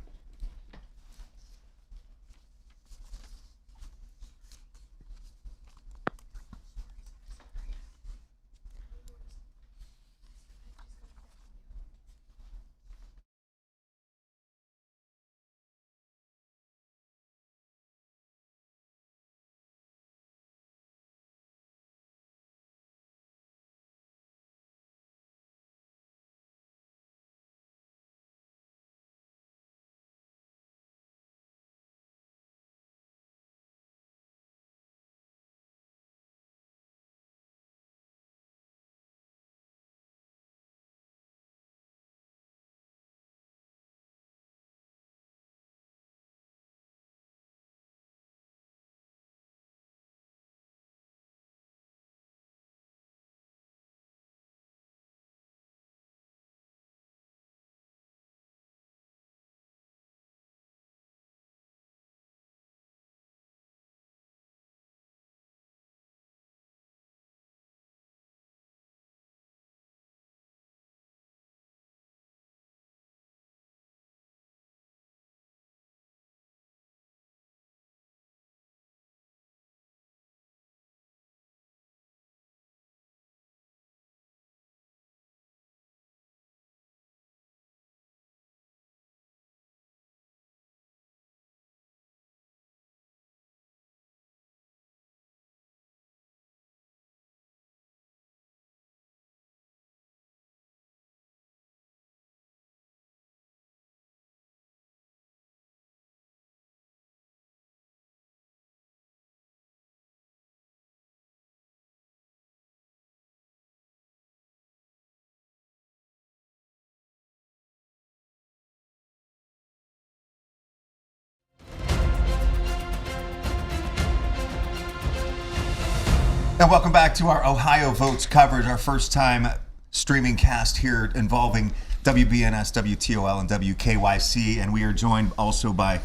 And welcome back to our Ohio Votes coverage, our first time streaming cast here involving WBNS, WTOL, and WKYC. And we are joined also by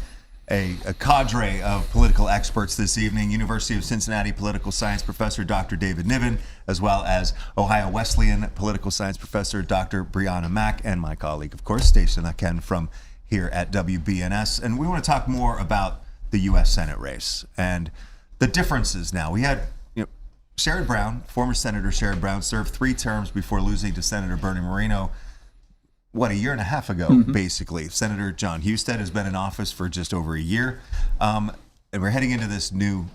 a cadre of political experts this evening. University of Cincinnati political science professor Dr. David Niven, as well as Ohio Wesleyan political science professor Dr. Brianna Mack, and my colleague, of course, Station Acton from here at WBNS. And we want to talk more about the U.S. Senate race and the differences now. We had Sherrod Brown, former Senator Sherrod Brown, served 3 terms before losing to Senator Bernie Moreno, a year and a half ago, basically. Senator Jon Husted has been in office for just over a year. And we're heading into this new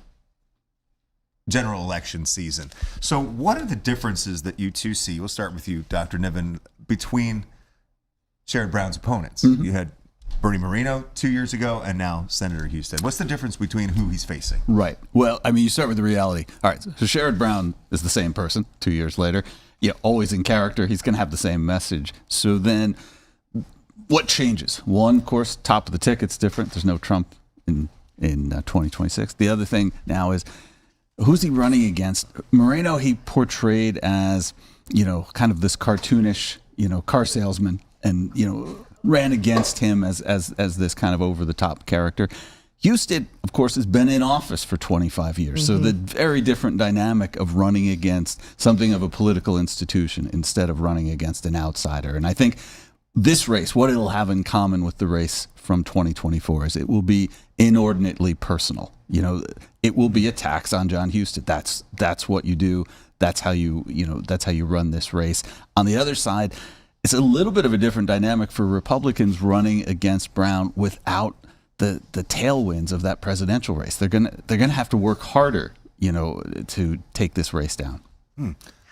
general election season. So what are the differences that you two see? We'll start with you, Dr. Niven, between Sherrod Brown's opponents. You had Bernie Moreno 2 years ago, and now Senator Husted. What's the difference between who he's facing? Right. Well, I mean, you start with the reality. All right, so Sherrod Brown is the same person 2 years later. Always in character. He's going to have the same message. So then what changes? One, of course, top of the ticket's different. There's no Trump in 2026. The other thing now is, who's he running against? Moreno, he portrayed as, kind of this cartoonish, car salesman, and, ran against him as this kind of over-the-top character. Husted, of course, has been in office for 25 years, so the very different dynamic of running against something of a political institution instead of running against an outsider. And I think this race, what it'll have in common with the race from 2024 is it will be inordinately personal. It will be a tax on Jon Husted. That's what you do. That's how you run this race. On the other side, it's a little bit of a different dynamic for Republicans running against Brown without the tailwinds of that presidential race. They're gonna have to work harder, to take this race down.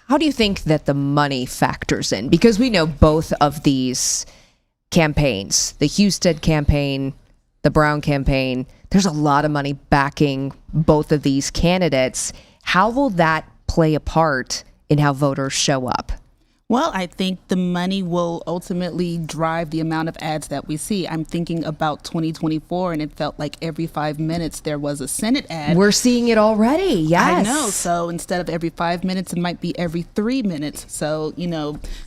How do you think that the money factors in? Because we know both of these campaigns, the Husted campaign, the Brown campaign, there's a lot of money backing both of these candidates. How will that play a part in how voters show up? Well, I think the money will ultimately drive the amount of ads that we see. I'm thinking about 2024, and it felt like every 5 minutes there was a Senate ad. We're seeing it already, yes. I know. So instead of every 5 minutes, it might be every 3 minutes. So,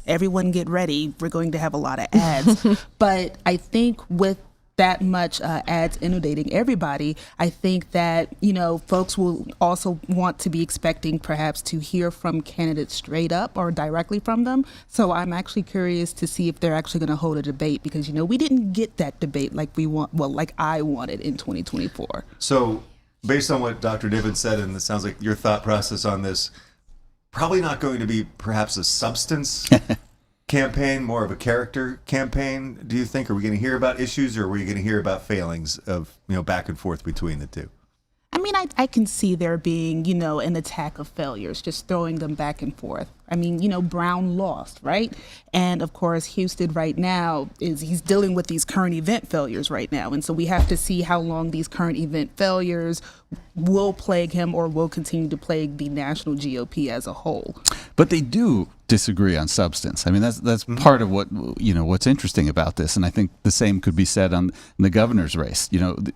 everyone get ready. We're going to have a lot of ads. But I think with that much ads inundating everybody, I think that, folks will also want to be expecting perhaps to hear from candidates straight up or directly from them. So I'm actually curious to see if they're actually going to hold a debate because, we didn't get that debate like I wanted in 2024. So based on what Dr. Niven said, and it sounds like your thought process on this, probably not going to be perhaps a substance campaign, more of a character campaign, do you think? Are we going to hear about issues, or are we going to hear about failings of, back and forth between the two? I mean, I can see there being, an attack of failures, just throwing them back and forth. I mean, Brown lost, right? And of course, Husted right now he's dealing with these current event failures right now. And so we have to see how long these current event failures will plague him or will continue to plague the national GOP as a whole. But they do disagree on substance. I mean, that's part of what, what's interesting about this. And I think the same could be said on the governor's race.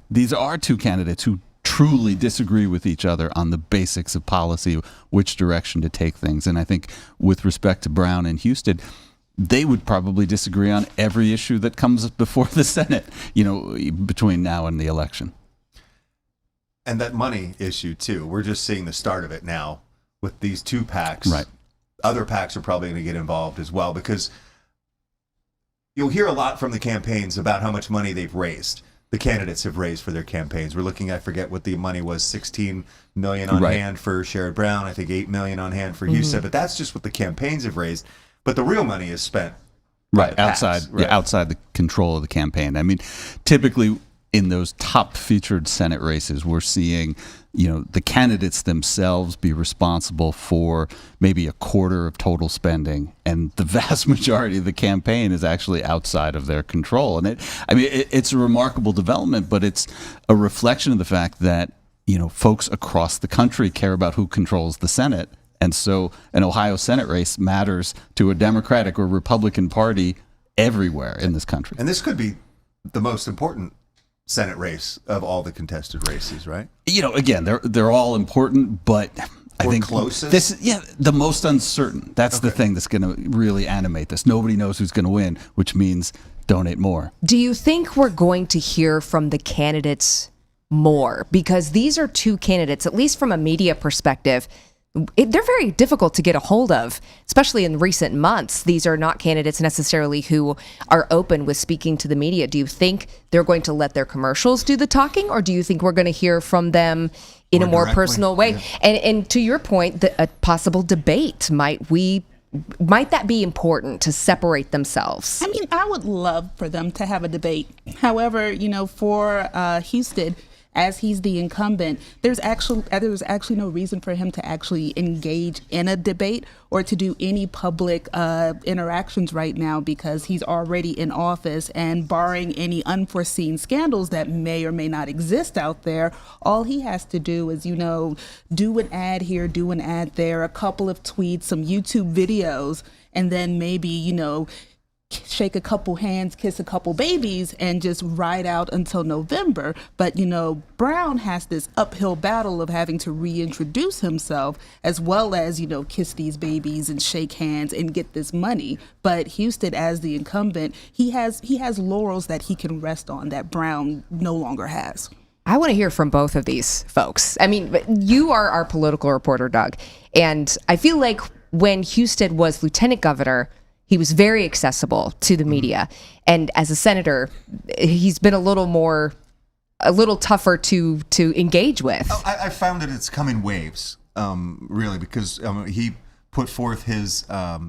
These are two candidates who truly disagree with each other on the basics of policy, which direction to take things. And I think with respect to Brown and Husted, they would probably disagree on every issue that comes before the Senate, between now and the election. And that money issue, too. We're just seeing the start of it now with these two PACs. Right. Other PACs are probably going to get involved as well, because you'll hear a lot from the campaigns about how much money they've raised. The candidates have raised for their campaigns. We're looking, I forget what the money was, $16 million on hand for Sherrod Brown, I think $8 million on hand for Husted, but that's just what the campaigns have raised. But the real money is spent outside the control of the campaign. I mean, typically in those top featured Senate races, we're seeing, the candidates themselves be responsible for maybe a quarter of total spending, and the vast majority of the campaign is actually outside of their control. And it's a remarkable development, but it's a reflection of the fact that, folks across the country care about who controls the Senate. And so an Ohio Senate race matters to a Democratic or Republican party everywhere in this country. And this could be the most important Senate race of all the contested races, right? Again, they're all important, but I think closest? The most uncertain. That's the thing that's going to really animate this. Nobody knows who's going to win, which means donate more. Do you think we're going to hear from the candidates more? Because these are two candidates, at least from a media perspective, they're very difficult to get a hold of, especially in recent months. These are not candidates necessarily who are open with speaking to the media. Do you think they're going to let their commercials do the talking, or do you think we're going to hear from them in a more personal way? Yeah. And to your point, a possible debate, might that be important to separate themselves? I mean, I would love for them to have a debate. However, for Husted, as he's the incumbent, there's actually no reason for him to actually engage in a debate or to do any public interactions right now, because he's already in office, and barring any unforeseen scandals that may or may not exist out there, all he has to do is, do an ad here, do an ad there, a couple of tweets, some YouTube videos, and then maybe, shake a couple hands, kiss a couple babies, and just ride out until November. But, Brown has this uphill battle of having to reintroduce himself, as well as, kiss these babies and shake hands and get this money. But Husted, as the incumbent, he has laurels that he can rest on that Brown no longer has. I want to hear from both of these folks. I mean, you are our political reporter, Doug, and I feel like when Husted was lieutenant governor, he was very accessible to the media. And as a senator, he's been a little tougher to engage with. I found that it's come in waves, really, because he put forth his, I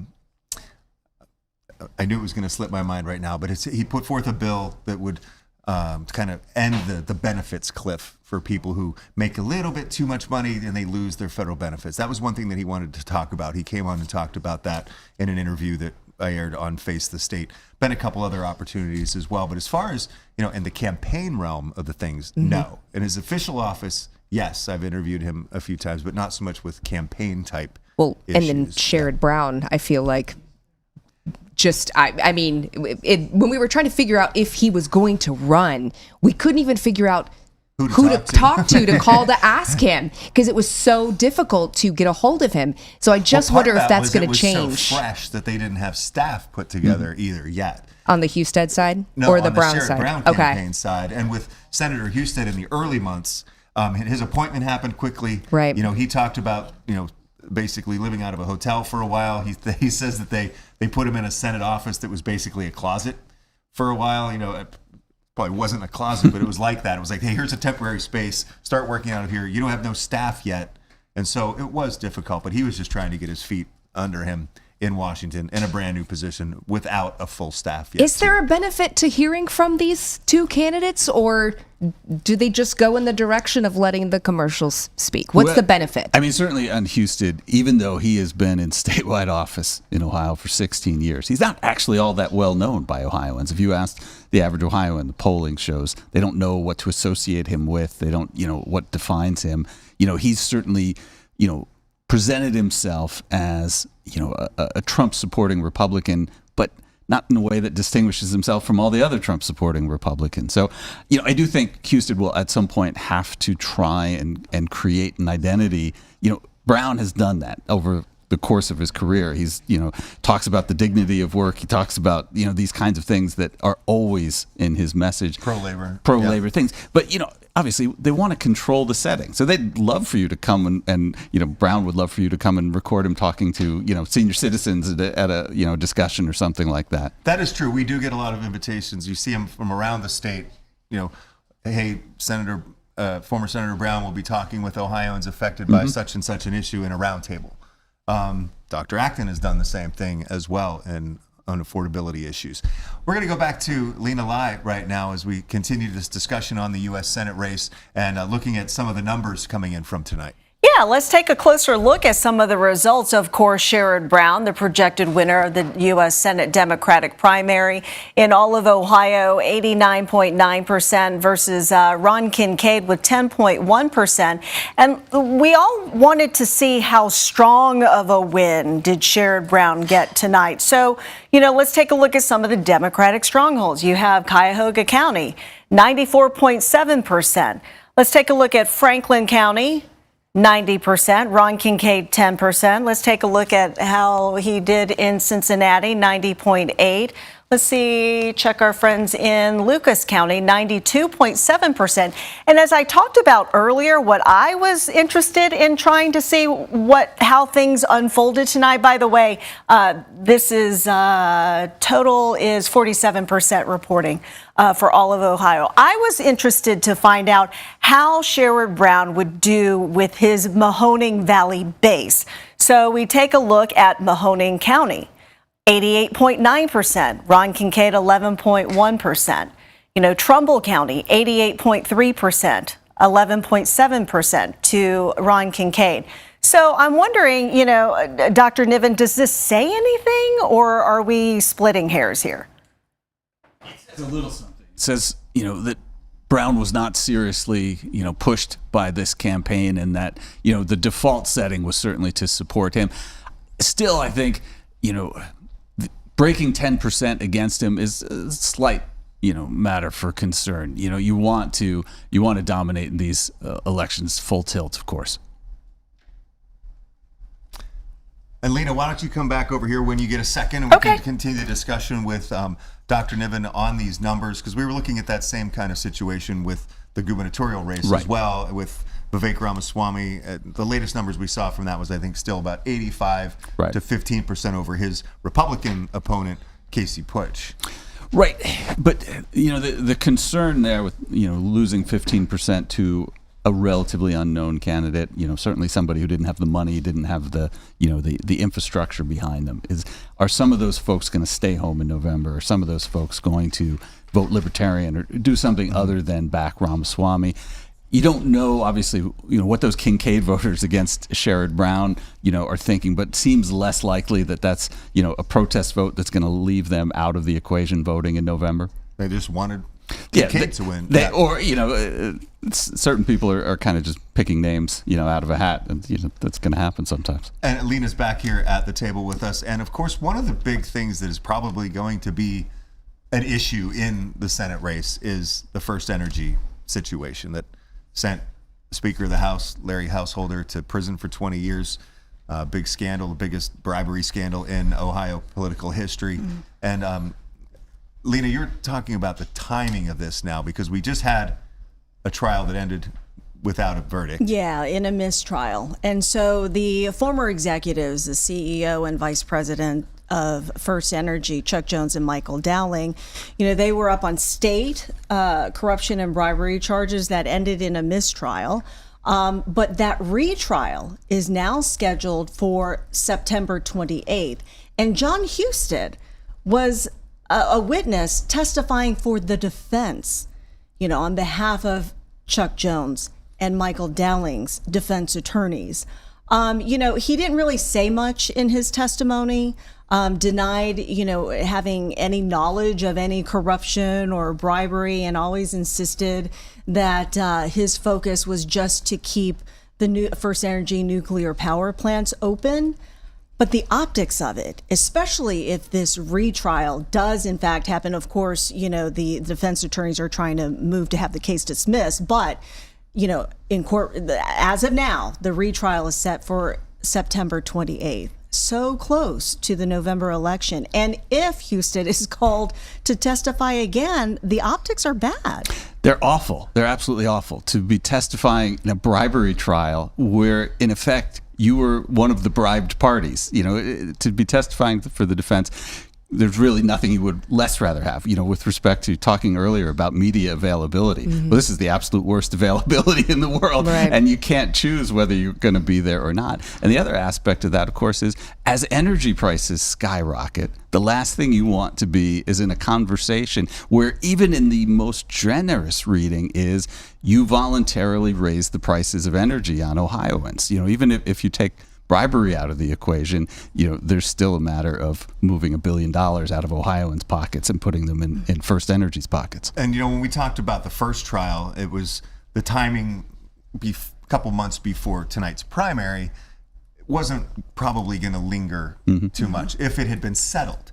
knew it was going to slip my mind right now, but he put forth a bill that would kind of end the benefits cliff for people who make a little bit too much money and they lose their federal benefits. That was one thing that he wanted to talk about. He came on and talked about that in an interview that I aired on Face the State. Been a couple other opportunities as well. But as far as, in the campaign realm of the things, no. In his official office, yes, I've interviewed him a few times, but not so much with campaign type issues. And then Sherrod Brown, I feel like, when we were trying to figure out if he was going to run, we couldn't even figure out who to talk to call to ask him, because it was so difficult to get a hold of him. So I just wonder if that's going to change. It was so fresh that they didn't have staff put together either yet. On the Husted side, no, or the on Brown the Sherrod side? Brown campaign side, and with Senator Husted in the early months, his appointment happened quickly. Right. He talked about basically living out of a hotel for a while. He says that they put him in a Senate office that was basically a closet for a while. It probably wasn't a closet, but it was like that. It was like, hey, here's a temporary space. Start working out of here. You don't have no staff yet. And so it was difficult, but he was just trying to get his feet under him in Washington in a brand new position without a full staff yet. Is there a benefit to hearing from these two candidates, or do they just go in the direction of letting the commercials speak? What's the benefit? I mean, certainly on Husted, even though he has been in statewide office in Ohio for 16 years, he's not actually all that well known by Ohioans. If you asked the average Ohioan, the polling shows they don't know what to associate him with. They don't, what defines him. He's certainly, presented himself as, a Trump-supporting Republican, but not in a way that distinguishes himself from all the other Trump-supporting Republicans. So, I do think Husted will at some point have to try and create an identity. Brown has done that over the course of his career. He's, talks about the dignity of work. He talks about, these kinds of things that are always in his message. Pro-labor things. But, obviously they want to control the setting. So they'd love for you to come and Brown would love for you to come and record him talking to, senior citizens at a discussion or something like that. That is true. We do get a lot of invitations. You see them from around the state, hey, former Senator Brown will be talking with Ohioans affected by such and such an issue in a roundtable. Dr. Acton has done the same thing as well on affordability issues. We're going to go back to Lena Lai right now as we continue this discussion on the U.S. Senate race and looking at some of the numbers coming in from tonight. Yeah, let's take a closer look at some of the results. Of course, Sherrod Brown, the projected winner of the U.S. Senate Democratic primary in all of Ohio, 89.9% versus Ron Kincaid with 10.1%. And we all wanted to see how strong of a win did Sherrod Brown get tonight. So, let's take a look at some of the Democratic strongholds. You have Cuyahoga County, 94.7%. Let's take a look at Franklin County, 90%. Ron Kincaid, 10%. Let's take a look at how he did in Cincinnati, 90.8%. Let's see, check our friends in Lucas County, 92.7%. And as I talked about earlier, what I was interested in trying to see how things unfolded tonight. By the way, this is total is 47% reporting for all of Ohio. I was interested to find out how Sherrod Brown would do with his Mahoning Valley base. So we take a look at Mahoning County. 88.9%. Ron Kincaid, 11.1%. Trumbull County, 88.3%, 11.7% to Ron Kincaid. So I'm wondering, Dr. Niven, does this say anything, or are we splitting hairs here? It's a little something. It says, that Brown was not seriously, pushed by this campaign, and that, the default setting was certainly to support him. Still, I think, breaking 10% against him is a slight, matter for concern. You want to dominate in these elections full tilt, of course. And Lena, why don't you come back over here when you get a second, and we can continue the discussion with Dr. Niven on these numbers, because we were looking at that same kind of situation with the gubernatorial race as well, with Vivek Ramaswamy. The latest numbers we saw from that was, I think, still about 85 to 15% over his Republican opponent, Casey Putsch. Right, but the concern there with losing 15% to a relatively unknown candidate, certainly somebody who didn't have the money, didn't have the the infrastructure behind them, are some of those folks going to stay home in November? Are some of those folks going to vote Libertarian or do something other than back Ramaswamy? You don't know, obviously, what those Kincaid voters against Sherrod Brown, are thinking, but it seems less likely that that's, a protest vote that's going to leave them out of the equation voting in November. They just wanted Kincaid to win. Or, certain people are kind of just picking names, out of a hat, and that's going to happen sometimes. And Lena's back here at the table with us. And of course, one of the big things that is probably going to be an issue in the Senate race is the First Energy situation that sent Speaker of the House, Larry Householder, to prison for 20 years. Big scandal, the biggest bribery scandal in Ohio political history. And Lena, you're talking about the timing of this now, because we just had a trial that ended without a verdict. Yeah, in a mistrial. And so the former executives, the CEO and vice president of First Energy, Chuck Jones and Michael Dowling, they were up on state corruption and bribery charges that ended in a mistrial. But that retrial is now scheduled for September 28th. And Jon Husted was a witness testifying for the defense, on behalf of Chuck Jones and Michael Dowling's defense attorneys. He didn't really say much in his testimony. Denied, having any knowledge of any corruption or bribery, and always insisted that his focus was just to keep the new First Energy nuclear power plants open. But the optics of it, especially if this retrial does in fact happen, of course, the defense attorneys are trying to move to have the case dismissed. But, in court, as of now, the retrial is set for September 28th. So close to the November election. And if Husted is called to testify again, the optics are bad. They're awful. They're absolutely awful. To be testifying in a bribery trial where, in effect, you were one of the bribed parties, to be testifying for the defense. There's really nothing you would less rather have, with respect to talking earlier about media availability. Well, this is the absolute worst availability in the world, and you can't choose whether you're going to be there or not. And the other aspect of that, of course, is as energy prices skyrocket, the last thing you want to be is in a conversation where even in the most generous reading is you voluntarily raise the prices of energy on Ohioans. Even if you take bribery out of the equation, there's still a matter of moving $1 billion out of Ohioans' pockets and putting them in First Energy's pockets. And when we talked about the first trial, it was the timing a couple months before tonight's primary wasn't probably going to linger too much if it had been settled.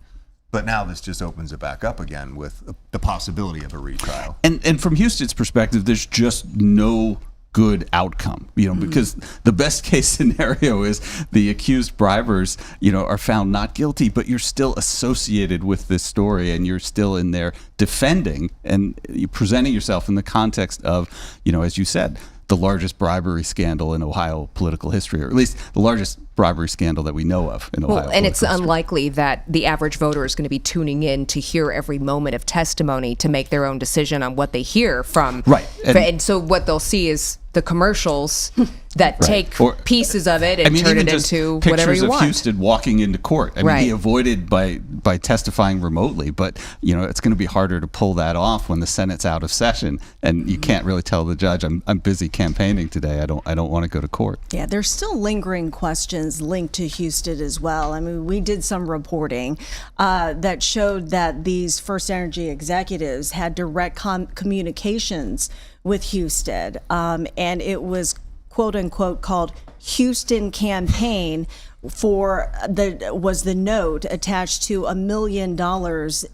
But now this just opens it back up again with the possibility of a retrial. And from Husted's perspective, there's just no good outcome, because the best case scenario is the accused bribers, are found not guilty, but you're still associated with this story and you're still in there defending and you're presenting yourself in the context of, as you said, the largest bribery scandal in Ohio political history, or at least the largest bribery scandal that we know of in Ohio. Well, and it's political history. unlikely that the average voter is going to be tuning in to hear every moment of testimony to make their own decision on what they hear from. Right. And so what they'll see is the commercials that take Or- pieces of it and turn even it just into pictures whatever you of want. Husted walking into court. I mean, he avoided by testifying remotely, but it's going to be harder to pull that off when the Senate's out of session and you can't really tell the judge, I'm busy campaigning today. I don't want to go to court. Yeah, there's still lingering questions linked to Husted as well. I mean, we did some reporting that showed that these First Energy executives had direct communications with Husted, and it was quote unquote called Houston Campaign was the note attached to $1 million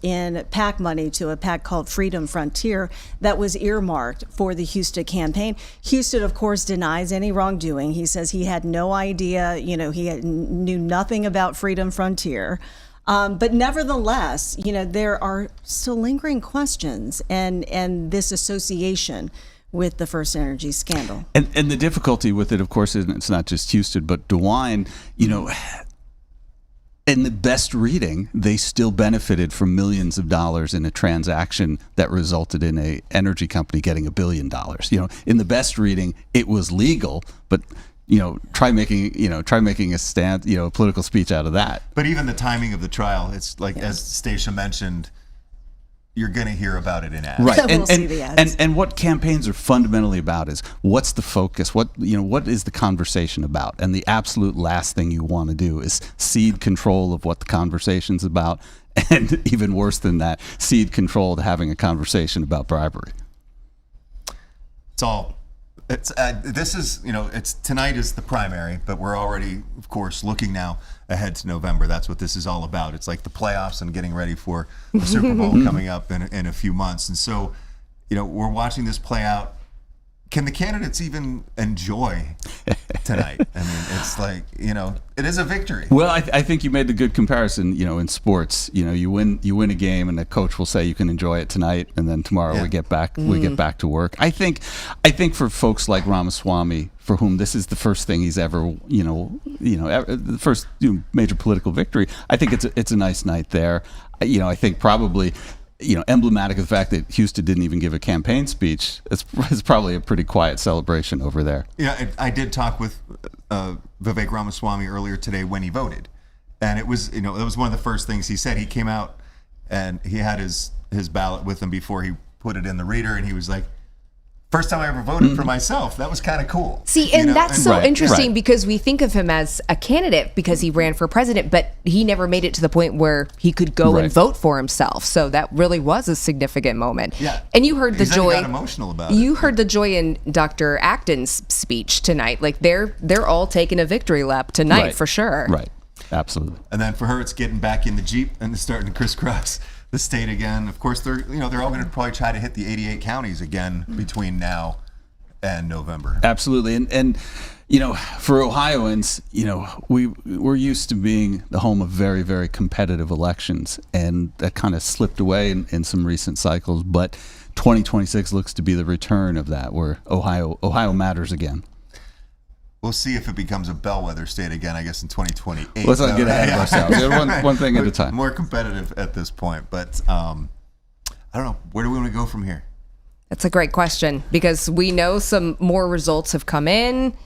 in PAC money to a PAC called Freedom Frontier that was earmarked for the Husted campaign. Husted, of course, denies any wrongdoing. He says he had no idea, knew nothing about Freedom Frontier. But nevertheless, there are still lingering questions and this association with the First Energy scandal. And the difficulty with it, of course, is it's not just Husted, but DeWine, in the best reading, they still benefited from millions of dollars in a transaction that resulted in a energy company getting $1 billion. In the best reading, it was legal, but try making a stand, a political speech out of that. But even the timing of the trial, it's like, as Stacia mentioned, you're going to hear about it in ads. Right. We'll see the ads. And what campaigns are fundamentally about is what's the focus? What is the conversation about? And the absolute last thing you want to do is cede control of what the conversation's about. And even worse than that, cede control to having a conversation about bribery. It's tonight is the primary, but we're already, of course, looking now ahead to November. That's what this is all about. It's like the playoffs and getting ready for the Super Bowl coming up in a few months. And so, we're watching this play out. Can the candidates even enjoy tonight? I mean, it's like, it is a victory. Well, I think you made the good comparison, in sports, you win a game and the coach will say you can enjoy it tonight. And then tomorrow we get back to work. I think for folks like Ramaswamy, for whom this is the first thing he's ever, the first major political victory, I think it's a nice night there. I think probably, emblematic of the fact that Husted didn't even give a campaign speech, it's probably a pretty quiet celebration over there. Yeah, I did talk with Vivek Ramaswamy earlier today when he voted. And it was, it was one of the first things he said. He came out and he had his ballot with him before he put it in the reader. And he was like, first time I ever voted for myself. That was kind of cool. See, and that's so interesting because we think of him as a candidate because he ran for president, but he never made it to the point where he could go and vote for himself. So that really was a significant moment. Yeah. And you heard the joy. He got emotional about it. You heard the joy in Dr. Acton's speech tonight. Like they're all taking a victory lap tonight for sure. Right. Absolutely. And then for her, it's getting back in the Jeep and starting to crisscross the state again. Of course, they're all going to probably try to hit the 88 counties again between now and November. Absolutely. And for Ohioans, we're used to being the home of very, very competitive elections, and that kind of slipped away in some recent cycles. But 2026 looks to be the return of that, where Ohio matters again. We'll see if it becomes a bellwether state again, I guess, in 2028. Let's not get ahead of ourselves. One thing at a time. More competitive at this point. But I don't know. Where do we want to go from here? That's a great question because we know some more results have come in,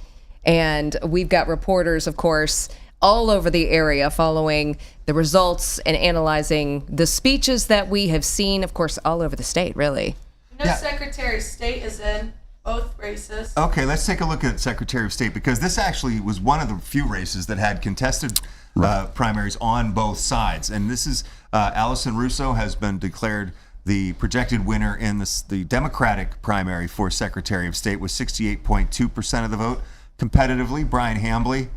and we've got reporters, of course, all over the area following the results and analyzing the speeches that we have seen, of course, all over the state, really. Secretary of State is in both races. Okay, let's take a look at Secretary of State, because this actually was one of the few races that had contested primaries on both sides. And this is Allison Russo has been declared the projected winner in the Democratic primary for Secretary of State with 68.2% of the vote. Competitively, Brian Hambly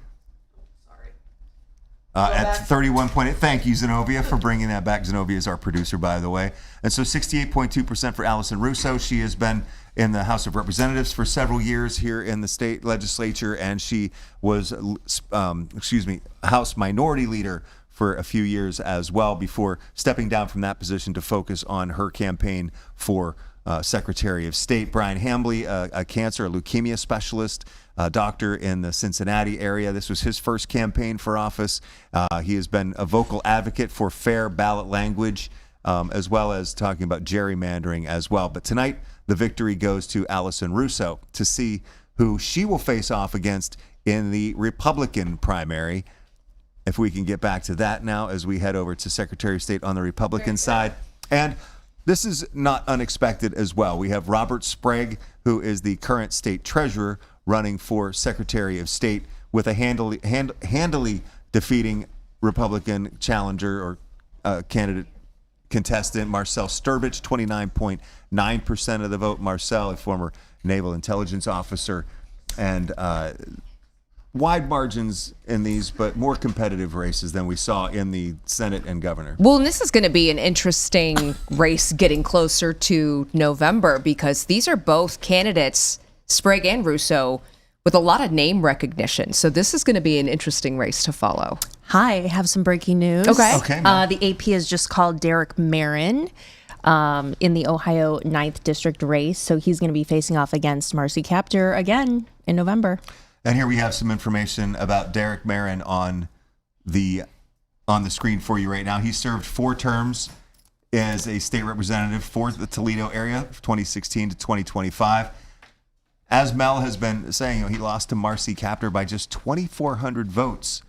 at 31.8. Thank you, Zenobia, for bringing that back. Zenobia is our producer, by the way. And so 68.2% for Allison Russo. She has been in the House of Representatives for several years here in the state legislature, and she was, House Minority Leader for a few years as well before stepping down from that position to focus on her campaign for Secretary of State. Brian Hambly, a cancer, a leukemia specialist, doctor in the Cincinnati area. This was his first campaign for office. He has been a vocal advocate for fair ballot language, as well as talking about gerrymandering as well. But tonight, the victory goes to Allison Russo to see who she will face off against in the Republican primary. If we can get back to that now as we head over to Secretary of State on the Republican side. And this is not unexpected as well. We have Robert Sprague, who is the current state treasurer, running for Secretary of State with a handily defeating Republican challenger or candidate contestant, Marcel Sturbich, 29.9% of the vote. Marcel, a former naval intelligence officer, and wide margins in these, but more competitive races than we saw in the Senate and governor. Well, and this is going to be an interesting race getting closer to November because these are both candidates, Sprague and Russo, with a lot of name recognition. So this is going to be an interesting race to follow. Hi, I have some breaking news. Okay. The AP has just called Derek Marin in the Ohio 9th District race. So he's going to be facing off against Marcy Kaptur again in November. And here we have some information about Derek Marin on the screen for you right now. He served 4 terms as a state representative for the Toledo area, 2016 to 2025. As Mel has been saying, he lost to Marcy Kaptur by just 2,400 votes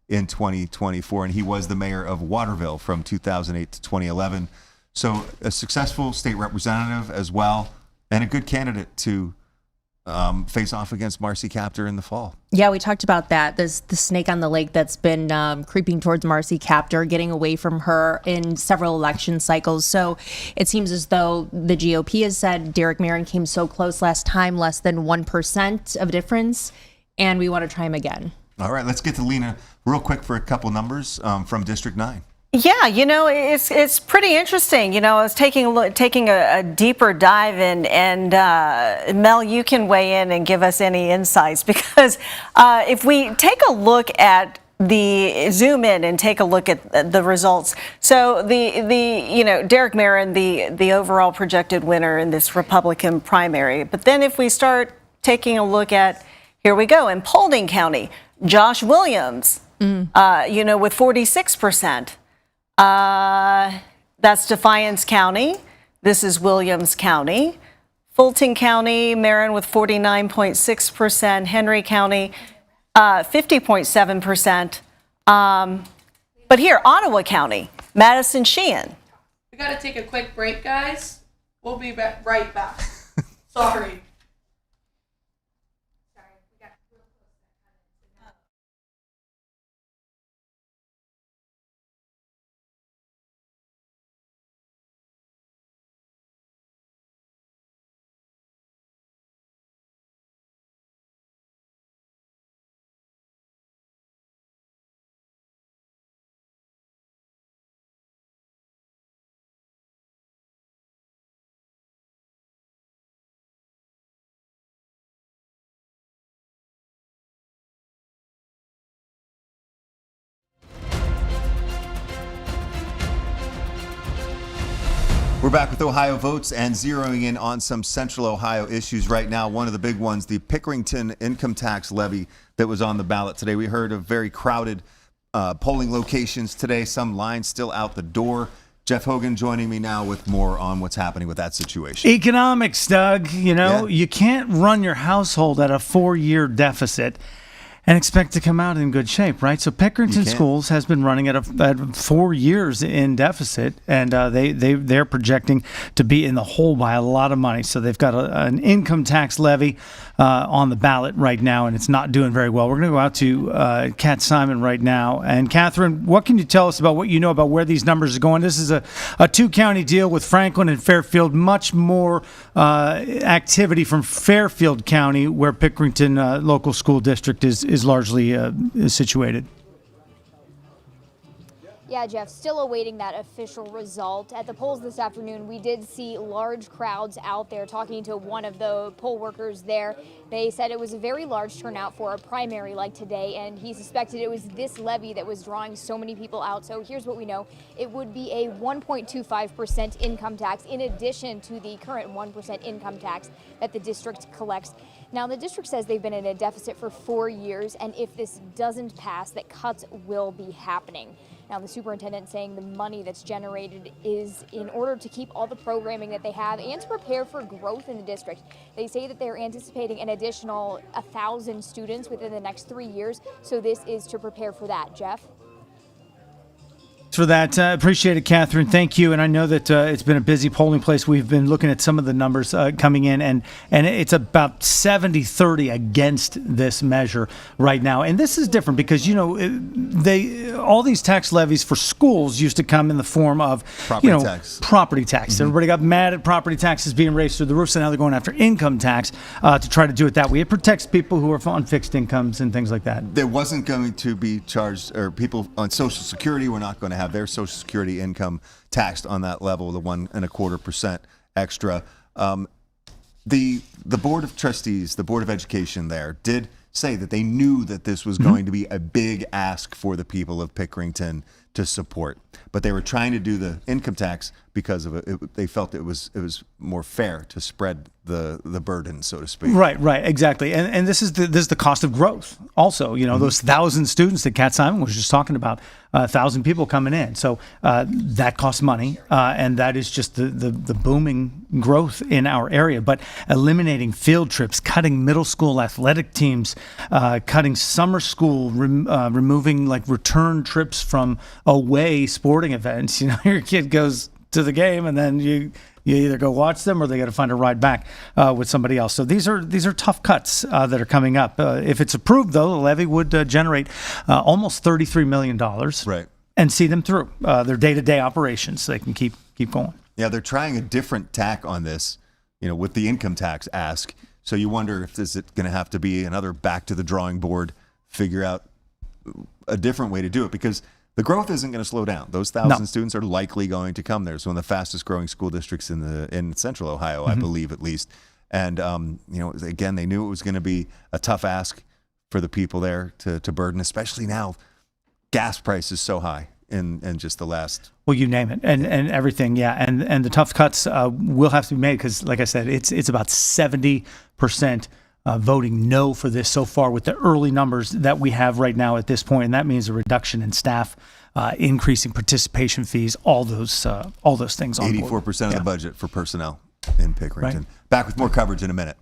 in 2024, and he was the mayor of Waterville from 2008 to 2011. So a successful state representative as well, and a good candidate to face off against Marcy Kaptur in the fall. Yeah, we talked about that. There's the snake on the lake that's been creeping towards Marcy Kaptur, getting away from her in several election cycles. So it seems as though the GOP has said Derek Marin came so close last time, less than 1% of difference, and we want to try him again. All right, let's get to Lena real quick for a couple numbers from District 9. Yeah, it's pretty interesting. I was taking a deeper dive in, and Mel, you can weigh in and give us any insights because if we take a look at zoom in and take a look at the results. So Derek Marin, the overall projected winner in this Republican primary. But then if we start taking a look at, here we go, in Paulding County, Josh Williams, with 46%. That's Defiance County. This is Williams County. Fulton County, Marin with 49.6%. Henry County, 50.7%. But here, Ottawa County, Madison Sheehan. We got to take a quick break, guys. We'll be right back. Sorry. We're back with Ohio Votes and zeroing in on some central Ohio issues right now. One of the big ones, the Pickerington income tax levy that was on the ballot today. We heard of very crowded polling locations today, some lines still out the door. Jeff Hogan joining me now with more on what's happening with that situation. Economics, Doug. You can't run your household at a 4-year deficit and expect to come out in good shape, right? So Pickerington Schools has been running at 4 years in deficit, and they're projecting to be in the hole by a lot of money. So they've got an income tax levy on the ballot right now, and it's not doing very well. We're going to go out to Kat Simon right now. And Catherine, what can you tell us about what you know about where these numbers are going? This is a 2-county deal with Franklin and Fairfield. Much more activity from Fairfield County, where Pickerington local school district is largely situated. Yeah, Jeff, still awaiting that official result. At the polls this afternoon, we did see large crowds out there. Talking to one of the poll workers there, they said it was a very large turnout for a primary like today, and he suspected it was this levy that was drawing so many people out. So here's what we know. It would be a 1.25% income tax in addition to the current 1% income tax that the district collects. Now, the district says they've been in a deficit for 4 years, and if this doesn't pass, that cuts will be happening. Now, the superintendent saying the money that's generated is in order to keep all the programming that they have and to prepare for growth in the district. They say that they're anticipating an additional 1,000 students within the next 3 years, so this is to prepare for that. Jeff? For that. Appreciate it, Catherine. Thank you. And I know that it's been a busy polling place. We've been looking at some of the numbers coming in, and it's about 70-30 against this measure right now. And this is different because, all these tax levies for schools used to come in the form of property tax. Mm-hmm. Everybody got mad at property taxes being raised through the roof, so now they're going after income tax to try to do it that way. It protects people who are on fixed incomes and things like that. There wasn't going to be charged, or people on Social Security were not going to have their Social Security income taxed on that level, the 1.25% extra. The Board of Trustees, the Board of Education there, did say that they knew that this was going to be a big ask for the people of Pickerington to support, but they were trying to do the income tax because of it. They felt it was more fair to spread the burden, so to speak. Right, exactly. And this is the cost of growth. Also, those 1,000 students that Kat Simon was just talking about, 1,000 people coming in. So that costs money, and that is just the booming growth in our area. But eliminating field trips, cutting middle school athletic teams, cutting summer school, removing like return trips from away sporting events. Your kid goes to the game and then you either go watch them or they got to find a ride back with somebody else. So these are tough cuts that are coming up. If it's approved, though, the levy would generate almost $33 million, right, and see them through their day-to-day operations so they can keep going. Yeah, they're trying a different tack on this, with the income tax ask. So you wonder if is it going to have to be another back to the drawing board, figure out a different way to do it, because the growth isn't going to slow down. Those 1,000 students are likely going to come there. It's one of the fastest growing school districts in Central Ohio, I believe, at least. And again, they knew it was going to be a tough ask for the people there to burden, especially now. Gas prices so high in just the last. Well, you name it, and everything, yeah. And the tough cuts will have to be made because, like I said, it's about 70% voting no for this so far with the early numbers that we have right now at this point, and that means a reduction in staff, increasing participation fees, all those things. 84% of the budget for personnel in Pickerington. Right. Back with more coverage in a minute.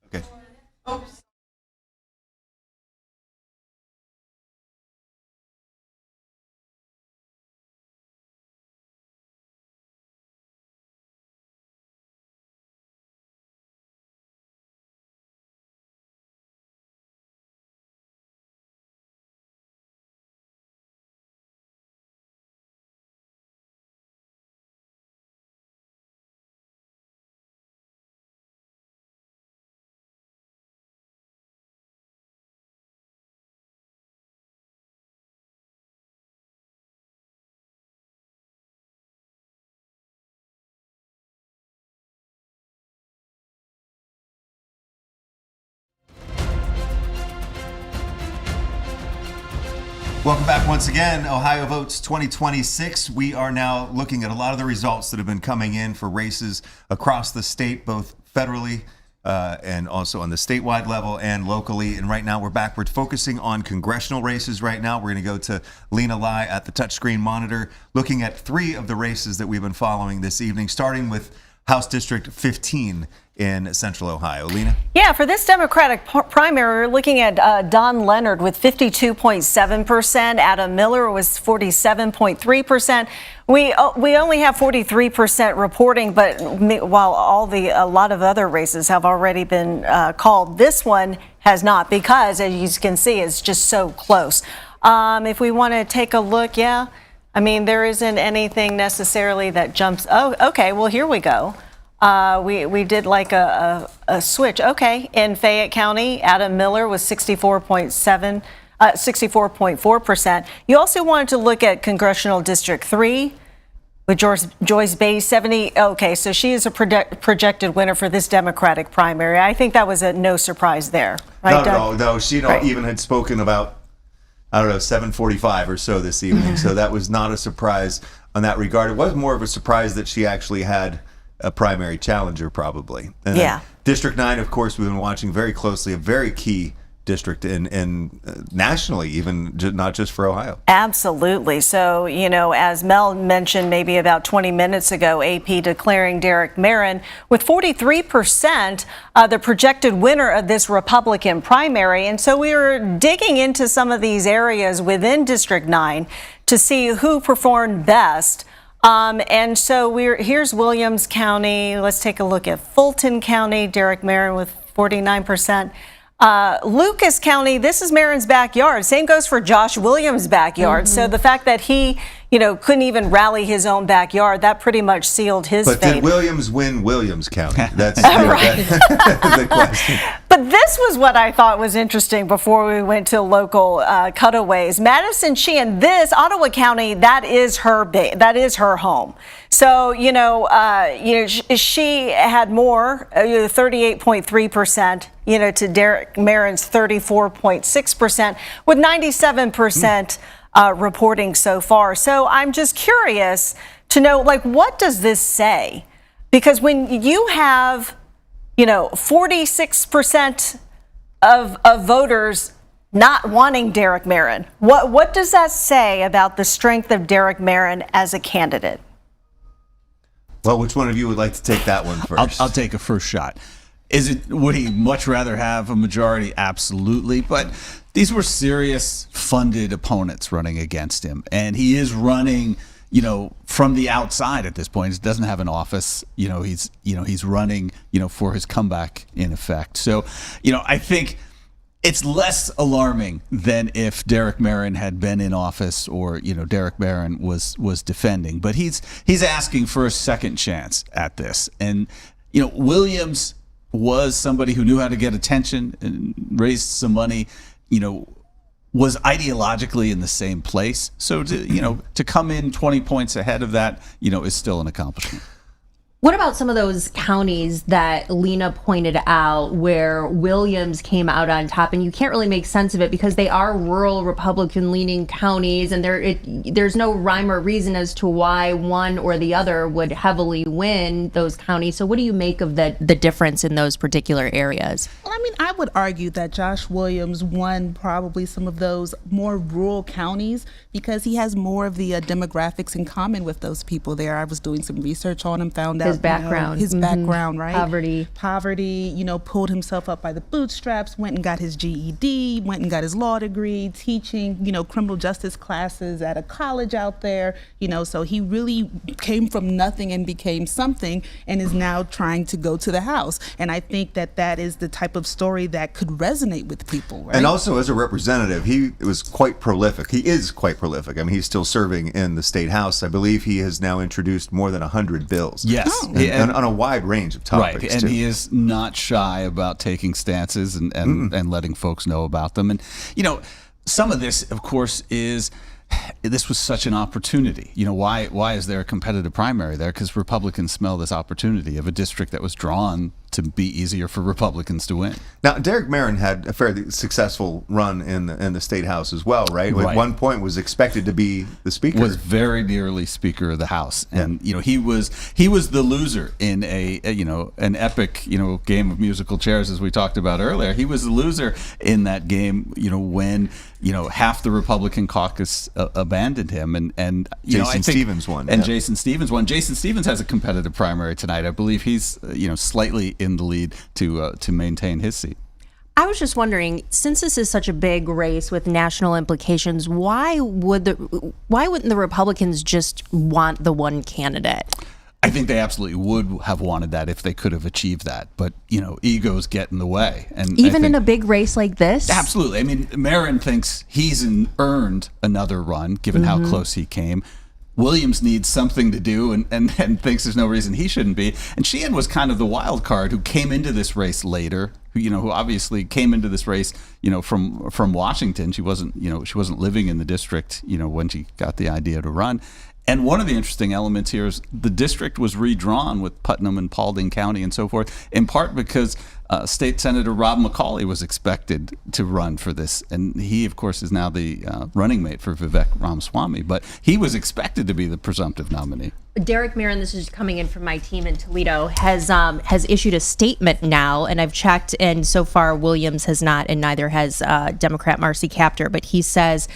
Okay. Oops. Welcome back once again. Ohio Votes 2026. We are now looking at a lot of the results that have been coming in for races across the state, both federally and also on the statewide level and locally. And right now we're focusing on congressional races right now. We're going to go to Lena Lai at the touchscreen monitor, looking at 3 of the races that we've been following this evening, starting with House District 15 in Central Ohio. Lena? Yeah, for this Democratic primary, we're looking at Don Leonard with 52.7%. Adam Miller was 47.3%. We only have 43% reporting, but while a lot of other races have already been called, this one has not, because as you can see, it's just so close. If we want to take a look, yeah, I mean, there isn't anything necessarily that jumps. Oh, okay, well, here we go. We did like a switch. Okay, in Fayette County, Adam Miller was 64.4%. You also wanted to look at Congressional District 3 with Joyce Beatty, 70. Okay, so she is a projected winner for this Democratic primary. I think that was a no surprise there. Right, Not at Doug? all. No, she even had spoken about, I don't know, 7:45 or so this evening. So that was not a surprise on that regard. It was more of a surprise that she actually had a primary challenger, probably. And yeah. District 9, of course, we've been watching very closely, a very key district in nationally, even not just for Ohio. Absolutely. So, as Mel mentioned maybe about 20 minutes ago, AP declaring Derek Marin with 43% the projected winner of this Republican primary. And so we were digging into some of these areas within District 9 to see who performed best. And so here's Williams County. Let's take a look at Fulton County. Derek Marin with 49%. Lucas County, this is Marin's backyard. Same goes for Josh Williams' backyard. So the fact that he, couldn't even rally his own backyard, that pretty much sealed his But fate. did Williams win Williams County? That's Right. the question. But this was what I thought was interesting before we went to local cutaways. Madison Sheehan, this Ottawa County, that is her home. So she had more, 38.3%. To Derek Marin's 34.6%, with 97% reporting so far. So I'm just curious to know, what does this say? Because when you have, 46% of voters not wanting Derek Marin, what does that say about the strength of Derek Marin as a candidate? Well, which one of you would like to take that one first? I'll take a first shot. Would he much rather have a majority? Absolutely. But these were serious funded opponents running against him. And he is running, from the outside at this point. He doesn't have an office. He's running, for his comeback in effect. So, I think it's less alarming than if Derek Marin had been in office or, Derek Marin was defending. But he's asking for a second chance at this. And, Williams was somebody who knew how to get attention and raised some money, was ideologically in the same place. So to come in 20 points ahead of that, is still an accomplishment. What about some of those counties that Lena pointed out where Williams came out on top, and you can't really make sense of it because they are rural Republican-leaning counties, and there's no rhyme or reason as to why one or the other would heavily win those counties. So what do you make of the difference in those particular areas? Well, I would argue that Josh Williams won probably some of those more rural counties because he has more of the demographics in common with those people there. I was doing some research on him, found out His background. his background, right? Poverty, pulled himself up by the bootstraps, went and got his GED, went and got his law degree, teaching, criminal justice classes at a college out there, so he really came from nothing and became something and is now trying to go to the House. And I think that is the type of story that could resonate with people, right? And also as a representative, he was quite prolific. He is quite prolific. I mean, he's still serving in the state House. I believe he has now introduced more than 100 bills. Yes. And on a wide range of topics. Right, and too. he is not shy about taking stances and letting folks know about them. And, some of this, of course, this was such an opportunity. Why is there a competitive primary there? Because Republicans smell this opportunity of a district that was drawn to be easier for Republicans to win. Now, Derek Merrin had a fairly successful run in the state house as well, right? At one point was expected to be the speaker. Was very nearly Speaker of the House, and he was the loser in an epic game of musical chairs, as we talked about earlier. He was the loser in that game, when half the Republican caucus abandoned him, and Jason Stevens won. And Jason Stevens won. Jason Stevens has a competitive primary tonight. I believe he's slightly in the lead to maintain his seat. I was just wondering, since this is such a big race with national implications, why wouldn't the Republicans just want the one candidate? I think they absolutely would have wanted that if they could have achieved that, but egos get in the way. And even in a big race like this? Absolutely. I mean, Merrin thinks he's earned another run, given how close he came. Williams needs something to do and thinks there's no reason he shouldn't be. And Sheehan was kind of the wild card who came into this race later, who obviously came into this race, from Washington. She wasn't living in the district, when she got the idea to run. And one of the interesting elements here is the district was redrawn with Putnam and Paulding County and so forth, in part because State Senator Rob McCauley was expected to run for this. And he, of course, is now the running mate for Vivek Ramaswamy. But he was expected to be the presumptive nominee. Derek Merrin, this is coming in from my team in Toledo, has issued a statement now, and I've checked, and so far Williams has not, and neither has Democrat Marcy Kaptur. But he says,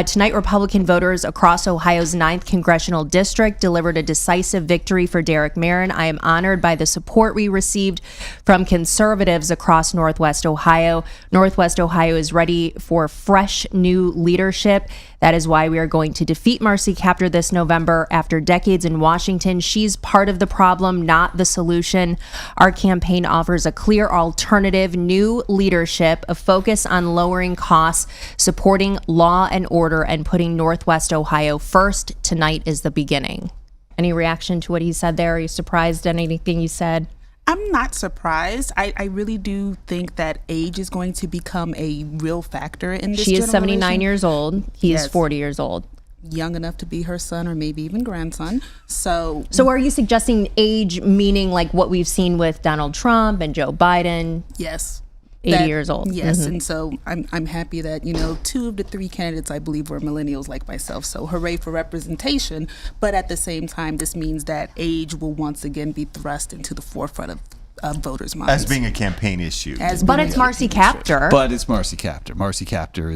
tonight Republican voters across Ohio's 9th Congressional District delivered a decisive victory for Derek Merrin. I am honored by the support we received from conservatives across Northwest Ohio. Northwest Ohio is ready for fresh new leadership. That is why we are going to defeat Marcy Kaptur this November. After decades in Washington, she's part of the problem, not the solution. Our campaign offers a clear alternative, new leadership, a focus on lowering costs, supporting law and order, and putting Northwest Ohio first. Tonight is the beginning. Any reaction to what he said there? Are you surprised at anything he said? I'm not surprised. I really do think that age is going to become a real factor in this. She is 79 years old. He is 40 years old. Young enough to be her son or maybe even grandson. So are you suggesting age meaning like what we've seen with Donald Trump and Joe Biden? Yes. 80 years old. Yes, and so I'm happy that 2 of the 3 candidates I believe were millennials like myself. So hooray for representation. But at the same time, this means that age will once again be thrust into the forefront of voters' minds as being a campaign issue. But it's Marcy Kaptur. But it's Marcy Kaptur. Marcy Kaptur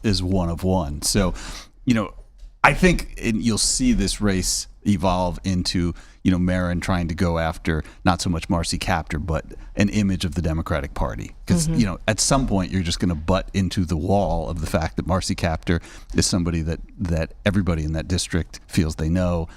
is one of one. So I think you'll see this race evolve into Merrin trying to go after not so much Marcy Kaptur, but an image of the Democratic Party. Because, at some point you're just going to butt into the wall of the fact that Marcy Kaptur is somebody that everybody in that district feels they know,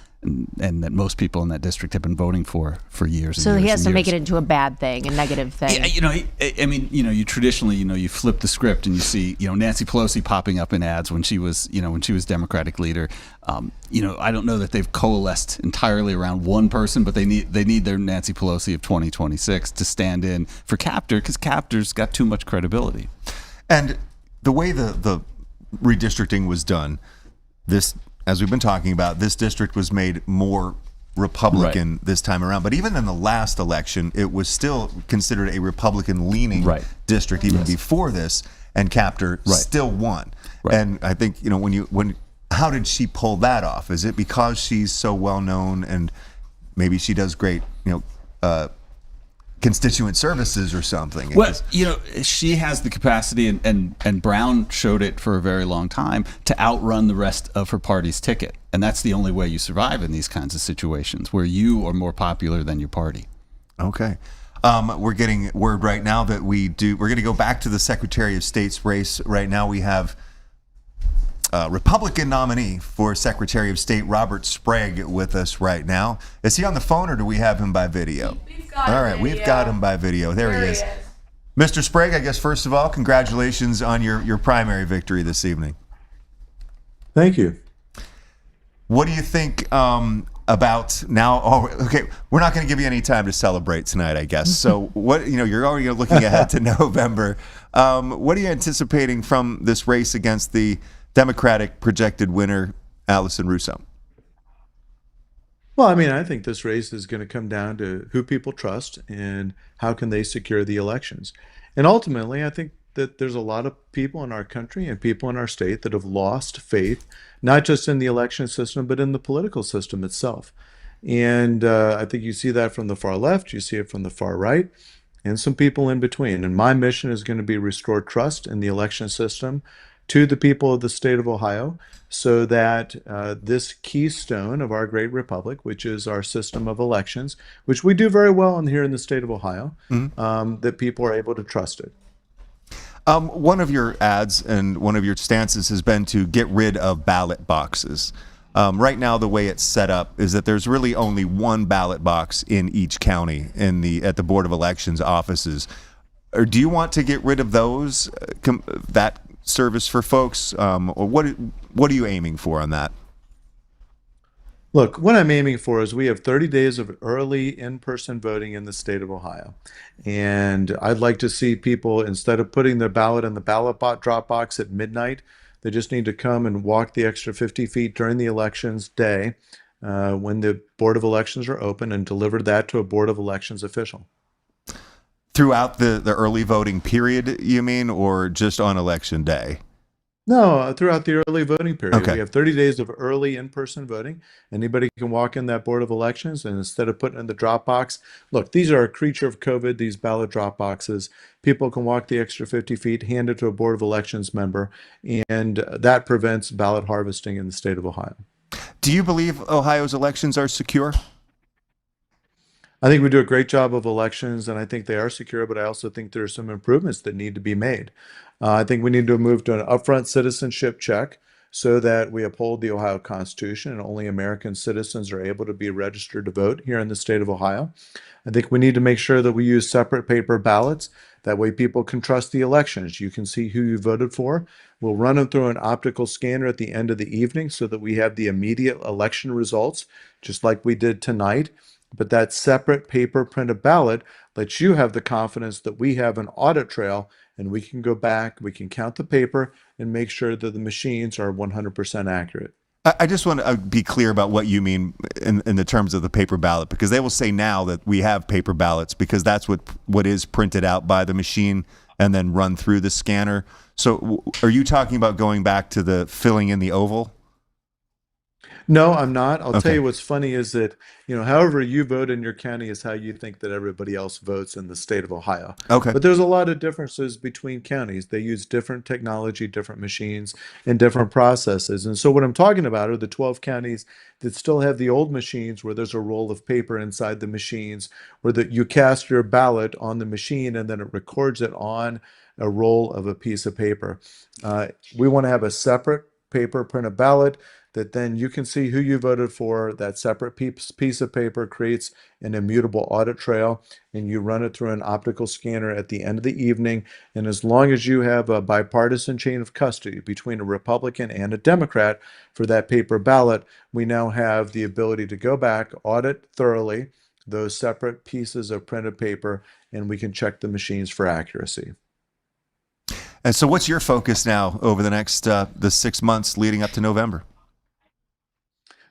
and that most people in that district have been voting for years. So and years he has and to years. make it into a bad thing, a negative thing. Yeah, you traditionally, you flip the script and you see, Nancy Pelosi popping up in ads when she was Democratic leader. I don't know that they've coalesced entirely around one person, but they need their Nancy Pelosi of 2026 to stand in for Kaptur, because Kaptur's got too much credibility. And the way the redistricting was done, as we've been talking about, this district was made more Republican this time around. But even in the last election, it was still considered a Republican-leaning district even before this, and Kaptur still won. And I think how did she pull that off? Is it because she's so well known and maybe she does great, constituent services or something? Well, she has the capacity, and Brown showed it for a very long time, to outrun the rest of her party's ticket. And that's the only way you survive in these kinds of situations, where you are more popular than your party. Okay. We're getting word right now that we're going to go back to the Secretary of State's race. Right now we have Republican nominee for Secretary of State Robert Sprague with us right now. Is he on the phone or do we have him by video? All right, we've got him by video. There he is. Mr. Sprague, I guess first of all, congratulations on your primary victory this evening. Thank you. What do you think about now? Oh, okay, we're not going to give you any time to celebrate tonight, I guess. So what, you're already looking ahead to November. What are you anticipating from this race against the Democratic projected winner, Allison Russo? Well, I mean, I think this race is going to come down to who people trust and how can they secure the elections. And ultimately, I think that there's a lot of people in our country and people in our state that have lost faith, not just in the election system, but in the political system itself. And I think you see that from the far left, you see it from the far right, and some people in between. And my mission is going to be restore trust in the election system to the people of the state of Ohio so that this keystone of our great republic, which is our system of elections, which we do very well here in the state of Ohio, that people are able to trust it. One of your ads and one of your stances has been to get rid of ballot boxes. Right now, the way it's set up is that there's really only one ballot box in each county at the Board of Elections offices. Or do you want to get rid of those, that service for folks? Or what are you aiming for on that? Look, what I'm aiming for is we have 30 days of early in-person voting in the state of Ohio. And I'd like to see people, instead of putting their ballot in the ballot drop box at midnight, they just need to come and walk the extra 50 feet during the elections day when the Board of Elections are open and deliver that to a Board of Elections official. Throughout the early voting period, you mean, or just on election day? No, throughout the early voting period. Okay. We have 30 days of early in-person voting. Anybody can walk in that Board of Elections, and instead of putting it in the drop box, look, these are a creature of COVID, these ballot drop boxes. People can walk the extra 50 feet, hand it to a Board of Elections member, and that prevents ballot harvesting in the state of Ohio. Do you believe Ohio's elections are secure? I think we do a great job of elections, and I think they are secure, but I also think there are some improvements that need to be made. I think we need to move to an upfront citizenship check so that we uphold the Ohio Constitution and only American citizens are able to be registered to vote here in the state of Ohio. I think we need to make sure that we use separate paper ballots. That way people can trust the elections. You can see who you voted for. We'll run them through an optical scanner at the end of the evening so that we have the immediate election results, just like we did tonight. But that separate paper printed ballot lets you have the confidence that we have an audit trail and we can go back, we can count the paper and make sure that the machines are 100% accurate. I just want to be clear about what you mean in the terms of the paper ballot, because they will say now that we have paper ballots because that's what is printed out by the machine and then run through the scanner. So are you talking about going back to the filling in the oval? No, I'm not. I'll Okay. tell you what's funny is that, however you vote in your county is how you think that everybody else votes in the state of Ohio. Okay. But there's a lot of differences between counties. They use different technology, different machines, and different processes. And so what I'm talking about are the 12 counties that still have the old machines where there's a roll of paper inside the machines, where you cast your ballot on the machine and then it records it on a roll of a piece of paper. We want to have a separate paper printed ballot that then you can see who you voted for. That separate piece of paper creates an immutable audit trail, and you run it through an optical scanner at the end of the evening. And as long as you have a bipartisan chain of custody between a Republican and a Democrat for that paper ballot, we now have the ability to go back, audit thoroughly those separate pieces of printed paper, and we can check the machines for accuracy. And so what's your focus now over the next the 6 months leading up to November?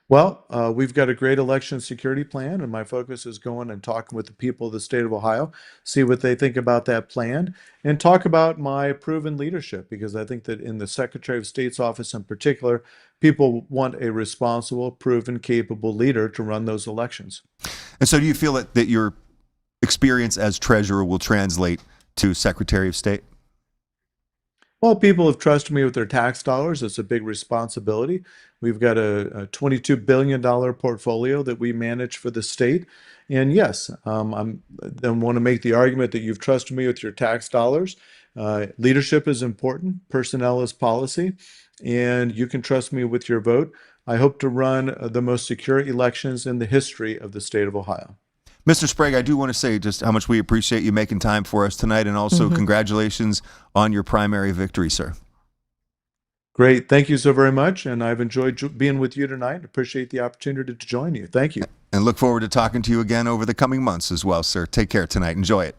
Well, we've got a great election security plan, and my focus is going and talking with the people of the state of Ohio, see what they think about that plan, and talk about my proven leadership, because I think that in the Secretary of State's office in particular, people want a responsible, proven, capable leader to run those elections. And so do you feel that your experience as treasurer will translate to Secretary of State? Well, people have trusted me with their tax dollars. It's a big responsibility. We've got a $22 billion portfolio that we manage for the state. And yes, I want to make the argument that you've trusted me with your tax dollars. Leadership is important. Personnel is policy. And you can trust me with your vote. I hope to run the most secure elections in the history of the state of Ohio. Mr. Sprague, I do want to say just how much we appreciate you making time for us tonight, and also congratulations on your primary victory, sir. Great. Thank you so very much. And I've enjoyed being with you tonight. Appreciate the opportunity to join you. Thank you. And look forward to talking to you again over the coming months as well, sir. Take care tonight. Enjoy it.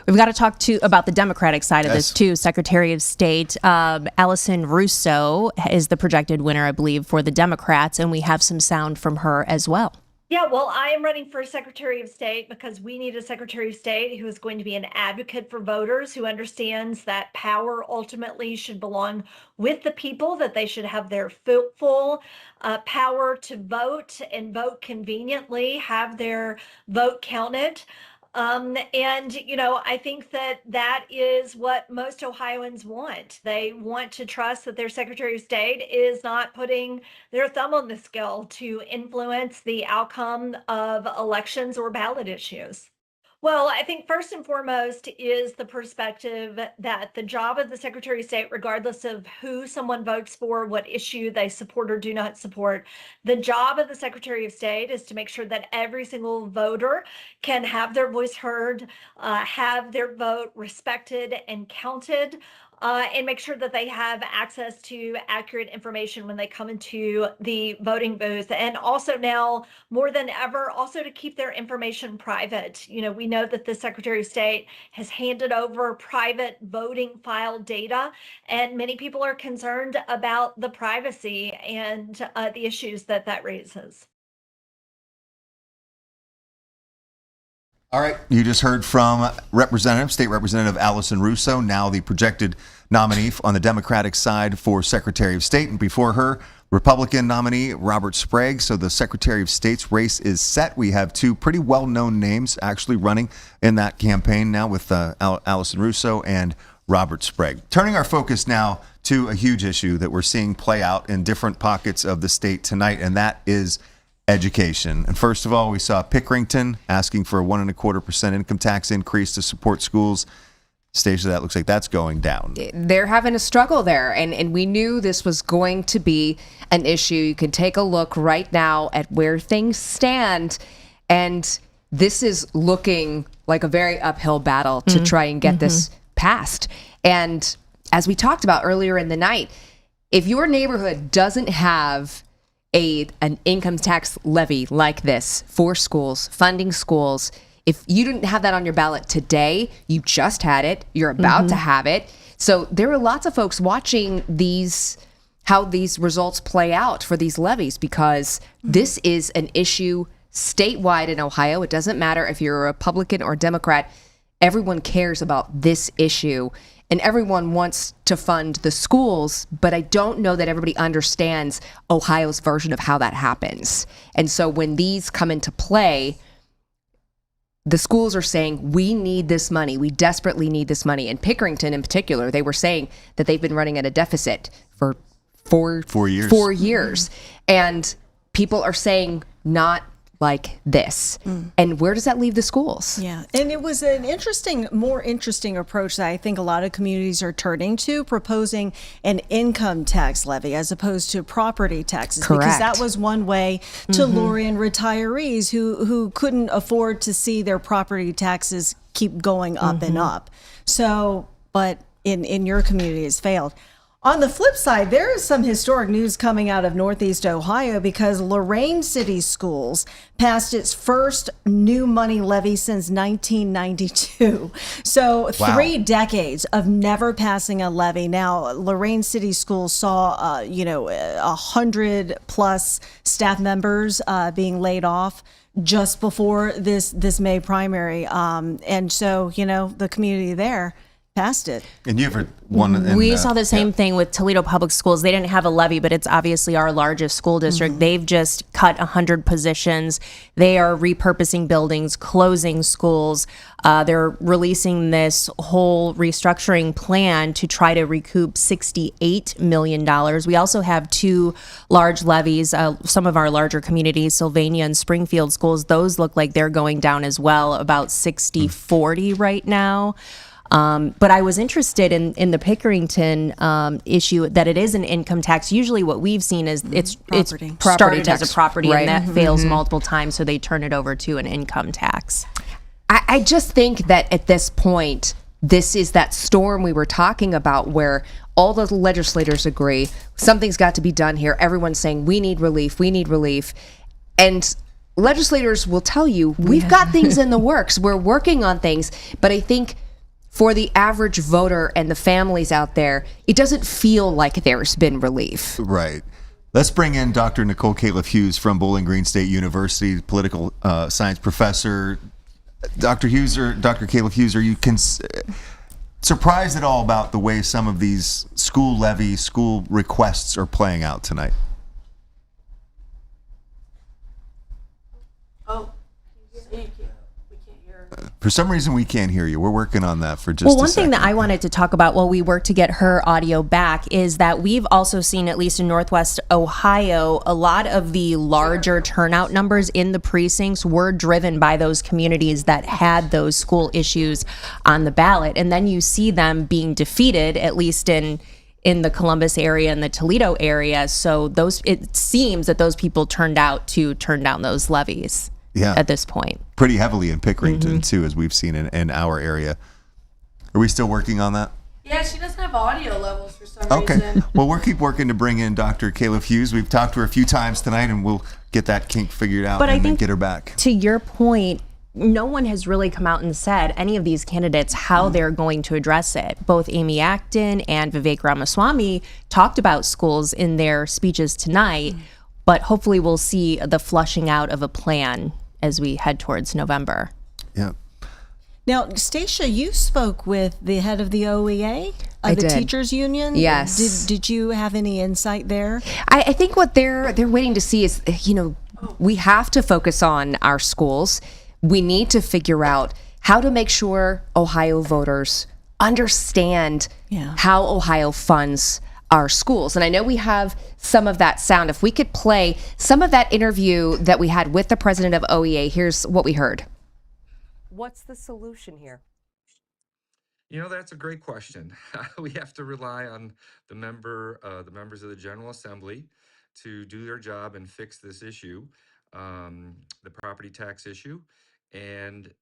We've got to talk about the Democratic side of this too. Secretary of State Allison Russo is the projected winner, I believe, for the Democrats, and we have some sound from her as well. Yeah, well, I am running for Secretary of State because we need a Secretary of State who is going to be an advocate for voters, who understands that power ultimately should belong with the people, that they should have their full power to vote and vote conveniently, have their vote counted. And, you know, I think that that is what most Ohioans want. They want to trust that their Secretary of State is not putting their thumb on the scale to influence the outcome of elections or ballot issues. Well, I think first and foremost is the perspective that the job of the Secretary of State, regardless of who someone votes for, what issue they support or do not support, the job of the Secretary of State is to make sure that every single voter can have their voice heard, have their vote respected and counted, and make sure that they have access to accurate information when they come into the voting booth. And also now, more than ever, also to keep their information private. You know, we know that the Secretary of State has handed over private voting file data, and many people are concerned about the privacy and the issues that that raises. All right, you just heard from State Representative Allison Russo, now the projected nominee on the Democratic side for Secretary of State. And before her, Republican nominee Robert Sprague. So the Secretary of State's race is set. We have two pretty well-known names actually running in that campaign now with Allison Russo and Robert Sprague. Turning our focus now to a huge issue that we're seeing play out in different pockets of the state tonight, and that is education. And first of all, we saw Pickerington asking for a 1.25% income tax increase to support schools. Stage of that looks like that's going down. They're having a struggle there, and we knew this was going to be an issue. You can take a look right now at where things stand, and this is looking like a very uphill battle to try and get this passed. And as we talked about earlier in the night, if your neighborhood doesn't have an income tax levy like this for schools, funding schools, if you didn't have that on your ballot today, you just had it, you're about to have it. So there are lots of folks watching how these results play out for these levies, because this is an issue statewide in Ohio. It doesn't matter if you're a Republican or Democrat. Everyone cares about this issue, and everyone wants to fund the schools, but I don't know that everybody understands Ohio's version of how that happens. And so when these come into play, the schools are saying, we need this money. We desperately need this money. In Pickerington in particular, they were saying that they've been running at a deficit for 4 years. 4 years. And people are saying, not like this. And where does that leave the schools? Yeah, and it was an more interesting approach that I think a lot of communities are turning to, proposing an income tax levy as opposed to property taxes. Correct. Because that was one way to lure in retirees who couldn't afford to see their property taxes keep going up and up. So, but in your community it's failed. On the flip side, there is some historic news coming out of Northeast Ohio because Lorain City Schools passed its first new money levy since 1992. So 3 decades of never passing a levy. Now, Lorain City Schools saw, 100 plus staff members being laid off just before this May primary. And so, the community there passed it. And you've heard one. We saw the same thing with Toledo Public Schools. They didn't have a levy, but it's obviously our largest school district. They've just cut 100 positions. They are repurposing buildings, closing schools. They're releasing this whole restructuring plan to try to recoup $68 million. We also have 2 large levies, some of our larger communities, Sylvania and Springfield schools. Those look like they're going down as well, about 60-40 right now. But I was interested in the Pickerington issue that it is an income tax. Usually what we've seen is it's started as a property, right? And that fails multiple times, so they turn it over to an income tax. I just think that at this point, this is that storm we were talking about where all the legislators agree something's got to be done here. Everyone's saying we need relief. And legislators will tell you, we've got things in the works. We're working on things. But I think for the average voter and the families out there, it doesn't feel like there's been relief. Right. Let's bring in Dr. Nicole Califf Hughes from Bowling Green State University, political science professor. Dr. Hughes or Dr. Califf Hughes, are you surprised at all about the way some of these school levy, school requests are playing out tonight? Oh, thank you. We can't hear. For some reason, we can't hear you. We're working on that for just Well, a one second. thing that I wanted to talk about while we work to get her audio back is that we've also seen, at least in Northwest Ohio, a lot of the larger turnout numbers in the precincts were driven by those communities that had those school issues on the ballot. And then you see them being defeated, at least in the Columbus area and the Toledo area. So it seems that those people turned out to turn down those levies. Yeah. At this point. Pretty heavily in Pickerington, too, as we've seen in our area. Are we still working on that? Yeah, she doesn't have audio levels for some Okay. reason. Well, we'll keep working to bring in Dr. Califf Hughes. We've talked to her a few times tonight, and we'll get that kink figured out But I and then think get her back. To your point, no one has really come out and said, any of these candidates, how they're going to address it. Both Amy Acton and Vivek Ramaswamy talked about schools in their speeches tonight, but hopefully we'll see the flushing out of a plan as we head towards November. Yeah. Now, Stacia, you spoke with the head of the OEA, I the did. teachers union. Yes. Did you have any insight there? I think what they're waiting to see is, we have to focus on our schools. We need to figure out how to make sure Ohio voters understand how Ohio funds our schools. And I know we have some of that sound. If we could play some of that interview that we had with the president of OEA, here's what we heard. What's the solution here? That's a great question. We have to rely on the members of the General Assembly to do their job and fix this issue, the property tax issue. And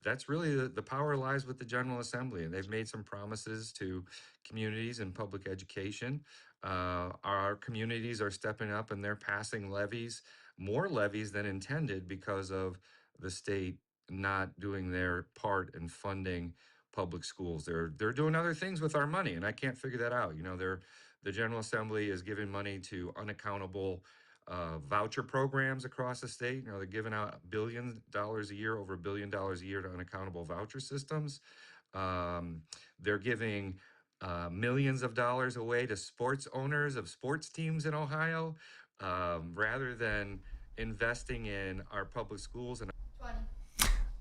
that's really the power lies with the General Assembly. And they've made some promises to communities and public education. Our communities are stepping up and they're passing levies, more levies than intended because of the state not doing their part in funding public schools. They're doing other things with our money, and I can't figure that out. The General Assembly is giving money to unaccountable voucher programs across the state. They're giving out $1 billion a year, over $1 billion a year to unaccountable voucher systems. They're giving millions of dollars away to sports owners of sports teams in Ohio, rather than investing in our public schools.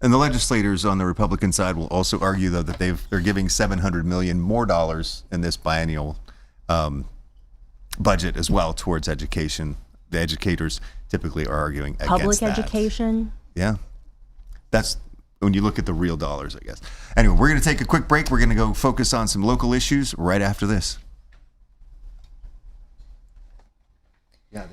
And the legislators on the Republican side will also argue, though, that they're giving $700 million more in this biennial budget as well towards education. The educators typically are arguing against Public that. education. Yeah. That's when you look at the real dollars, I guess. Anyway, we're going to take a quick break. We're going to go focus on some local issues right after this. Yeah.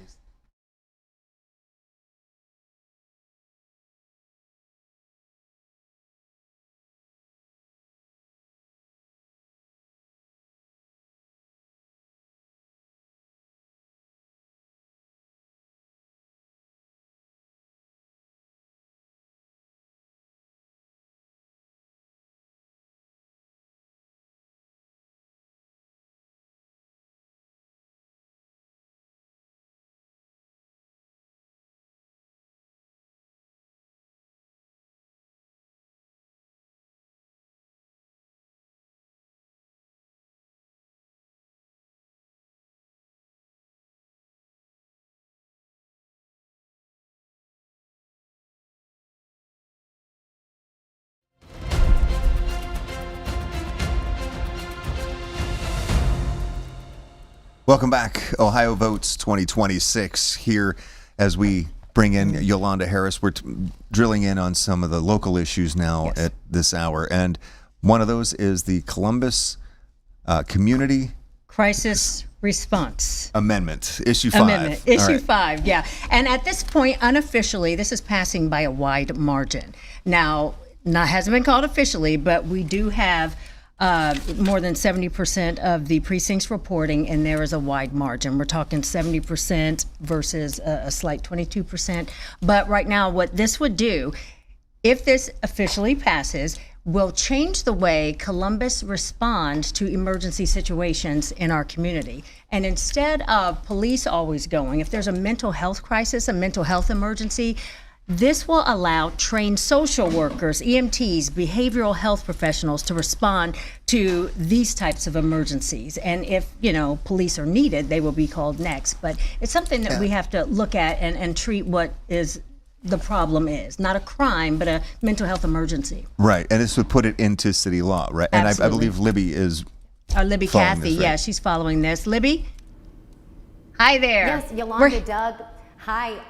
Welcome back. Ohio Votes 2026 here as we bring in Yolanda Harris. We're drilling in on some of the local issues now at this hour. And one of those is the Columbus Community Crisis Response Amendment, Issue 5. Amendment, Issue All right. 5, yeah. And at this point, unofficially, this is passing by a wide margin. Now, hasn't been called officially, but we do have more than 70% of the precincts reporting, and there is a wide margin. We're talking 70% versus a slight 22%. But right now, what this would do, if this officially passes, will change the way Columbus responds to emergency situations in our community. And instead of police always going, if there's a mental health crisis, a mental health emergency, this will allow trained social workers, EMTs, behavioral health professionals to respond to these types of emergencies. And if, police are needed, they will be called next. But it's something that we have to look at and treat what is the problem is. Not a crime, but a mental health emergency. Right. And this would put it into city law, right? And I believe Libby is Libby following Kathy, this, right? yeah, she's following this. Libby? Hi there. Yes, Yolanda, Doug. Hi.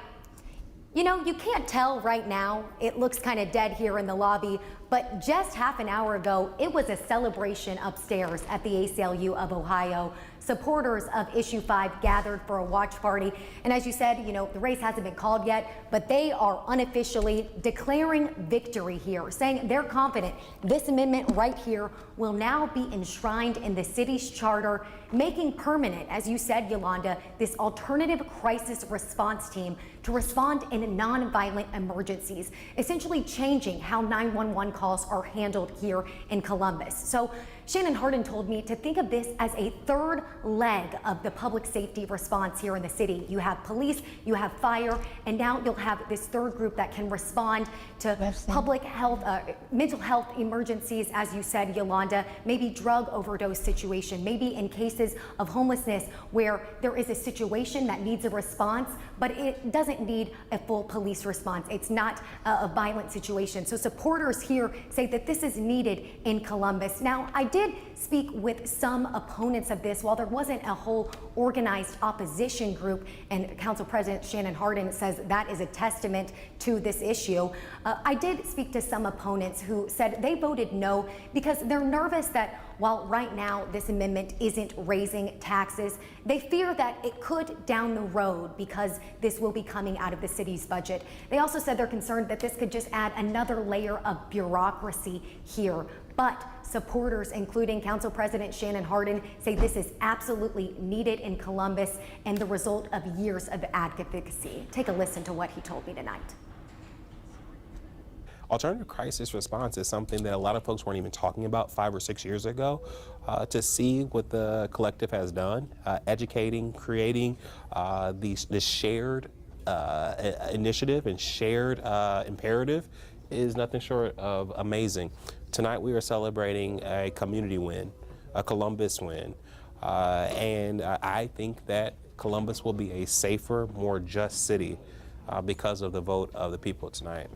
You can't tell right now. It looks kind of dead here in the lobby, but just half an hour ago, it was a celebration upstairs at the ACLU of Ohio. Supporters of Issue 5 gathered for a watch party. And as you said, the race hasn't been called yet, but they are unofficially declaring victory here, saying they're confident this amendment right here will now be enshrined in the city's charter, making permanent, as you said, Yolanda, this alternative crisis response team to respond in nonviolent emergencies, essentially changing how 911 calls are handled here in Columbus. So Shannon Hardin told me to think of this as a third leg of the public safety response here in the city. You have police, you have fire, and now you'll have this third group that can respond to public health, mental health emergencies, as you said, Yolanda, maybe drug overdose situation, maybe in cases of homelessness where there is a situation that needs a response, but it doesn't need a full police response. It's not a violent situation. So supporters here say that this is needed in Columbus. Now, I did speak with some opponents of this. While there wasn't a whole organized opposition group, and Council President Shannon Hardin says that is a testament to this issue, I did speak to some opponents who said they voted no because they're nervous that while right now this amendment isn't raising taxes, they fear that it could down the road because this will be coming out of the city's budget. They also said they're concerned that this could just add another layer of bureaucracy here. But supporters, including Council President Shannon Hardin, say this is absolutely needed in Columbus and the result of years of advocacy. Take a listen to what he told me tonight. Alternative crisis response is something that a lot of folks weren't even talking about 5 or 6 years ago. To see what the collective has done, educating, creating this shared initiative and shared imperative is nothing short of amazing. Tonight we are celebrating a community win, a Columbus win, and I think that Columbus will be a safer, more just city because of the vote of the people tonight.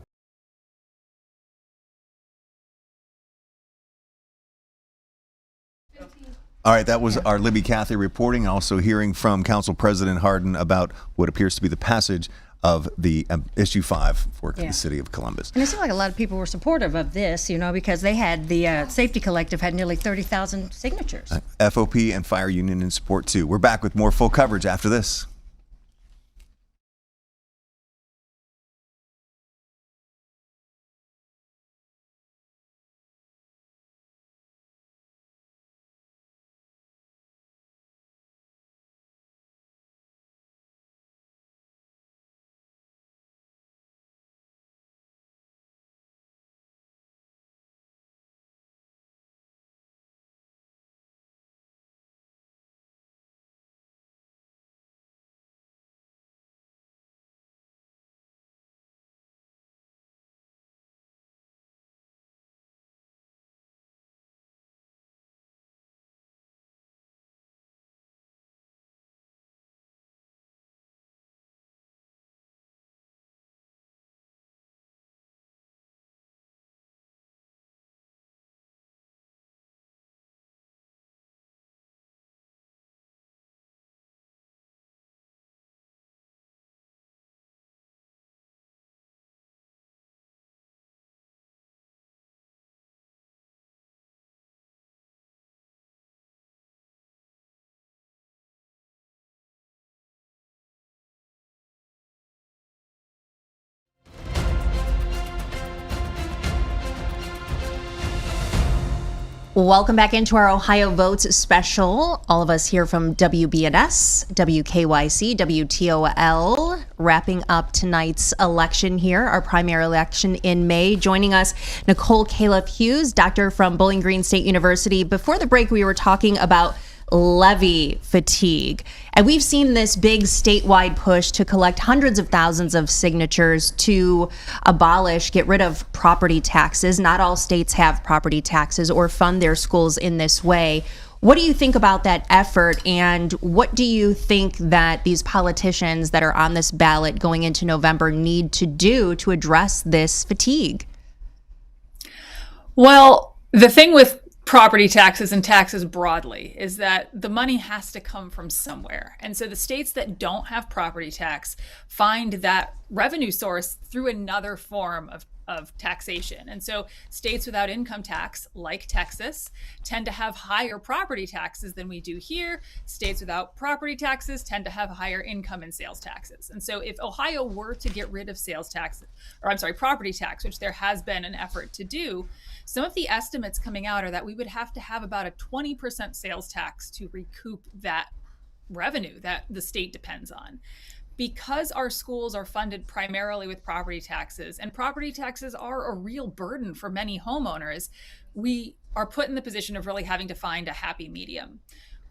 All right, that was our Libby Cathy reporting, also hearing from Council President Hardin about what appears to be the passage of the Issue 5 for the city of Columbus. And it seemed like a lot of people were supportive of this, because they had the Safety Collective had nearly 30,000 signatures. FOP and Fire Union in support too. We're back with more full coverage after this. Welcome back into our Ohio Votes special. All of us here from WBNS, WKYC, WTOL, wrapping up tonight's election here, our primary election in May. Joining us, Nicole Caleb-Hughes, doctor from Bowling Green State University. Before the break, we were talking about levy fatigue. And we've seen this big statewide push to collect hundreds of thousands of signatures to get rid of property taxes. Not all states have property taxes or fund their schools in this way. What do you think about that effort, and what do you think that these politicians that are on this ballot going into November need to do to address this fatigue? Well, the thing with property taxes and taxes broadly is that the money has to come from somewhere. And so the states that don't have property tax find that revenue source through another form of taxation. And so states without income tax, like Texas, tend to have higher property taxes than we do here. States without property taxes tend to have higher income and sales taxes. And so if Ohio were to get rid of property tax, which there has been an effort to do, some of the estimates coming out are that we would have to have about a 20% sales tax to recoup that revenue that the state depends on. Because our schools are funded primarily with property taxes, and property taxes are a real burden for many homeowners, we are put in the position of really having to find a happy medium.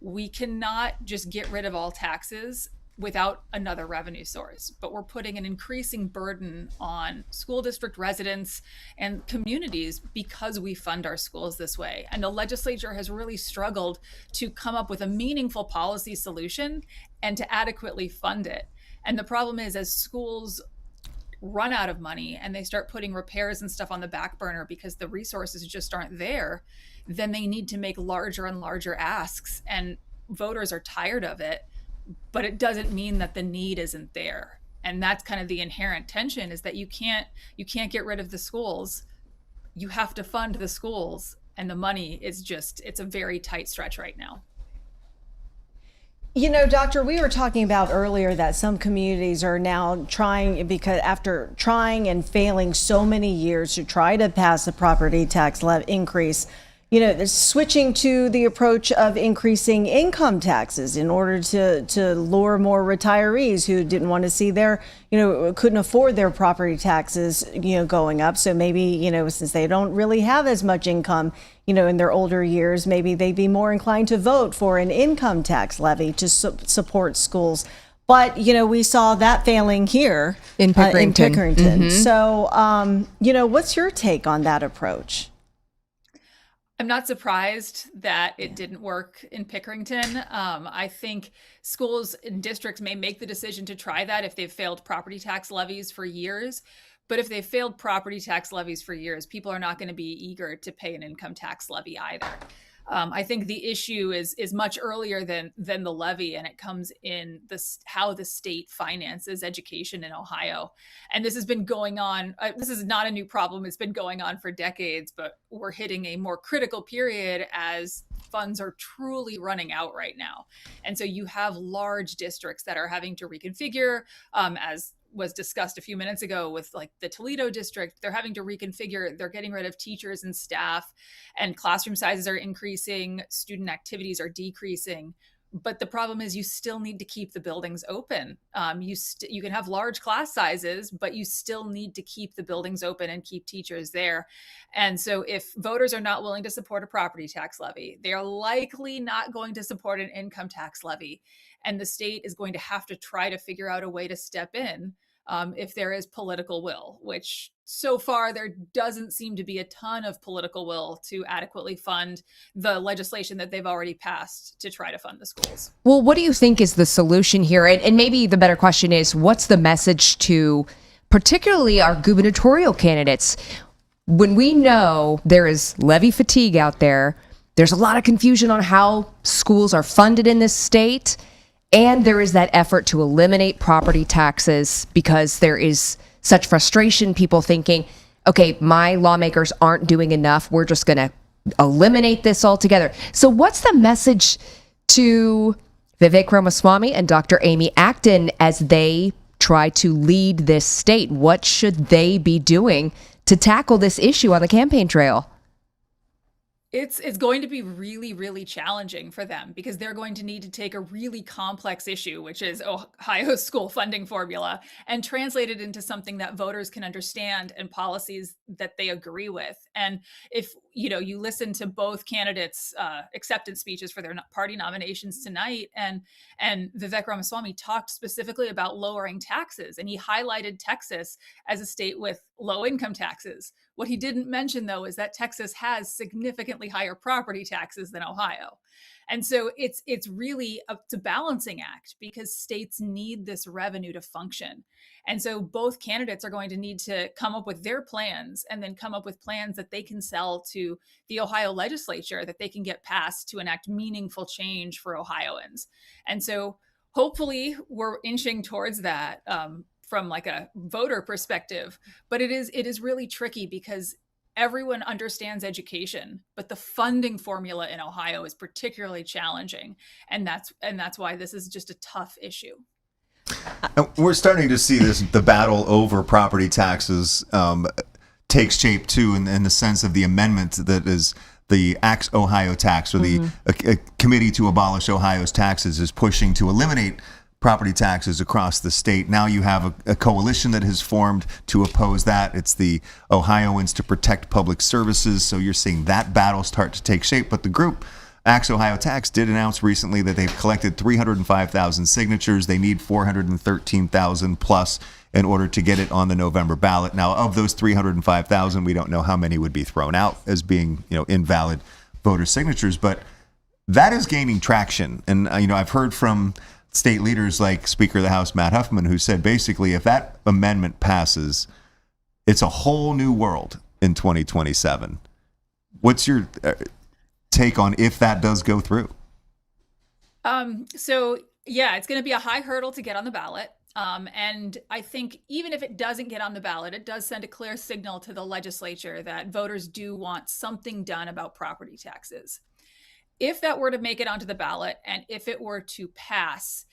We cannot just get rid of all taxes without another revenue source, but we're putting an increasing burden on school district residents and communities because we fund our schools this way. And the legislature has really struggled to come up with a meaningful policy solution and to adequately fund it. And the problem is, as schools run out of money and they start putting repairs and stuff on the back burner because the resources just aren't there, then they need to make larger and larger asks, and voters are tired of it. But it doesn't mean that the need isn't there. And that's kind of the inherent tension, is that you can't get rid of the schools. You have to fund the schools, and the money is it's a very tight stretch right now. You know, Doctor, we were talking about earlier that some communities are now trying, because after trying and failing so many years to try to pass the property tax increase, you know, they're switching to the approach of increasing income taxes in order to lure more retirees who didn't want to see couldn't afford their property taxes, going up. So maybe, since they don't really have as much income, in their older years, maybe they'd be more inclined to vote for an income tax levy to support schools. But, we saw that failing here in Pickerington. Mm-hmm. So, what's your take on that approach? I'm not surprised that it didn't work in Pickerington. I think schools and districts may make the decision to try that if they've failed property tax levies for years. But if they've failed property tax levies for years, people are not going to be eager to pay an income tax levy either. I think the issue is much earlier than the levy, and it comes in how the state finances education in Ohio. And this has been going on. This is not a new problem. It's been going on for decades, but we're hitting a more critical period as funds are truly running out right now. And so you have large districts that are having to reconfigure, as was discussed a few minutes ago with like the Toledo district. They're having to reconfigure. They're getting rid of teachers and staff, and classroom sizes are increasing. Student activities are decreasing. But the problem is you still need to keep the buildings open. You can have large class sizes, but you still need to keep the buildings open and keep teachers there. And so if voters are not willing to support a property tax levy, they are likely not going to support an income tax levy. And the state is going to have to try to figure out a way to step in if there is political will, which so far there doesn't seem to be a ton of political will to adequately fund the legislation that they've already passed to try to fund the schools. Well, what do you think is the solution here? And maybe the better question is, what's the message to particularly our gubernatorial candidates? When we know there is levy fatigue out there, there's a lot of confusion on how schools are funded in this state. And there is that effort to eliminate property taxes because there is such frustration, people thinking, okay, my lawmakers aren't doing enough. We're just going to eliminate this altogether. So what's the message to Vivek Ramaswamy and Dr. Amy Acton as they try to lead this state? What should they be doing to tackle this issue on the campaign trail? It's going to be really, really challenging for them because they're going to need to take a really complex issue, which is Ohio's school funding formula, and translate it into something that voters can understand and policies that they agree with. And if you listen to both candidates' acceptance speeches for their party nominations tonight, and Vivek Ramaswamy talked specifically about lowering taxes, and he highlighted Texas as a state with low income taxes. What he didn't mention, though, is that Texas has significantly higher property taxes than Ohio. And so it's really a balancing act because states need this revenue to function. And so both candidates are going to need to come up with their plans and then come up with plans that they can sell to the Ohio legislature that they can get passed to enact meaningful change for Ohioans. And so hopefully we're inching towards that from like a voter perspective, but it is really tricky because everyone understands education, but the funding formula in Ohio is particularly challenging, and that's why this is just a tough issue. We're starting to see the battle over property taxes take shape too, in the sense of the amendment that is the Axe Ohio tax, or the a committee to abolish Ohio's taxes is pushing to eliminate property taxes across the state. Now you have a coalition that has formed to oppose that. It's the Ohioans to Protect Public Services. So you're seeing that battle start to take shape. But the group, Axe Ohio Tax, did announce recently that they've collected 305,000 signatures. They need 413,000 plus in order to get it on the November ballot. Now, of those 305,000, we don't know how many would be thrown out as being, invalid voter signatures. But that is gaining traction. And, I've heard from state leaders like Speaker of the House Matt Huffman, who said basically if that amendment passes, it's a whole new world in 2027. What's your take on if that does go through? So yeah, it's going to be a high hurdle to get on the ballot. And I think even if it doesn't get on the ballot, it does send a clear signal to the legislature that voters do want something done about property taxes. If that were to make it onto the ballot and if it were to pass,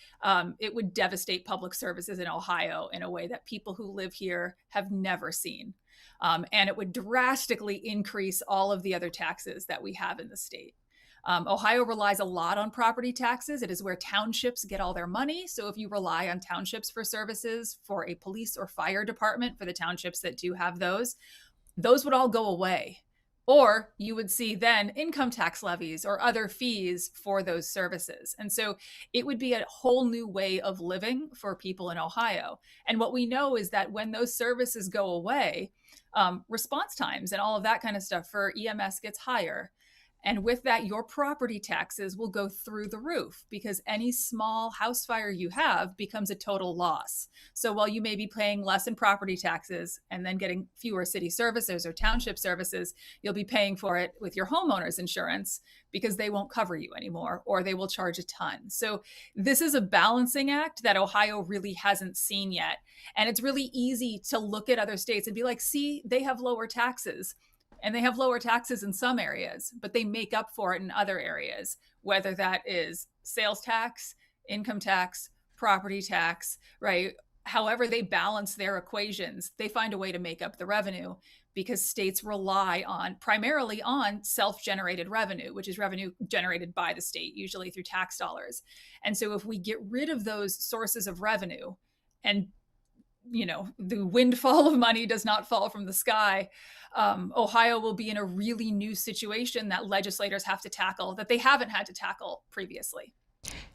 it would devastate public services in Ohio in a way that people who live here have never seen. And it would drastically increase all of the other taxes that we have in the state. Ohio relies a lot on property taxes. It is where townships get all their money. So if you rely on townships for services, for a police or fire department, for the townships that do have those would all go away. Or you would see then income tax levies or other fees for those services. And so it would be a whole new way of living for people in Ohio. And what we know is that when those services go away, response times and all of that kind of stuff for EMS gets higher. And with that, your property taxes will go through the roof because any small house fire you have becomes a total loss. So while you may be paying less in property taxes and then getting fewer city services or township services, you'll be paying for it with your homeowner's insurance because they won't cover you anymore or they will charge a ton. So this is a balancing act that Ohio really hasn't seen yet. And it's really easy to look at other states and be like, see, they have lower taxes. And they have lower taxes in some areas, but they make up for it in other areas, whether that is sales tax, income tax, property tax, right? However they balance their equations, they find a way to make up the revenue because states rely primarily on self-generated revenue, which is revenue generated by the state, usually through tax dollars. And so if we get rid of those sources of revenue and the windfall of money does not fall from the sky, Ohio will be in a really new situation that legislators have to tackle that they haven't had to tackle previously.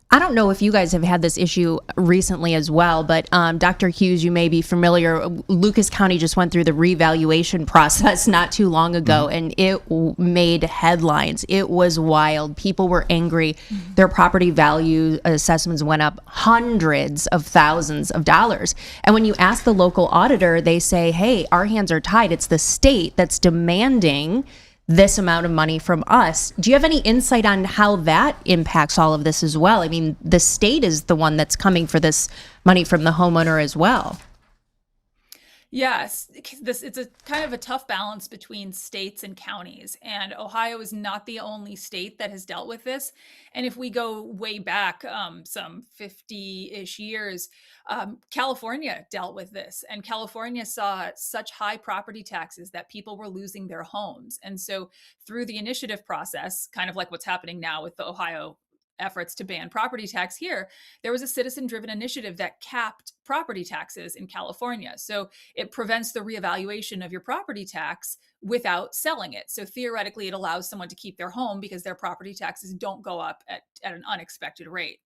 I don't know if you guys have had this issue recently as well, but Dr. Hughes, you may be familiar. Lucas County just went through the revaluation process not too long ago, and it made headlines. It was wild. People were angry. Their property value assessments went up hundreds of thousands of dollars. And when you ask the local auditor, they say, hey, our hands are tied. It's the state that's demanding this amount of money from us. Do you have any insight on how that impacts all of this as well? I mean, the state is the one that's coming for this money from the homeowner as well. Yes, it's a kind of a tough balance between states and counties, and Ohio is not the only state that has dealt with this. And if we go way back, some 50-ish years, California dealt with this, and California saw such high property taxes that people were losing their homes. And so through the initiative process, kind of like what's happening now with the Ohio efforts to ban property tax here, there was a citizen-driven initiative that capped property taxes in California. So it prevents the reevaluation of your property tax without selling it. So theoretically, it allows someone to keep their home because their property taxes don't go up at an unexpected rate.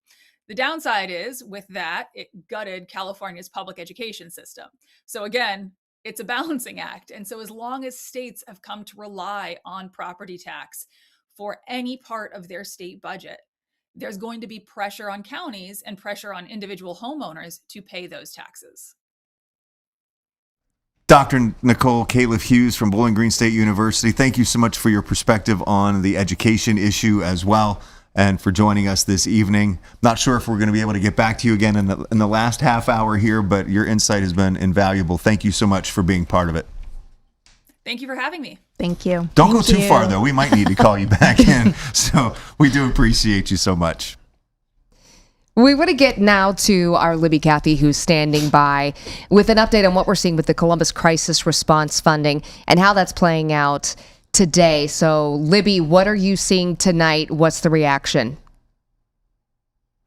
The downside is, with that, it gutted California's public education system. So again, it's a balancing act. And so as long as states have come to rely on property tax for any part of their state budget, there's going to be pressure on counties and pressure on individual homeowners to pay those taxes. Dr. Nicole Califf Hughes from Bowling Green State University, thank you so much for your perspective on the education issue as well, and for joining us this evening. Not sure if we're going to be able to get back to you again in the last half hour here, but your insight has been invaluable. Thank you so much for being part of it. Thank you for having me. Thank you. Don't go too far, though. We might need to call you back in. So we do appreciate you so much. We want to get now to our Libby Cathy, who's standing by with an update on what we're seeing with the Columbus Crisis Response Funding and how that's playing out today. So, Libby, what are you seeing tonight? What's the reaction?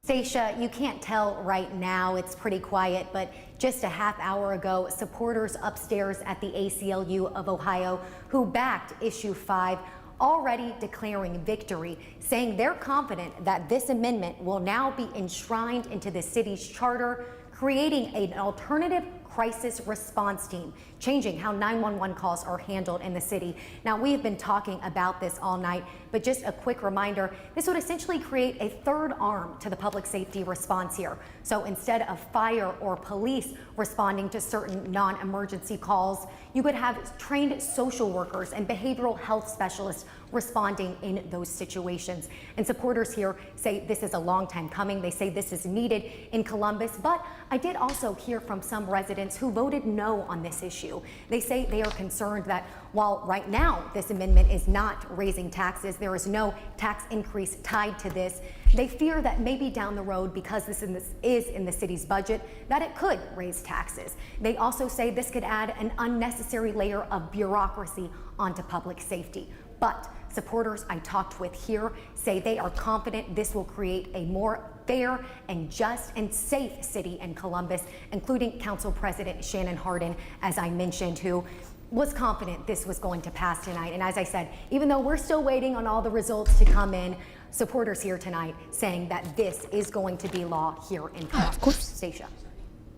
Stacia, you can't tell right now. It's pretty quiet, but just a half hour ago, supporters upstairs at the ACLU of Ohio who backed Issue 5 already declaring victory, saying they're confident that this amendment will now be enshrined into the city's charter, creating an alternative crisis response team, changing how 911 calls are handled in the city. Now, we have been talking about this all night, but just a quick reminder, this would essentially create a third arm to the public safety response here. So instead of fire or police responding to certain non-emergency calls, you could have trained social workers and behavioral health specialists responding in those situations. And supporters here say this is a long time coming. They say this is needed in Columbus, but I did also hear from some residents who voted no on this issue. They say they are concerned that while right now this amendment is not raising taxes, there is no tax increase tied to this, they fear that maybe down the road, because this is in the city's budget, that it could raise taxes. They also say this could add an unnecessary layer of bureaucracy onto public safety. But supporters I talked with here say they are confident this will create a more fair and just and safe city in Columbus, including Council President Shannon Hardin, as I mentioned, who was confident this was going to pass tonight. And as I said, even though we're still waiting on all the results to come in, supporters here tonight saying that this is going to be law here in Columbus. Of course. Stacia.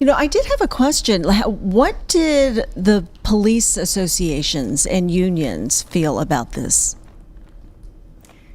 You know, I did have a question. What did the police associations and unions feel about this?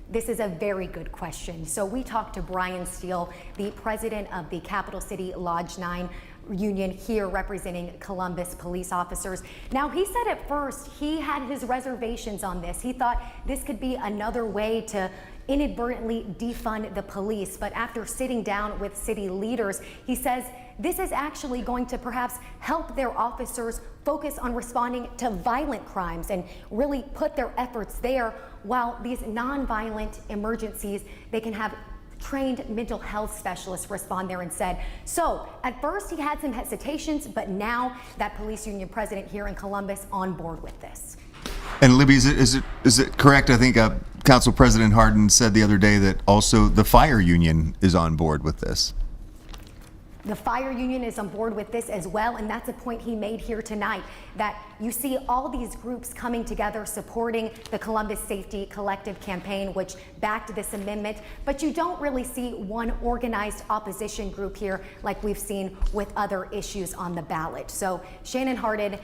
This is a very good question. So we talked to Brian Steele, the president of the Capital City Lodge 9 union here representing Columbus police officers. Now, he said at first he had his reservations on this. He thought this could be another way to inadvertently defund the police. But after sitting down with city leaders, he says this is actually going to perhaps help their officers focus on responding to violent crimes and really put their efforts there, while these nonviolent emergencies, they can have trained mental health specialists respond there instead. So at first he had some hesitations, but now that police union president here in Columbus on board with this. And Libby, is it correct? I think Council President Hardin said the other day that also the fire union is on board with this. The fire union is on board with this as well, and that's a point he made here tonight, that you see all these groups coming together supporting the Columbus Safety Collective campaign, which backed this amendment, but you don't really see one organized opposition group here like we've seen with other issues on the ballot. So Shannon Hardin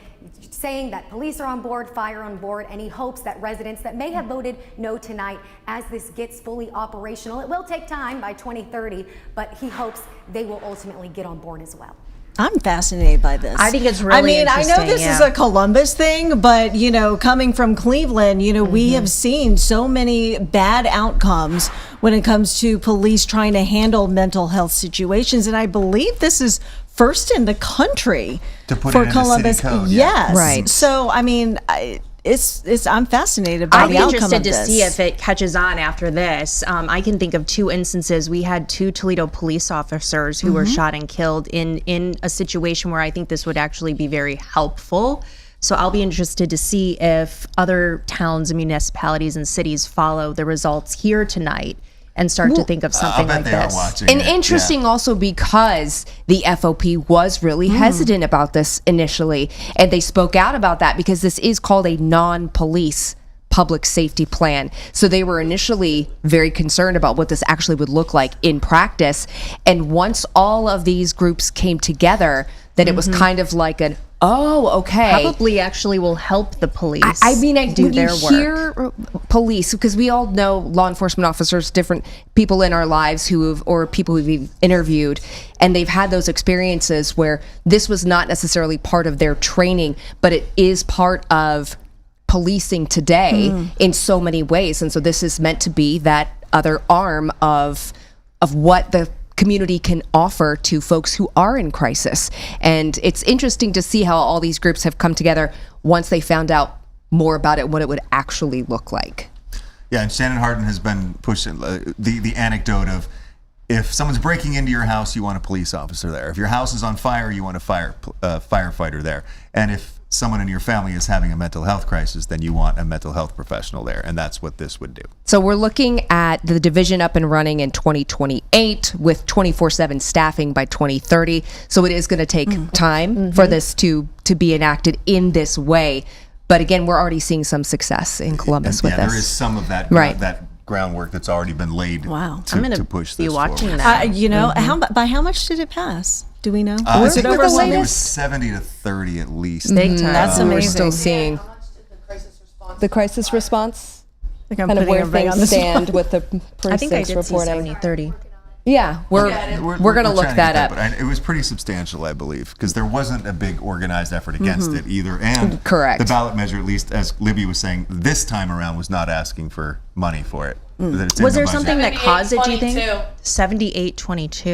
saying that police are on board, fire on board, and he hopes that residents that may have voted no tonight, as this gets fully operational, it will take time by 2030, but he hopes they will ultimately get on board as well. I'm fascinated by this. I think it's really interesting. I know this is a Columbus thing, but, you know, coming from Cleveland, you know, we have seen so many bad outcomes when it comes to police trying to handle mental health situations. And I believe this is first in the country To put for it in the city Columbus. code, yeah. Yes. Right. So, I mean, I'm fascinated by I'll the be outcome interested of to this. see if it catches on after this. I can think of 2 instances. We had 2 Toledo police officers who were shot and killed in a situation where I think this would actually be very helpful. So I'll be interested to see if other towns and municipalities and cities follow the results here tonight and start to think of something like this. And interesting also because the FOP was really hesitant about this initially, and they spoke out about that because this is called a non-police public safety plan. So they were initially very concerned about what this actually would look like in practice. And once all of these groups came together, then it was kind of like an, oh, okay. Probably actually will help the police. I mean, do when their you work. hear police, because we all know law enforcement officers, different people in our lives or people who we've interviewed, and they've had those experiences where this was not necessarily part of their training, but it is part of policing today in so many ways. And so this is meant to be that other arm of what the community can offer to folks who are in crisis. And it's interesting to see how all these groups have come together once they found out more about it, what it would actually look like. Yeah, and Shannon Hardin has been pushing the anecdote of, if someone's breaking into your house, you want a police officer there. If your house is on fire, you want a firefighter there. And if someone in your family is having a mental health crisis, then you want a mental health professional there. And that's what this would do. So we're looking at the division up and running in 2028 with 24/7 staffing by 2030. So it is going to take time for this to be enacted in this way. But again, we're already seeing some success in Columbus with this. There is some of that, Right. that groundwork that's already been laid Wow. to push this forward. You know, by how much did it pass? Do we know? I Was think it it over was 100? 70 to 30 at least. Big time. That's We're amazing. still seeing the crisis response. I think I'm kind of putting where everybody on things the stand spot. with the I think I precincts did see reporting. 70-30. Yeah, we're going to look trying that get up. But it was pretty substantial, I believe, because there wasn't a big organized effort against it either. And Correct. the ballot measure, at least as Libby was saying, this time around was not asking for money for it. That it's in Was the there budget. something that caused it, do you think? 78-22.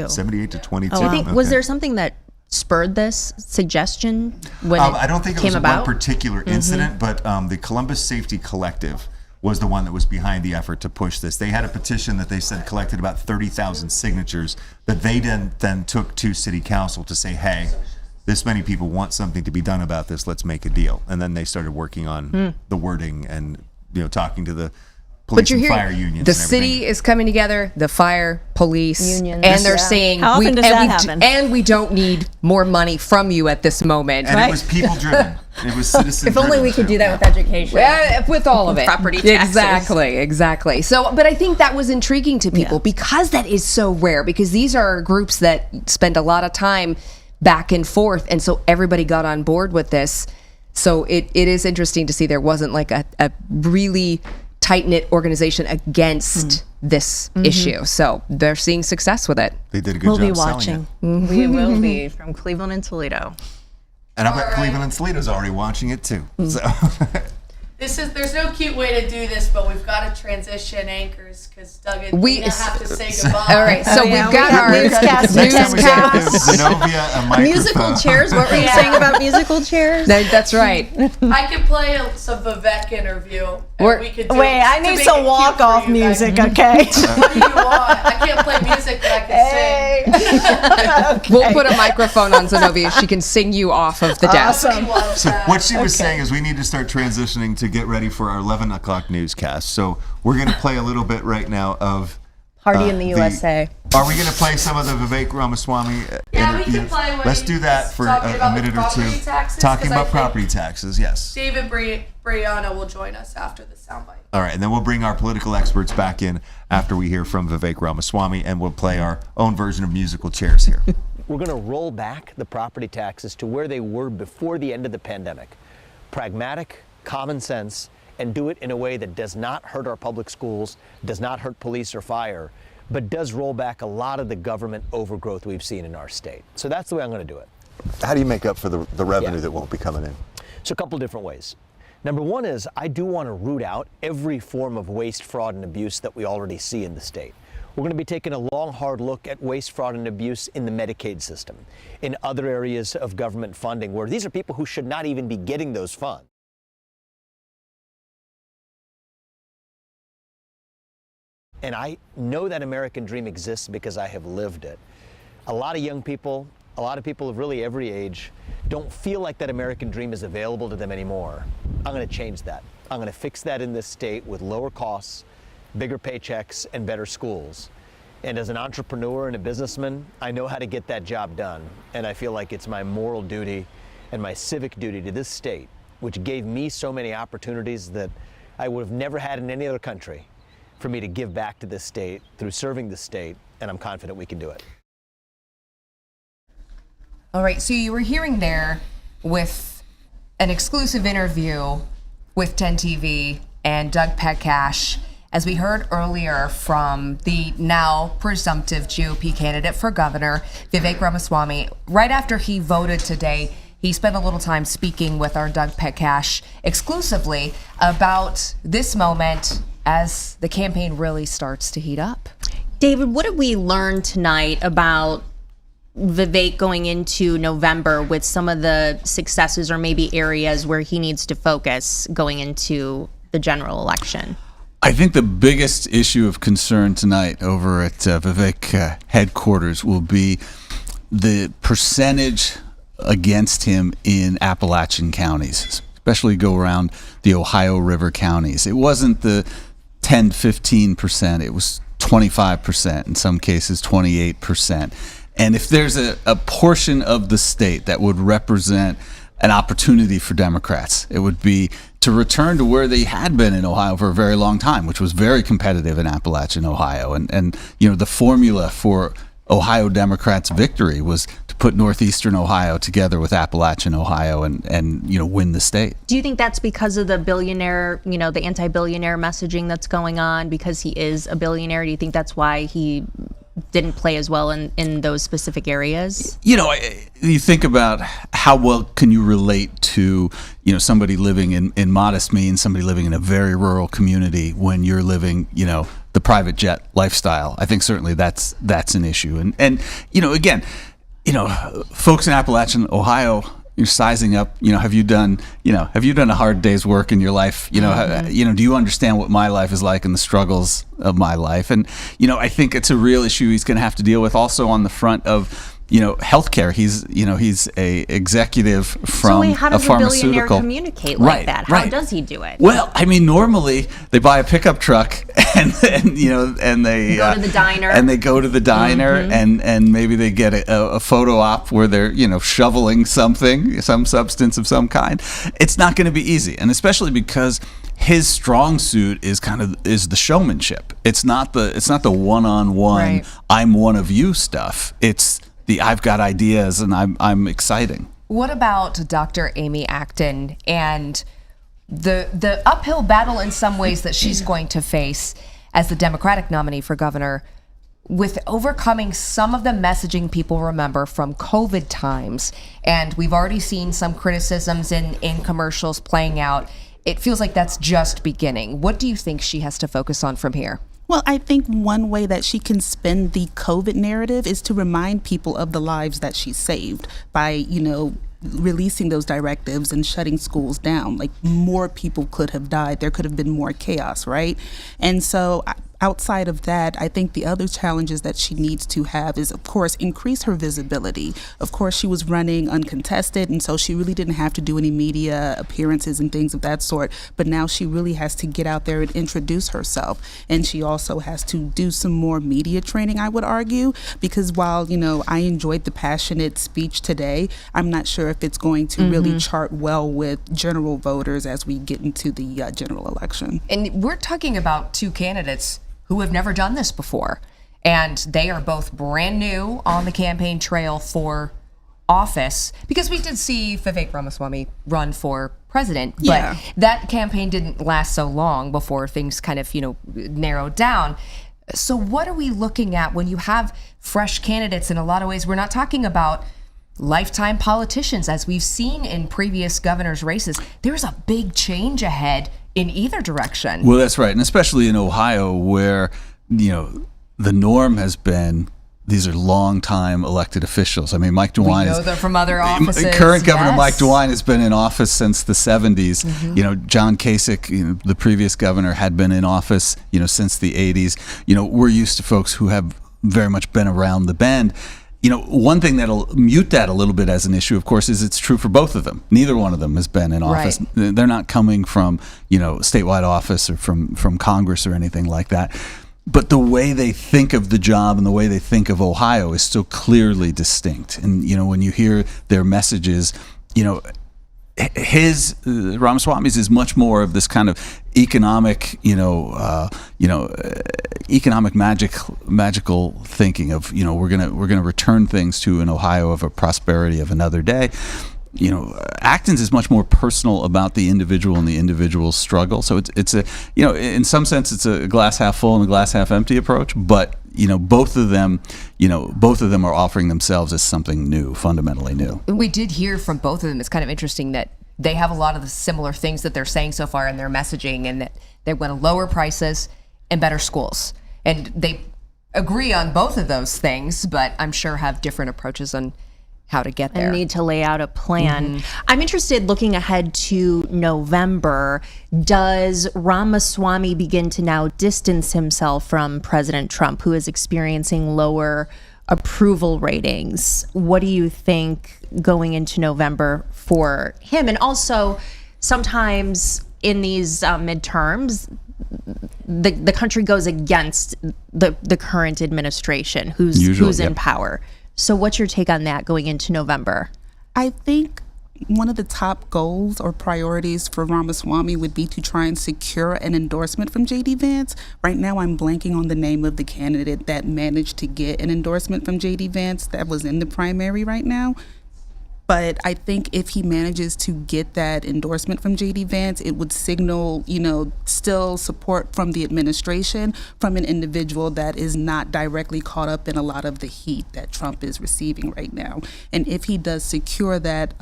78-22. 78 to 22. I think, Okay. was there something that spurred this suggestion when I don't think it came was about? one particular incident, but the Columbus Safety Collective was the one that was behind the effort to push this. They had a petition that they said collected about 30,000 signatures that they then took to City Council to say, hey, this many people want something to be done about this, let's make a deal. And then they started working on the wording and talking to the police and fire unions. The and everything. city is coming together, the fire, police, Unions. and they're Yeah. saying, How often does that happen? and we don't need more money from you at this moment. And it was people driven. It was citizen If only driven, we could too. do that with education. With all of it. Property taxes. Exactly. So, but I think that was intriguing to people because that is so rare, because these are groups that spend a lot of time back and forth. And so everybody got on board with this. So it is interesting to see there wasn't like a really tight-knit organization against this issue. So they're seeing success with it. They did a good We'll job be selling watching. it. We will be from Cleveland and Toledo. And I bet Cleveland and Toledo's already watching it too. So There's no cute way to do this, but we've got to transition anchors because Doug and Dina have to say goodbye. All right, so we've got our newscast. next time we get Zenobia a microphone. Musical chairs? What were you saying about musical chairs? That's right. I could play some Vivek interview. And we could do Wait, it I to need make it some cute walk-off for you guys. music, okay? What do you want? I can't play music, but I can sing. We'll put a microphone on Zenobia. She can sing you off of the desk. Awesome. So what she was saying is we need to start transitioning to get ready for our 11 o'clock newscast. So we're going to play a little bit right now of Party in the USA. Are we going to play some of the Vivek Ramaswamy Yeah, we interview? can play when Let's do that for talking a about the minute or two. property taxes, Talking 'cause I about think property taxes, yes. David Brianna will join us after the soundbite. All right, and then we'll bring our political experts back in after we hear from Vivek Ramaswamy, and we'll play our own version of musical chairs here. We're going to roll back the property taxes to where they were before the end of the pandemic. Pragmatic, common sense, and do it in a way that does not hurt our public schools, does not hurt police or fire, but does roll back a lot of the government overgrowth we've seen in our state. So that's the way I'm going to do it. How do you make up for the revenue that won't be coming in? So a couple different ways. Number one is I do want to root out every form of waste, fraud, and abuse that we already see in the state. We're going to be taking a long, hard look at waste, fraud, and abuse in the Medicaid system, in other areas of government funding, where these are people who should not even be getting those funds. And I know that American dream exists because I have lived it. A lot of young people, a lot of people of really every age, don't feel like that American dream is available to them anymore. I'm going to change that. I'm going to fix that in this state with lower costs, bigger paychecks, and better schools. And as an entrepreneur and a businessman, I know how to get that job done. And I feel like it's my moral duty and my civic duty to this state, which gave me so many opportunities that I would have never had in any other country, for me to give back to this state through serving the state, and I'm confident we can do it. All right, so you were hearing there with an exclusive interview with 10 TV and Doug Petcash, as we heard earlier from the now presumptive GOP candidate for governor, Vivek Ramaswamy. Right after he voted today, he spent a little time speaking with our Doug Petcash exclusively about this moment as the campaign really starts to heat up. David, what did we learn tonight about Vivek going into November with some of the successes or maybe areas where he needs to focus going into the general election? I think the biggest issue of concern tonight over at Vivek headquarters will be the percentage against him in Appalachian counties, especially go around the Ohio River counties. It wasn't the 10-15%, it was 25%, in some cases 28%. And if there's a portion of the state that would represent an opportunity for Democrats, it would be to return to where they had been in Ohio for a very long time, which was very competitive in Appalachian Ohio. And you know, the formula for Ohio Democrats' victory was to put Northeastern Ohio together with Appalachian Ohio and you know, win the state. Do you think that's because of the billionaire, you know, the anti-billionaire messaging that's going on, because he is a billionaire? Do you think that's why he didn't play as well in those specific areas? You know, you think about how well can you relate to, you know, somebody living in modest means, somebody living in a very rural community when you're living, you know, the private jet lifestyle. I think certainly that's an issue. And you know, again, you know, folks in Appalachian Ohio, you're sizing up, you know, have you done a hard day's work in your life? You know, do you understand what my life is like and the struggles of my life? And, you know, I think it's a real issue he's going to have to deal with also on the front of, you know, healthcare. He's a executive from how does a pharmaceutical. A billionaire communicate like that? How does he do it? Well, I mean, normally they buy a pickup truck and you know, and they go to the diner. And they go to the diner and maybe they get a photo op where they're, you know, shoveling something, some substance of some kind. It's not going to be easy, and especially because his strong suit is the showmanship. It's not the one-on-one, right, I'm one of you stuff. It's the I've got ideas and I'm exciting. What about Dr. Amy Acton and the uphill battle in some ways that she's going to face as the Democratic nominee for governor, with overcoming some of the messaging people remember from COVID times? And we've already seen some criticisms in commercials playing out. It feels like that's just beginning. What do you think she has to focus on from here? Well, I think one way that she can spin the COVID narrative is to remind people of the lives that she saved by, you know, releasing those directives and shutting schools down. Like, more people could have died. There could have been more chaos, right? And so outside of that, I think the other challenges that she needs to have is, of course, increase her visibility. Of course, she was running uncontested, and so she really didn't have to do any media appearances and things of that sort. But now she really has to get out there and introduce herself. And she also has to do some more media training, I would argue, because while, you know, I enjoyed the passionate speech today, I'm not sure if it's going to really chart well with general voters as we get into the general election. And we're talking about two candidates who have never done this before. And they are both brand new on the campaign trail for office, because we did see Vivek Ramaswamy run for president, but that campaign didn't last so long before things kind of, you know, narrowed down. So what are we looking at when you have fresh candidates? In a lot of ways, we're not talking about lifetime politicians, as we've seen in previous governor's races. There's a big change ahead in either direction. Well, that's right. And especially in Ohio, where, you know, the norm has been these are long-time elected officials. I mean, Mike DeWine We know them from other offices. Current Governor yes. Mike DeWine has been in office since the 70s. John Kasich, the previous governor, had been in office, since the 80s. We're used to folks who have very much been around the bend. One thing that'll mute that a little bit as an issue, of course, is it's true for both of them. Neither one of them has been in office. Right. They're not coming from, statewide office or from Congress or anything like that. But the way they think of the job and the way they think of Ohio is still clearly distinct. And, when you hear their messages, Ramaswamy's is much more of this kind of economic, economic magical thinking of, we're gonna return things to an Ohio of a prosperity of another day. Acton's is much more personal about the individual and the individual's struggle. So it's a, in some sense, it's a glass half full and a glass half empty approach. But both of them are offering themselves as something new, fundamentally new. We did hear from both of them. It's kind of interesting that they have a lot of the similar things that they're saying so far in their messaging, and that they want to lower prices and better schools. And they agree on both of those things, but I'm sure have different approaches on how to get there. And need to lay out a plan. I'm interested, looking ahead to November, does Ramaswamy begin to now distance himself from President Trump, who is experiencing lower approval ratings? What do you think going into November for him? And also, sometimes in these midterms, the country goes against the current administration who's in power. So what's your take on that going into November? I think one of the top goals or priorities for Ramaswamy would be to try and secure an endorsement from JD Vance. Right now, I'm blanking on the name of the candidate that managed to get an endorsement from JD Vance that was in the primary right now. But I think if he manages to get that endorsement from JD Vance, it would signal, still support from the administration, from an individual that is not directly caught up in a lot of the heat that Trump is receiving right now. And if he does secure that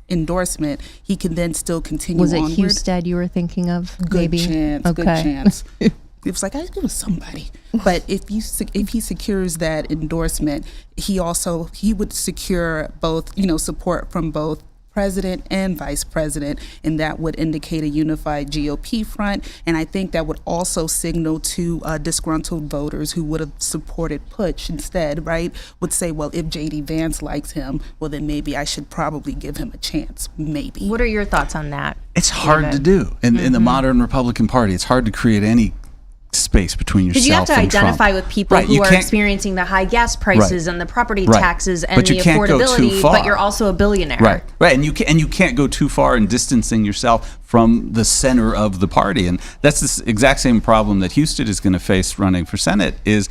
endorsement, he can then still continue onward. Was it Husted you were thinking of? Good maybe? chance, Okay. good chance. It was like, it was somebody. But if he secures that endorsement, he would secure both, support from both president and vice president, and that would indicate a unified GOP front. And I think that would also signal to disgruntled voters who would have supported Putsch instead, right, would say, well, if JD Vance likes him, well, then maybe I should probably give him a chance, maybe. What are your thoughts on that? It's hard to do. In the modern Republican Party, it's hard to create any space between yourself Because you have to and identify Trump. with people who are experiencing the high gas prices and the property taxes and the affordability, but you're also a billionaire. Right, and you can't go too far in distancing yourself from the center of the party, and that's the exact same problem that Husted is going to face running for Senate. Is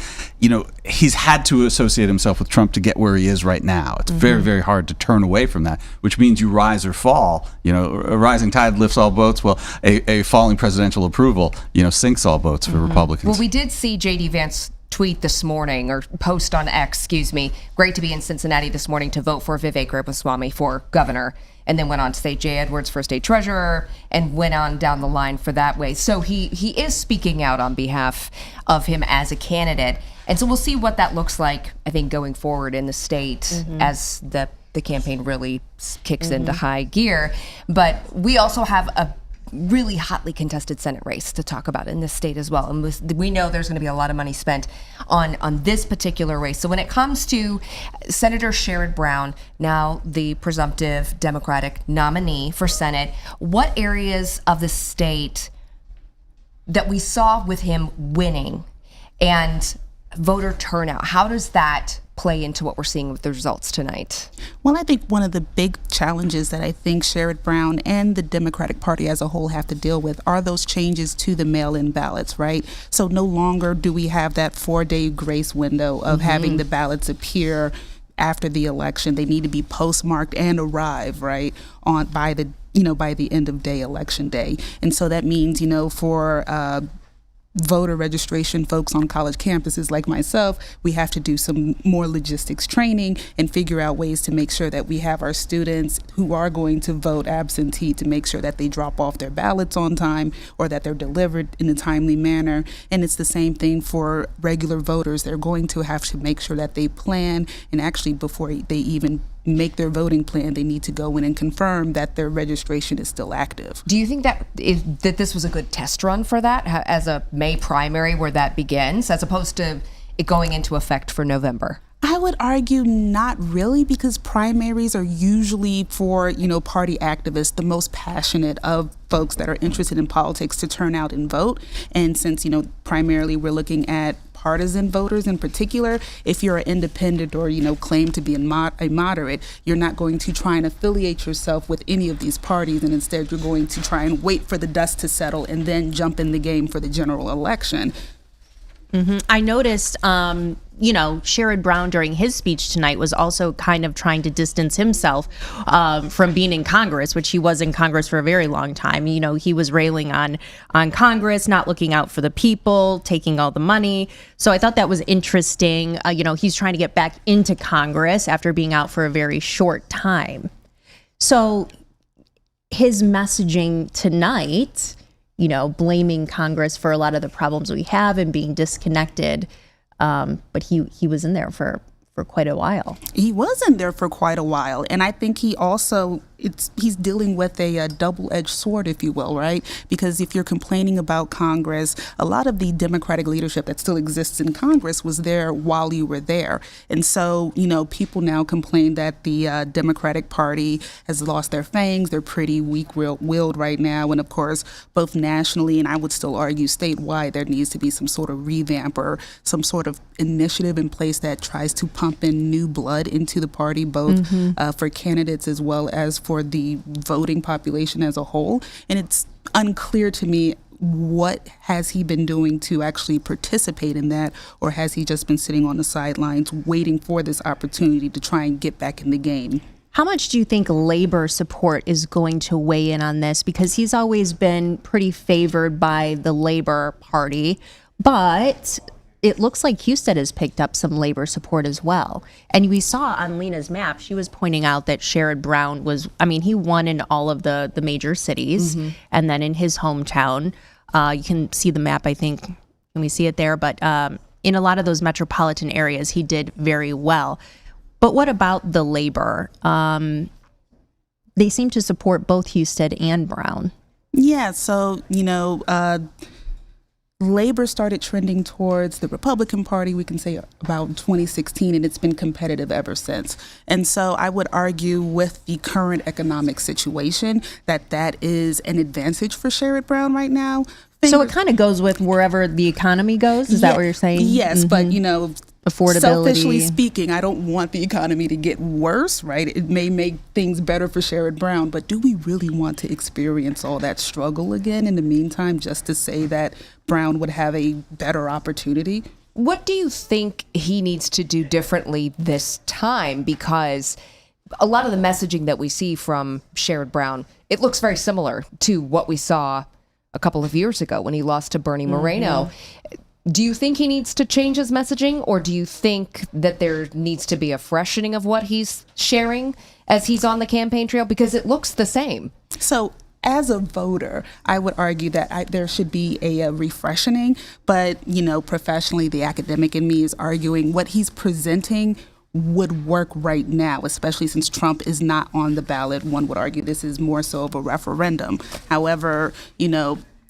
he's had to associate himself with Trump to get where he is right now. It's very, very hard to turn away from that, which means you rise or fall. A rising tide lifts all boats. Well, a falling presidential approval, sinks all boats for Republicans. Well, we did see JD Vance tweet this morning, or post on X, excuse me, great to be in Cincinnati this morning to vote for Vivek Ramaswamy for governor, and then went on to say Jay Edwards for state treasurer, and went on down the line for that way. So he is speaking out on behalf of him as a candidate. And so we'll see what that looks like, I think, going forward in the state as the campaign really kicks into high gear. But we also have a really hotly contested Senate race to talk about in this state as well. And we know there's going to be a lot of money spent on this particular race. So when it comes to Senator Sherrod Brown, now the presumptive Democratic nominee for Senate, what areas of the state that we saw with him winning and voter turnout, how does that play into what we're seeing with the results tonight? Well, I think one of the big challenges that I think Sherrod Brown and the Democratic Party as a whole have to deal with are those changes to the mail-in ballots, right? So no longer do we have that 4-day grace window of having the ballots appear after the election. They need to be postmarked and arrive, right, by the end of day, election day. And so that means, for voter registration folks on college campuses like myself, we have to do some more logistics training and figure out ways to make sure that we have our students who are going to vote absentee to make sure that they drop off their ballots on time or that they're delivered in a timely manner. And it's the same thing for regular voters. They're going to have to make sure that they plan, and actually before they even make their voting plan, they need to go in and confirm that their registration is still active. Do you think that that this was a good test run for that as a May primary where that begins, as opposed to it going into effect for November? I would argue not really, because primaries are usually for, party activists, the most passionate of folks that are interested in politics to turn out and vote. And since, primarily we're looking at partisan voters in particular, if you're an independent or, claim to be a moderate, you're not going to try and affiliate yourself with any of these parties, and instead you're going to try and wait for the dust to settle and then jump in the game for the general election. I noticed, Sherrod Brown during his speech tonight was also kind of trying to distance himself from being in Congress, which he was in Congress for a very long time. He was railing on Congress, not looking out for the people, taking all the money. So I thought that was interesting. He's trying to get back into Congress after being out for a very short time. So his messaging tonight, blaming Congress for a lot of the problems we have and being disconnected. But he was in there for quite a while. He was in there for quite a while. And I think he also, he's dealing with a double-edged sword, if you will, right? Because if you're complaining about Congress, a lot of the Democratic leadership that still exists in Congress was there while you were there. And so, people now complain that the Democratic Party has lost their fangs. They're pretty weak-willed right now. And of course, both nationally and I would still argue statewide, there needs to be some sort of revamp or some sort of initiative in place that tries to pump in new blood into the party, both for candidates as well as for the voting population as a whole. And it's unclear to me, what has he been doing to actually participate in that, or has he just been sitting on the sidelines waiting for this opportunity to try and get back in the game? How much do you think labor support is going to weigh in on this? Because he's always been pretty favored by the Labor Party, but it looks like Husted has picked up some labor support as well. And we saw on Lena's map, she was pointing out that Sherrod Brown he won in all of the major cities. And then in his hometown, you can see the map, I think. Can we see it there? But in a lot of those metropolitan areas, he did very well. But what about the labor? They seem to support both Husted and Brown. Yeah, so, labor started trending towards the Republican Party, we can say about 2016, and it's been competitive ever since. And so I would argue with the current economic situation that is an advantage for Sherrod Brown right now. So it kind of goes with wherever the economy goes? Is that what you're saying? Yes, but affordability. Selfishly speaking, I don't want the economy to get worse, right? It may make things better for Sherrod Brown, but do we really want to experience all that struggle again in the meantime, just to say that Brown would have a better opportunity? What do you think he needs to do differently this time? Because a lot of the messaging that we see from Sherrod Brown, it looks very similar to what we saw a couple of years ago when he lost to Bernie Moreno. Do you think he needs to change his messaging, or do you think that there needs to be a freshening of what he's sharing as he's on the campaign trail? Because it looks the same. So as a voter, I would argue that there should be a refreshing, but, professionally, the academic in me is arguing what he's presenting would work right now, especially since Trump is not on the ballot. One would argue this is more so of a referendum. However,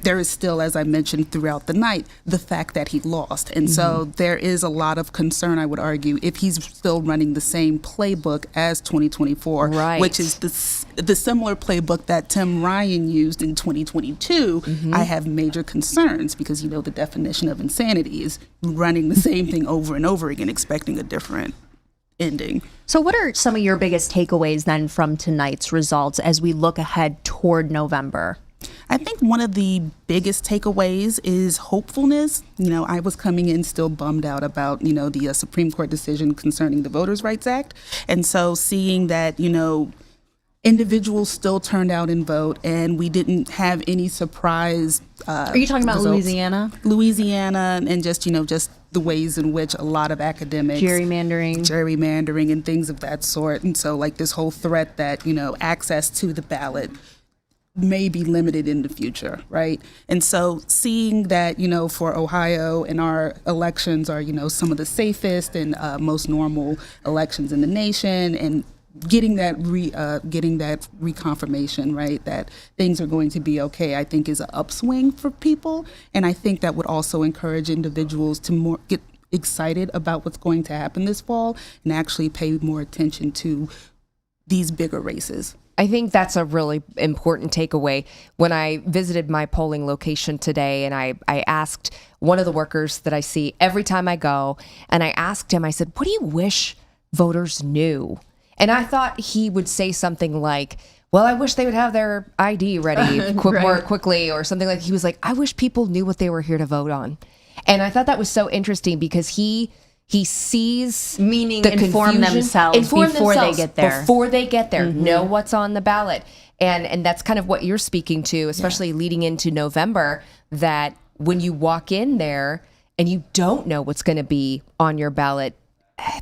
there is still, as I mentioned throughout the night, the fact that he lost. And so there is a lot of concern, I would argue, if he's still running the same playbook as 2024, which is the similar playbook that Tim Ryan used in 2022. I have major concerns because, the definition of insanity is running the same thing over and over again, expecting a different ending. So what are some of your biggest takeaways then from tonight's results as we look ahead toward November? I think one of the biggest takeaways is hopefulness. I was coming in still bummed out about, the Supreme Court decision concerning the Voters' Rights Act. And so seeing that, individuals still turned out and vote, and we didn't have any surprise. Are you talking about results. Louisiana? And just just the ways in which a lot of academics gerrymandering and things of that sort. And so like this whole threat that access to the ballot may be limited in the future, right? And so seeing that, for Ohio and our elections are, some of the safest and most normal elections in the nation, and getting that reconfirmation, right, that things are going to be okay, I think is an upswing for people. And I think that would also encourage individuals to get excited about what's going to happen this fall and actually pay more attention to these bigger races. I think that's a really important takeaway. When I visited my polling location today, and I asked one of the workers that I see every time I go, and I asked him, I said, what do you wish voters knew? And I thought he would say something like, well, I wish they would have their ID ready more quickly, or something like. He was like, I wish people knew what they were here to vote on. And I thought that was so interesting because he sees, meaning the inform themselves before they get there. Before they get there, know what's on the ballot. And that's kind of what you're speaking to, especially leading into November, that when you walk in there and you don't know what's going to be on your ballot,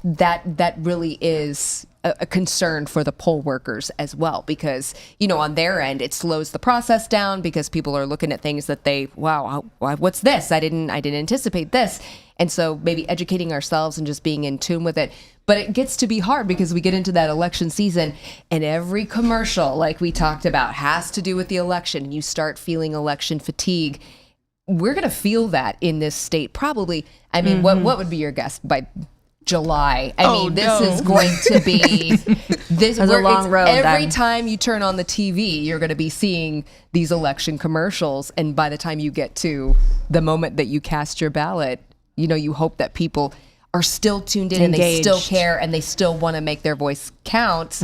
that really is a concern for the poll workers as well, because on their end it slows the process down because people are looking at things that what's this? I didn't anticipate this. And so maybe educating ourselves and just being in tune with it. But it gets to be hard because we get into that election season and every commercial, like we talked about, has to do with the election. You start feeling election fatigue. We're going to feel that in this state probably. I mean, what would be your guess by July? This is going to be this a long road. Every time you turn on the TV, you're going to be seeing these election commercials. And by the time you get to the moment that you cast your ballot, you hope that people are still tuned in, engaged, and they still care, and they still want to make their voice count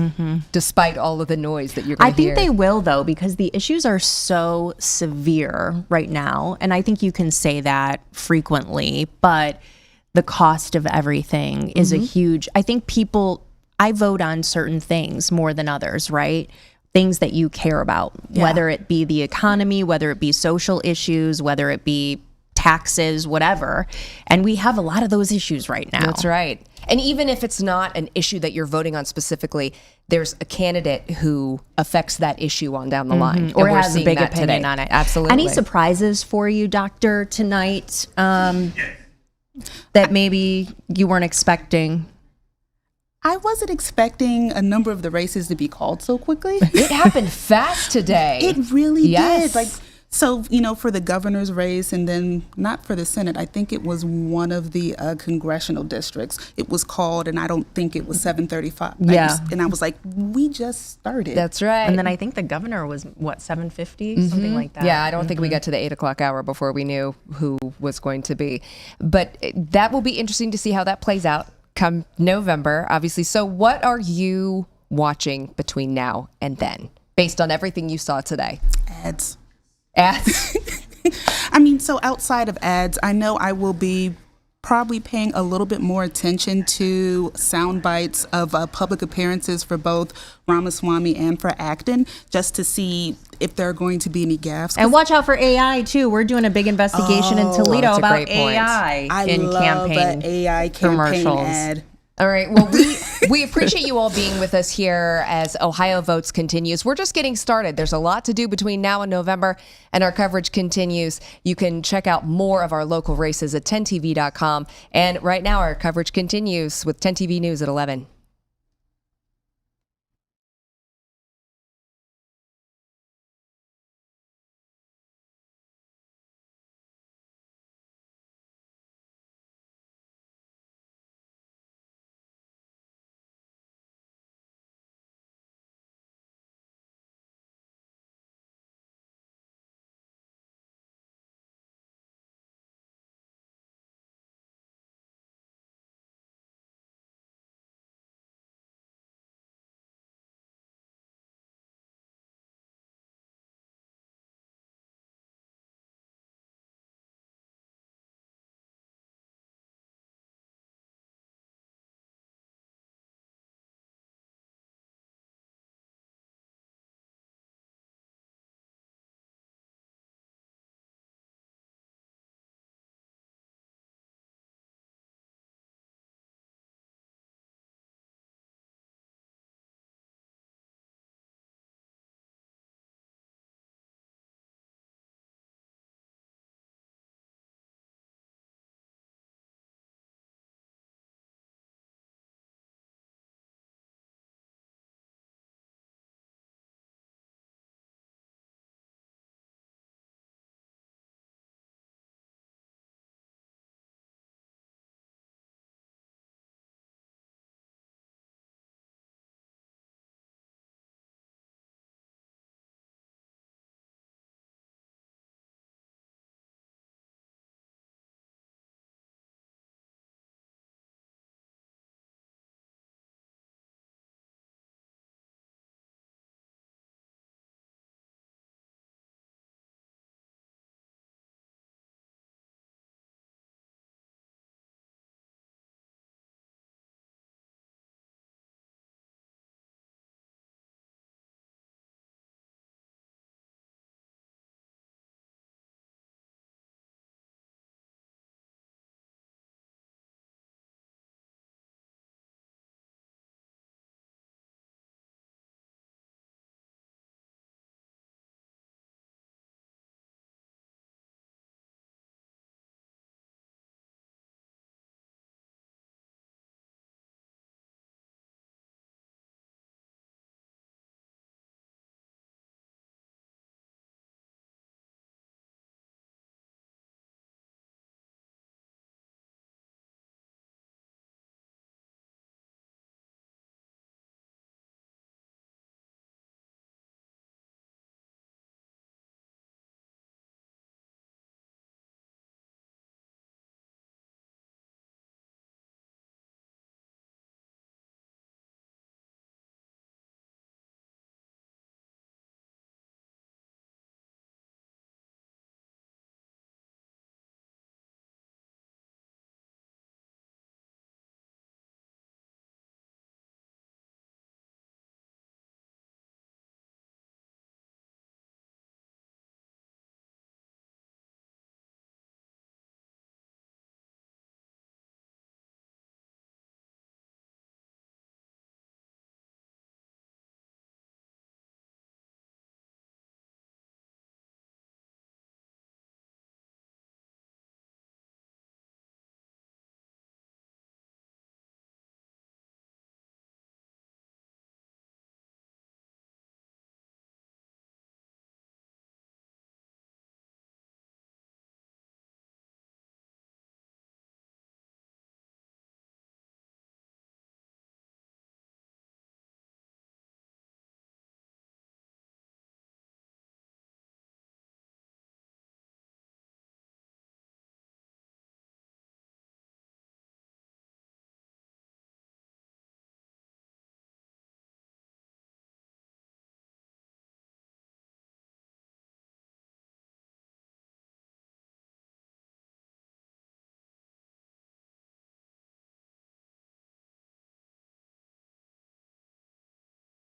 despite all of the noise that you're going to hear. I think they will, though, because the issues are so severe right now. And I think you can say that frequently, but the cost of everything is a huge, I think I vote on certain things more than others, right? Things that you care about, whether it be the economy, whether it be social issues, whether it be taxes, whatever. And we have a lot of those issues right now. That's right. And even if it's not an issue that you're voting on specifically, there's a candidate who affects that issue on down the line. Or has a big opinion today. on it. Absolutely. Any surprises for you, Doctor, tonight that maybe you weren't expecting? I wasn't expecting a number of the races to be called so quickly. It happened fast today. It really did. So, for the governor's race, and then not for the Senate, I think it was one of the congressional districts. It was called, and I don't think it was 7:35. Yeah. And I was like, we just started. That's right. And then I think the governor was, 7:50? Something like that. Yeah, I don't think we got to the 8 o'clock hour before we knew who was going to be. But that will be interesting to see how that plays out come November, obviously. So what are you watching between now and then, based on everything you saw today? Ads. So outside of ads, I know I will be probably paying a little bit more attention to sound bites of public appearances for both Ramaswamy and for Acton, just to see if there are going to be any gaffes. And watch out for AI too. We're doing a big investigation in Toledo about AI in campaign AI commercials. Ad. All right. Well, we appreciate you all being with us here as Ohio Votes continues. We're just getting started. There's a lot to do between now and November, and our coverage continues. You can check out more of our local races at 10tv.com. And right now, our coverage continues with 10TV News at 11.